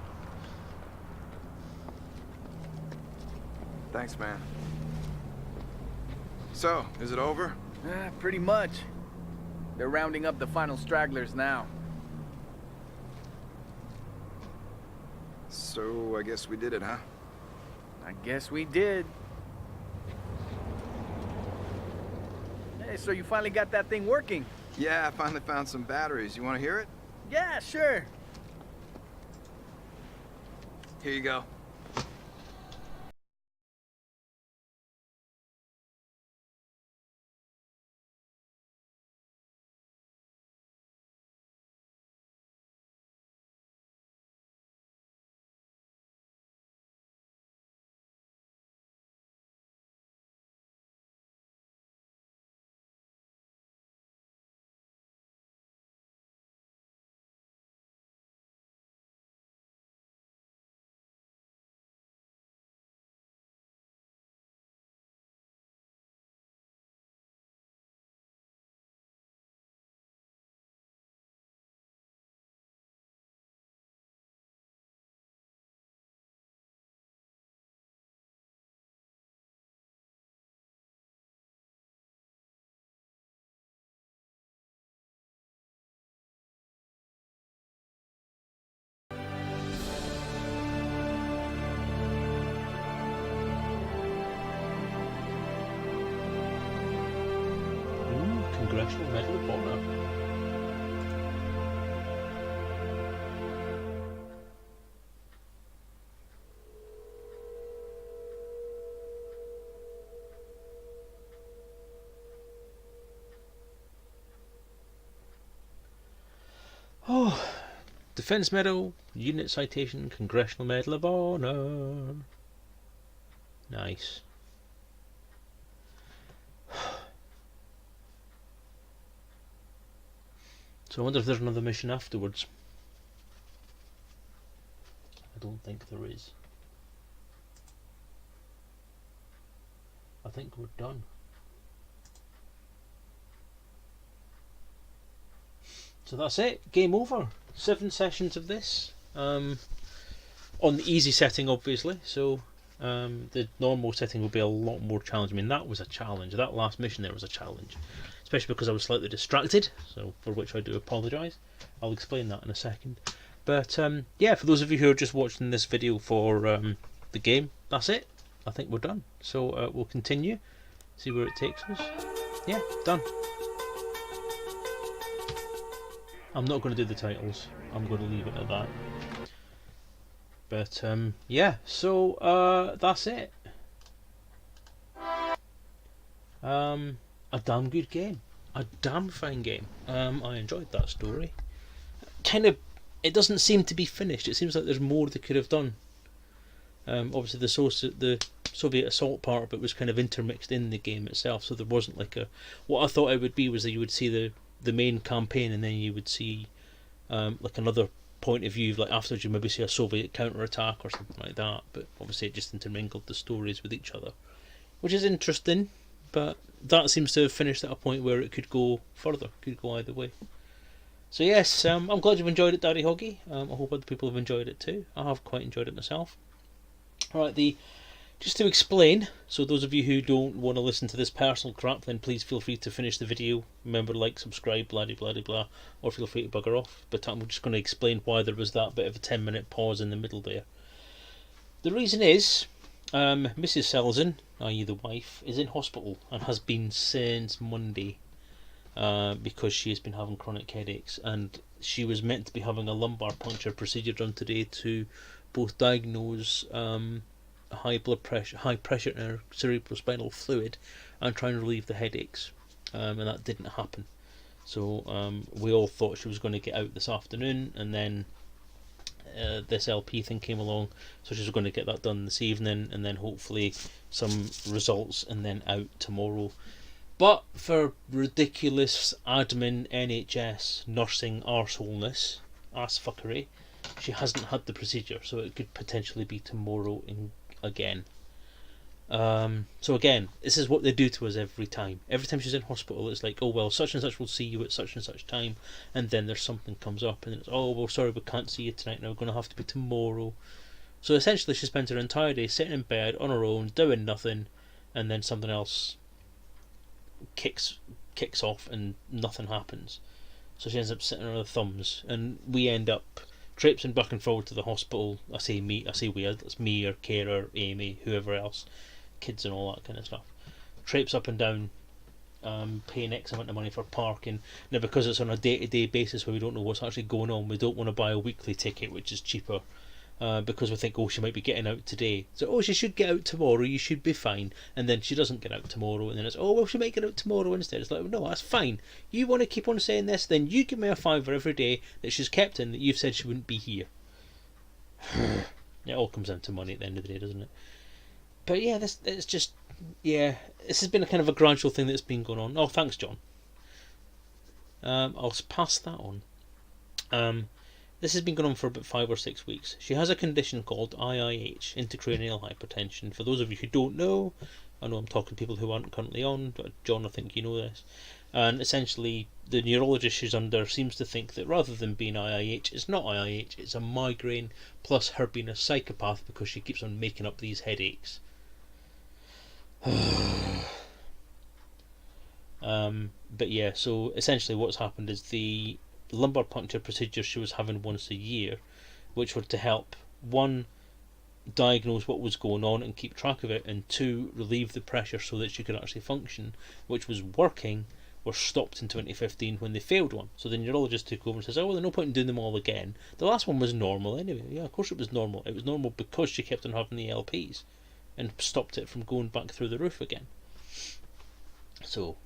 Thanks, man. So, is it over?
Pretty much. They're rounding up the final stragglers now.
So, I guess we did it, huh?
I guess we did. Hey, so you finally got that thing working?
Yeah, I finally found some batteries. You want to hear it?
Yeah, sure.
Here you go.
Congressional Medal of Honor. Oh, Defense Medal, Unit Citation, Congressional Medal of Honor. Nice. So I wonder if there's another mission afterwards. I don't think there is. I think we're done. So that's it. Game over. 7 sessions of this. On the easy setting, obviously. So the normal setting will be a lot more challenging. I mean, that was a challenge. That last mission there was a challenge. Especially because I was slightly distracted, so for which I do apologise. I'll explain that in a second. But yeah, for those of you who are just watching this video for the game, that's it. I think we're done. So we'll continue, see where it takes us. Yeah, done. I'm not going to do the titles. I'm going to leave it at that. But yeah, so that's it. A damn good game. A damn fine game. I enjoyed that story. Kind of, it doesn't seem to be finished. It seems like there's more they could have done. Obviously the Soviet assault part of it was kind of intermixed in the game itself, so there wasn't like a... What I thought it would be was that you would see the main campaign and then you would see like another point of view, like afterwards you maybe see a Soviet counter-attack or something like that, but obviously it just intermingled the stories with each other, which is interesting. But that seems to have finished at a point where it could go further, could go either way. So yes, I'm glad you've enjoyed it, Daddy Hoggy. I hope other people have enjoyed it too. I have quite enjoyed it myself. Alright, just to explain, so those of you who don't want to listen to this personal crap, then please feel free to finish the video. Remember, like, subscribe, blah blah blah blah, or feel free to bugger off. But I'm just going to explain why there was that bit of a 10-minute pause in the middle there. The reason is, Mrs. Selezen, i.e. the wife, is in hospital and has been since Monday because she has been having chronic headaches, and she was meant to be having a lumbar puncture procedure done today to both diagnose high blood pressure, high pressure in her cerebrospinal fluid, and try and relieve the headaches, and that didn't happen. So we all thought she was going to get out this afternoon, and then this LP thing came along, so she's going to get that done this evening, and then hopefully some results, and then out tomorrow. But for ridiculous admin NHS nursing arseholeness, assfuckery, she hasn't had the procedure, so it could potentially be tomorrow again. So again, this is what they do to us every time. Every time she's in hospital, it's like, oh well, such and such will see you at such and such time, and then there's something comes up, and it's, oh well, sorry, we can't see you tonight. Now we're going to have to be tomorrow. So essentially, she spends her entire day sitting in bed on her own, doing nothing, and then something else kicks off, and nothing happens. So she ends up sitting on her thumbs, and we end up traipsing back and forward to the hospital. I say we, that's me or carer, Amy, whoever else, kids and all that kind of stuff. Traipse up and down, paying X amount of money for parking. Now, because it's on a day-to-day basis where we don't know what's actually going on, we don't want to buy a weekly ticket, which is cheaper, because we think, oh, she might be getting out today. So, oh, she should get out tomorrow, you should be fine. And then she doesn't get out tomorrow, and then it's, oh, well, she might get out tomorrow instead. It's like, no, that's fine. You want to keep on saying this, then you give me a £5 every day that she's kept in, that you've said she wouldn't be here. It all comes down to money at the end of the day, doesn't it? But yeah, this has been a kind of a gradual thing that's been going on. Oh, thanks, John. I'll pass that on. This has been going on for about 5 or 6 weeks. She has a condition called IIH, intracranial hypertension. For those of you who don't know, I know I'm talking to people who aren't currently on, but John, I think you know this. And essentially, the neurologist she's under seems to think that rather than being IIH, it's not IIH, it's a migraine, plus her being a psychopath because she keeps on making up these headaches. But yeah, so essentially what's happened is the lumbar puncture procedure she was having once a year, which were to help, one, diagnose what was going on and keep track of it, and two, relieve the pressure so that she could actually function, which was working, were stopped in 2015 when they failed one. So the neurologist took over and says, oh well, there's no point in doing them all again. The last one was normal anyway. Yeah, of course it was normal. It was normal because she kept on having the LPs and stopped it from going back through the roof again. So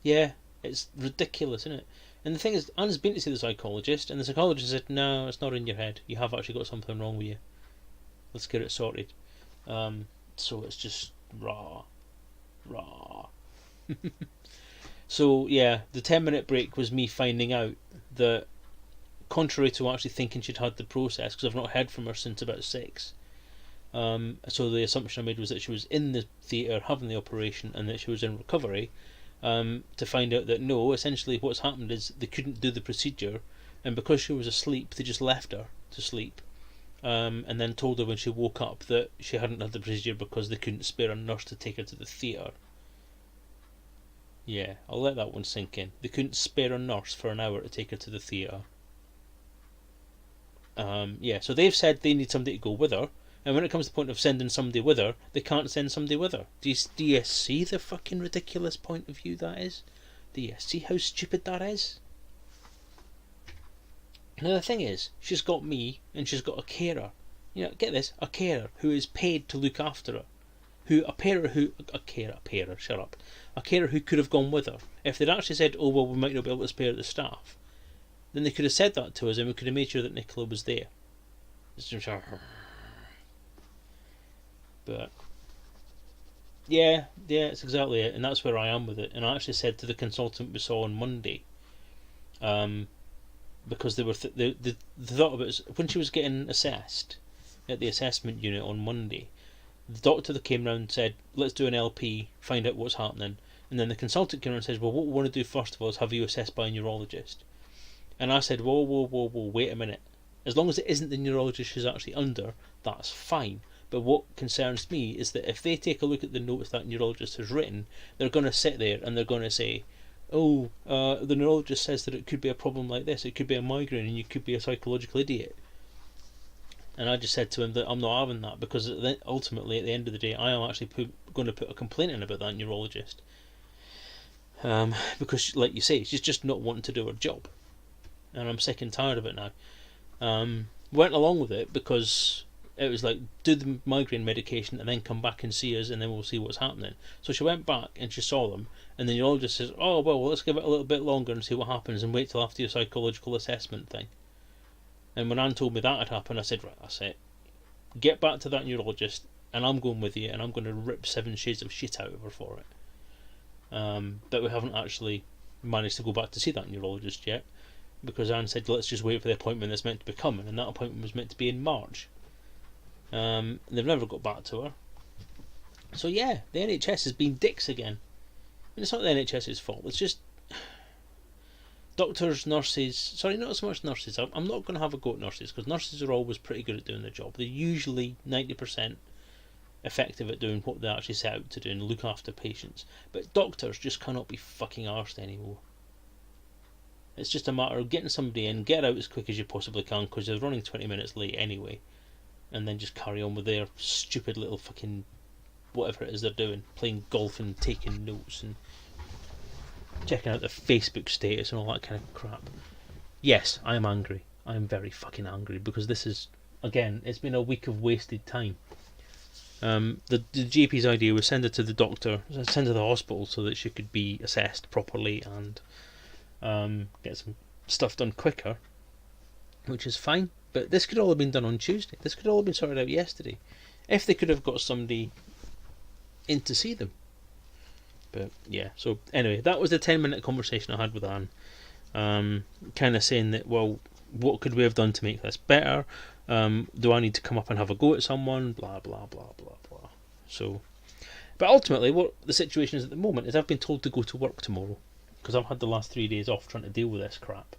yeah, it's ridiculous, isn't it? And the thing is, Anna's been to see the psychologist, and the psychologist said, no, it's not in your head. You have actually got something wrong with you. Let's get it sorted. So it's just rah. So yeah, the 10-minute break was me finding out that, contrary to actually thinking she'd had the process, because I've not heard from her since about 6. So the assumption I made was that she was in the theatre having the operation and that she was in recovery. To find out that no, essentially what's happened is they couldn't do the procedure, and because she was asleep, they just left her to sleep, and then told her when she woke up that she hadn't had the procedure because they couldn't spare a nurse to take her to the theatre. Yeah, I'll let that one sink in. They couldn't spare a nurse for an hour to take her to the theatre. Yeah, so they've said they need somebody to go with her, and when it comes to the point of sending somebody with her, they can't send somebody with her. Do you see the fucking ridiculous point of view that is? Do you see how stupid that is? Now the thing is, she's got me, and she's got a carer. You know, get this, a carer who is paid to look after her. A carer who could have gone with her. If they'd actually said, oh well, we might not be able to spare the staff, then they could have said that to us, and we could have made sure that Nicola was there. But yeah, it's exactly it, and that's where I am with it. And I actually said to the consultant we saw on Monday, because they were they thought about it, when she was getting assessed at the assessment unit on Monday, the doctor that came round said, let's do an LP, find out what's happening, and then the consultant came round and says, well, what we want to do first of all is have you assessed by a neurologist. And I said, whoa, wait a minute, as long as it isn't the neurologist she's actually under, that's fine. But what concerns me is that if they take a look at the notes that neurologist has written, they're going to sit there and they're going to say, oh, the neurologist says that it could be a problem like this, it could be a migraine, and you could be a psychological idiot. And I just said to him that I'm not having that, because ultimately at the end of the day I am actually going to put a complaint in about that neurologist, because like you say, she's just not wanting to do her job, and I'm sick and tired of it now. Went along with it because it was like, do the migraine medication and then come back and see us, and then we'll see what's happening. So she went back and she saw them, and then the neurologist says, oh well, let's give it a little bit longer and see what happens, and wait till after your psychological assessment thing. And when Anne told me that had happened, I said, right, that's it. Get back to that neurologist, and I'm going with you, and I'm going to rip 7 shades of shit out of her for it. But we haven't actually managed to go back to see that neurologist yet, because Anne said, let's just wait for the appointment that's meant to be coming, and that appointment was meant to be in March. They've never got back to her. So yeah, the NHS has been dicks again. I mean, it's not the NHS's fault, it's just doctors, nurses, sorry, not so much nurses. I'm not going to have a go at nurses, because nurses are always pretty good at doing their job. They're usually 90% effective at doing what they actually set out to do and look after patients. But doctors just cannot be fucking arsed anymore. It's just a matter of getting somebody in, get out as quick as you possibly can, because they're running 20 minutes late anyway, and then just carry on with their stupid little fucking whatever it is they're doing, playing golf and taking notes and checking out their Facebook status and all that kind of crap. Yes, I am angry. I am very fucking angry, because this is, again, it's been a week of wasted time. The GP's idea was send her to the doctor, send her to the hospital so that she could be assessed properly and get some stuff done quicker, which is fine. But this could all have been done on Tuesday. This could all have been sorted out yesterday, if they could have got somebody in to see them. But yeah, so anyway, that was the 10-minute conversation I had with Anne, kind of saying that, well, what could we have done to make this better? Do I need to come up and have a go at someone? Blah blah blah blah blah. So, but ultimately, what the situation is at the moment is I've been told to go to work tomorrow, because I've had the last 3 days off trying to deal with this crap.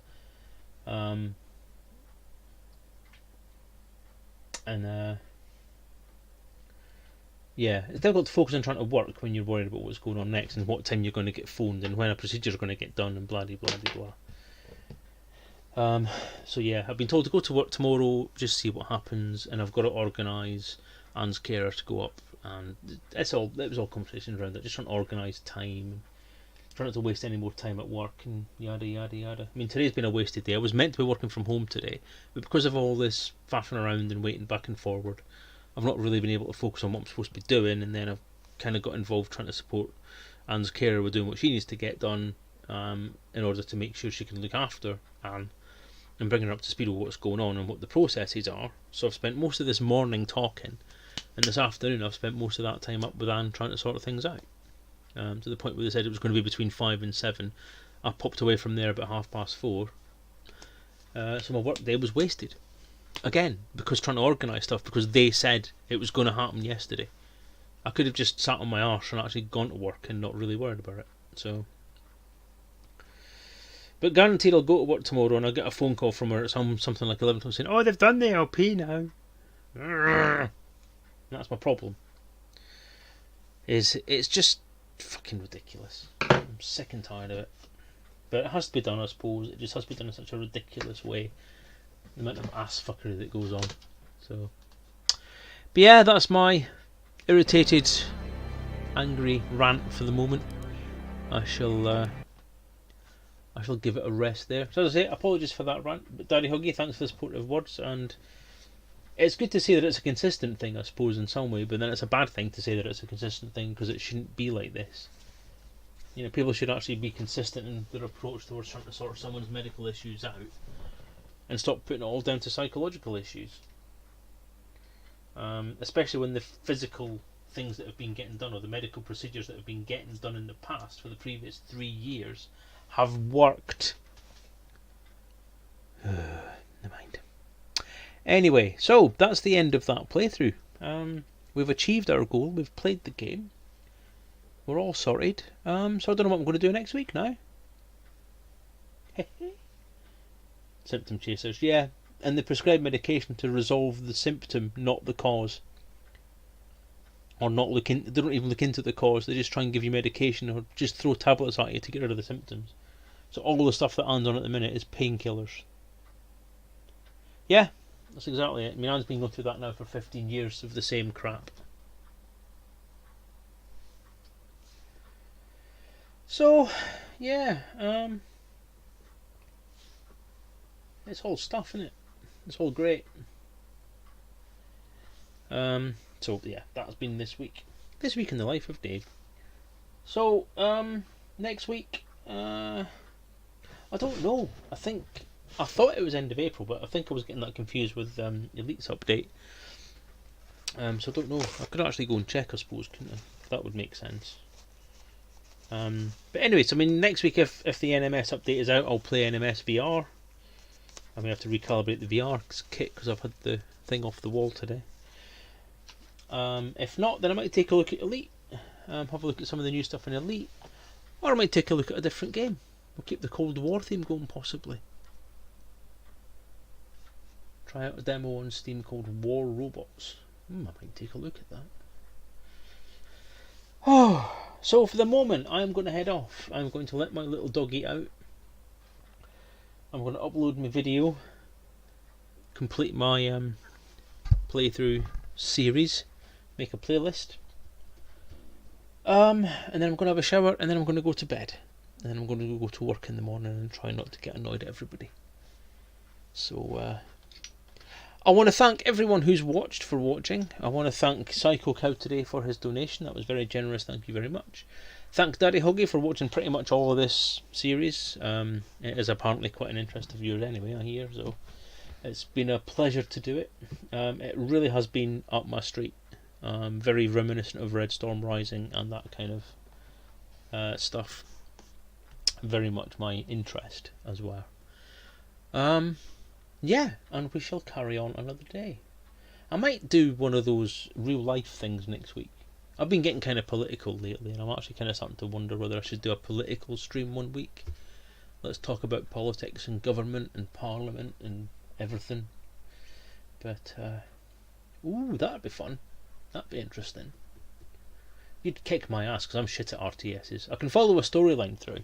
Yeah, it's difficult to focus on trying to work when you're worried about what's going on next and what time you're going to get phoned and when a procedure's going to get done and blah blah blah blah. So yeah, I've been told to go to work tomorrow, just see what happens, and I've got to organise Anne's carer to go up, and it was all conversations around that, just trying to organise time, trying not to waste any more time at work and yada yada yada. I mean, today's been a wasted day. I was meant to be working from home today, but because of all this faffing around and waiting back and forward, I've not really been able to focus on what I'm supposed to be doing, and then I've kind of got involved trying to support Anne's carer with doing what she needs to get done, in order to make sure she can look after Anne and bring her up to speed with what's going on and what the processes are. So I've spent most of this morning talking, and this afternoon I've spent most of that time up with Anne trying to sort things out, to the point where they said it was going to be between 5 and 7. I popped away from there about 4:30. So my work day was wasted again, because trying to organise stuff, because they said it was going to happen yesterday. I could have just sat on my arse and actually gone to work and not really worried about it. So, but guaranteed I'll go to work tomorrow and I'll get a phone call from her at something like 11 saying, oh, they've done the LP now. That's my problem. It's just fucking ridiculous. I'm sick and tired of it. But it has to be done, I suppose. It just has to be done in such a ridiculous way. The amount of ass fuckery that goes on. So, but yeah, that's my irritated, angry rant for the moment. I shall give it a rest there. So as I say, apologies for that rant, but Daddy Huggy, thanks for the supportive words, and it's good to see that it's a consistent thing, I suppose, in some way, but then it's a bad thing to say that it's a consistent thing, because it shouldn't be like this. You know, people should actually be consistent in their approach towards trying to sort someone's medical issues out, and stop putting it all down to psychological issues. Especially when the physical things that have been getting done, or the medical procedures that have been getting done in the past for the previous 3 years, have worked. Never mind. Anyway, so that's the end of that playthrough. We've achieved our goal. We've played the game. We're all sorted. So I don't know what I'm going to do next week now. Symptom chasers, yeah. And they prescribe medication to resolve the symptom, not the cause. Or not they don't even look into the cause. They just try and give you medication or just throw tablets at you to get rid of the symptoms. So all the stuff that Anne's on at the minute is painkillers. Yeah, that's exactly it. I mean, Anne's been going through that now for 15 years of the same crap. So, yeah, it's all stuff, isn't it? It's all great. So yeah, that's been this week. This week in the life of Dave. So next week, I don't know. I thought it was end of April, but I think I was getting that confused with Elite's update. So I don't know. I could actually go and check, I suppose, couldn't I? That would make sense. But anyways, I mean, next week if the NMS update is out, I'll play NMS VR. I may have to recalibrate the VR kit because I've had the thing off the wall today. If not, then I might take a look at Elite. Have a look at some of the new stuff in Elite. Or I might take a look at a different game. We'll keep the Cold War theme going, possibly. Try out a demo on Steam called War Robots. I might take a look at that. Oh, so for the moment, I'm going to head off. I'm going to let my little doggy out. I'm going to upload my video, complete my playthrough series, make a playlist, and then I'm going to have a shower, and then I'm going to go to bed, and then I'm going to go to work in the morning and try not to get annoyed at everybody. So I want to thank everyone who's watched for watching. I want to thank Psycho Cow today for his donation. That was very generous. Thank you very much. Thank Daddy Huggy for watching pretty much all of this series. It is apparently quite an interest of yours anyway, I hear. So it's been a pleasure to do it. It really has been up my street. Very reminiscent of Red Storm Rising and that kind of stuff. Very much my interest as well. Yeah, and we shall carry on another day. I might do one of those real life things next week. I've been getting kind of political lately, and I'm actually kind of starting to wonder whether I should do a political stream one week. Let's talk about politics and government and parliament and everything. But, ooh, that'd be fun. That'd be interesting. You'd kick my ass, because I'm shit at RTSs. I can follow a storyline through,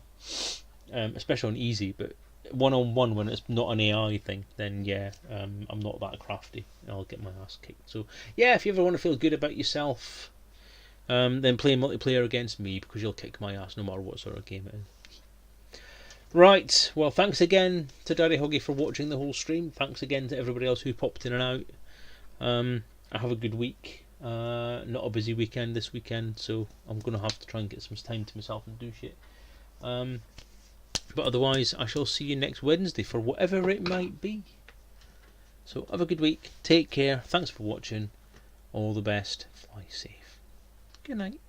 especially on easy, but one-on-one when it's not an AI thing, then yeah, I'm not that crafty. I'll get my ass kicked. So yeah, if you ever want to feel good about yourself, then play multiplayer against me, because you'll kick my ass no matter what sort of game it is. Right, well, thanks again to Daddy Huggy for watching the whole stream. Thanks again to everybody else who popped in and out. Have a good week. Not a busy weekend this weekend, so I'm going to have to try and get some time to myself and do shit. But otherwise, I shall see you next Wednesday for whatever it might be. So have a good week. Take care. Thanks for watching. All the best. Fly safe. Good night.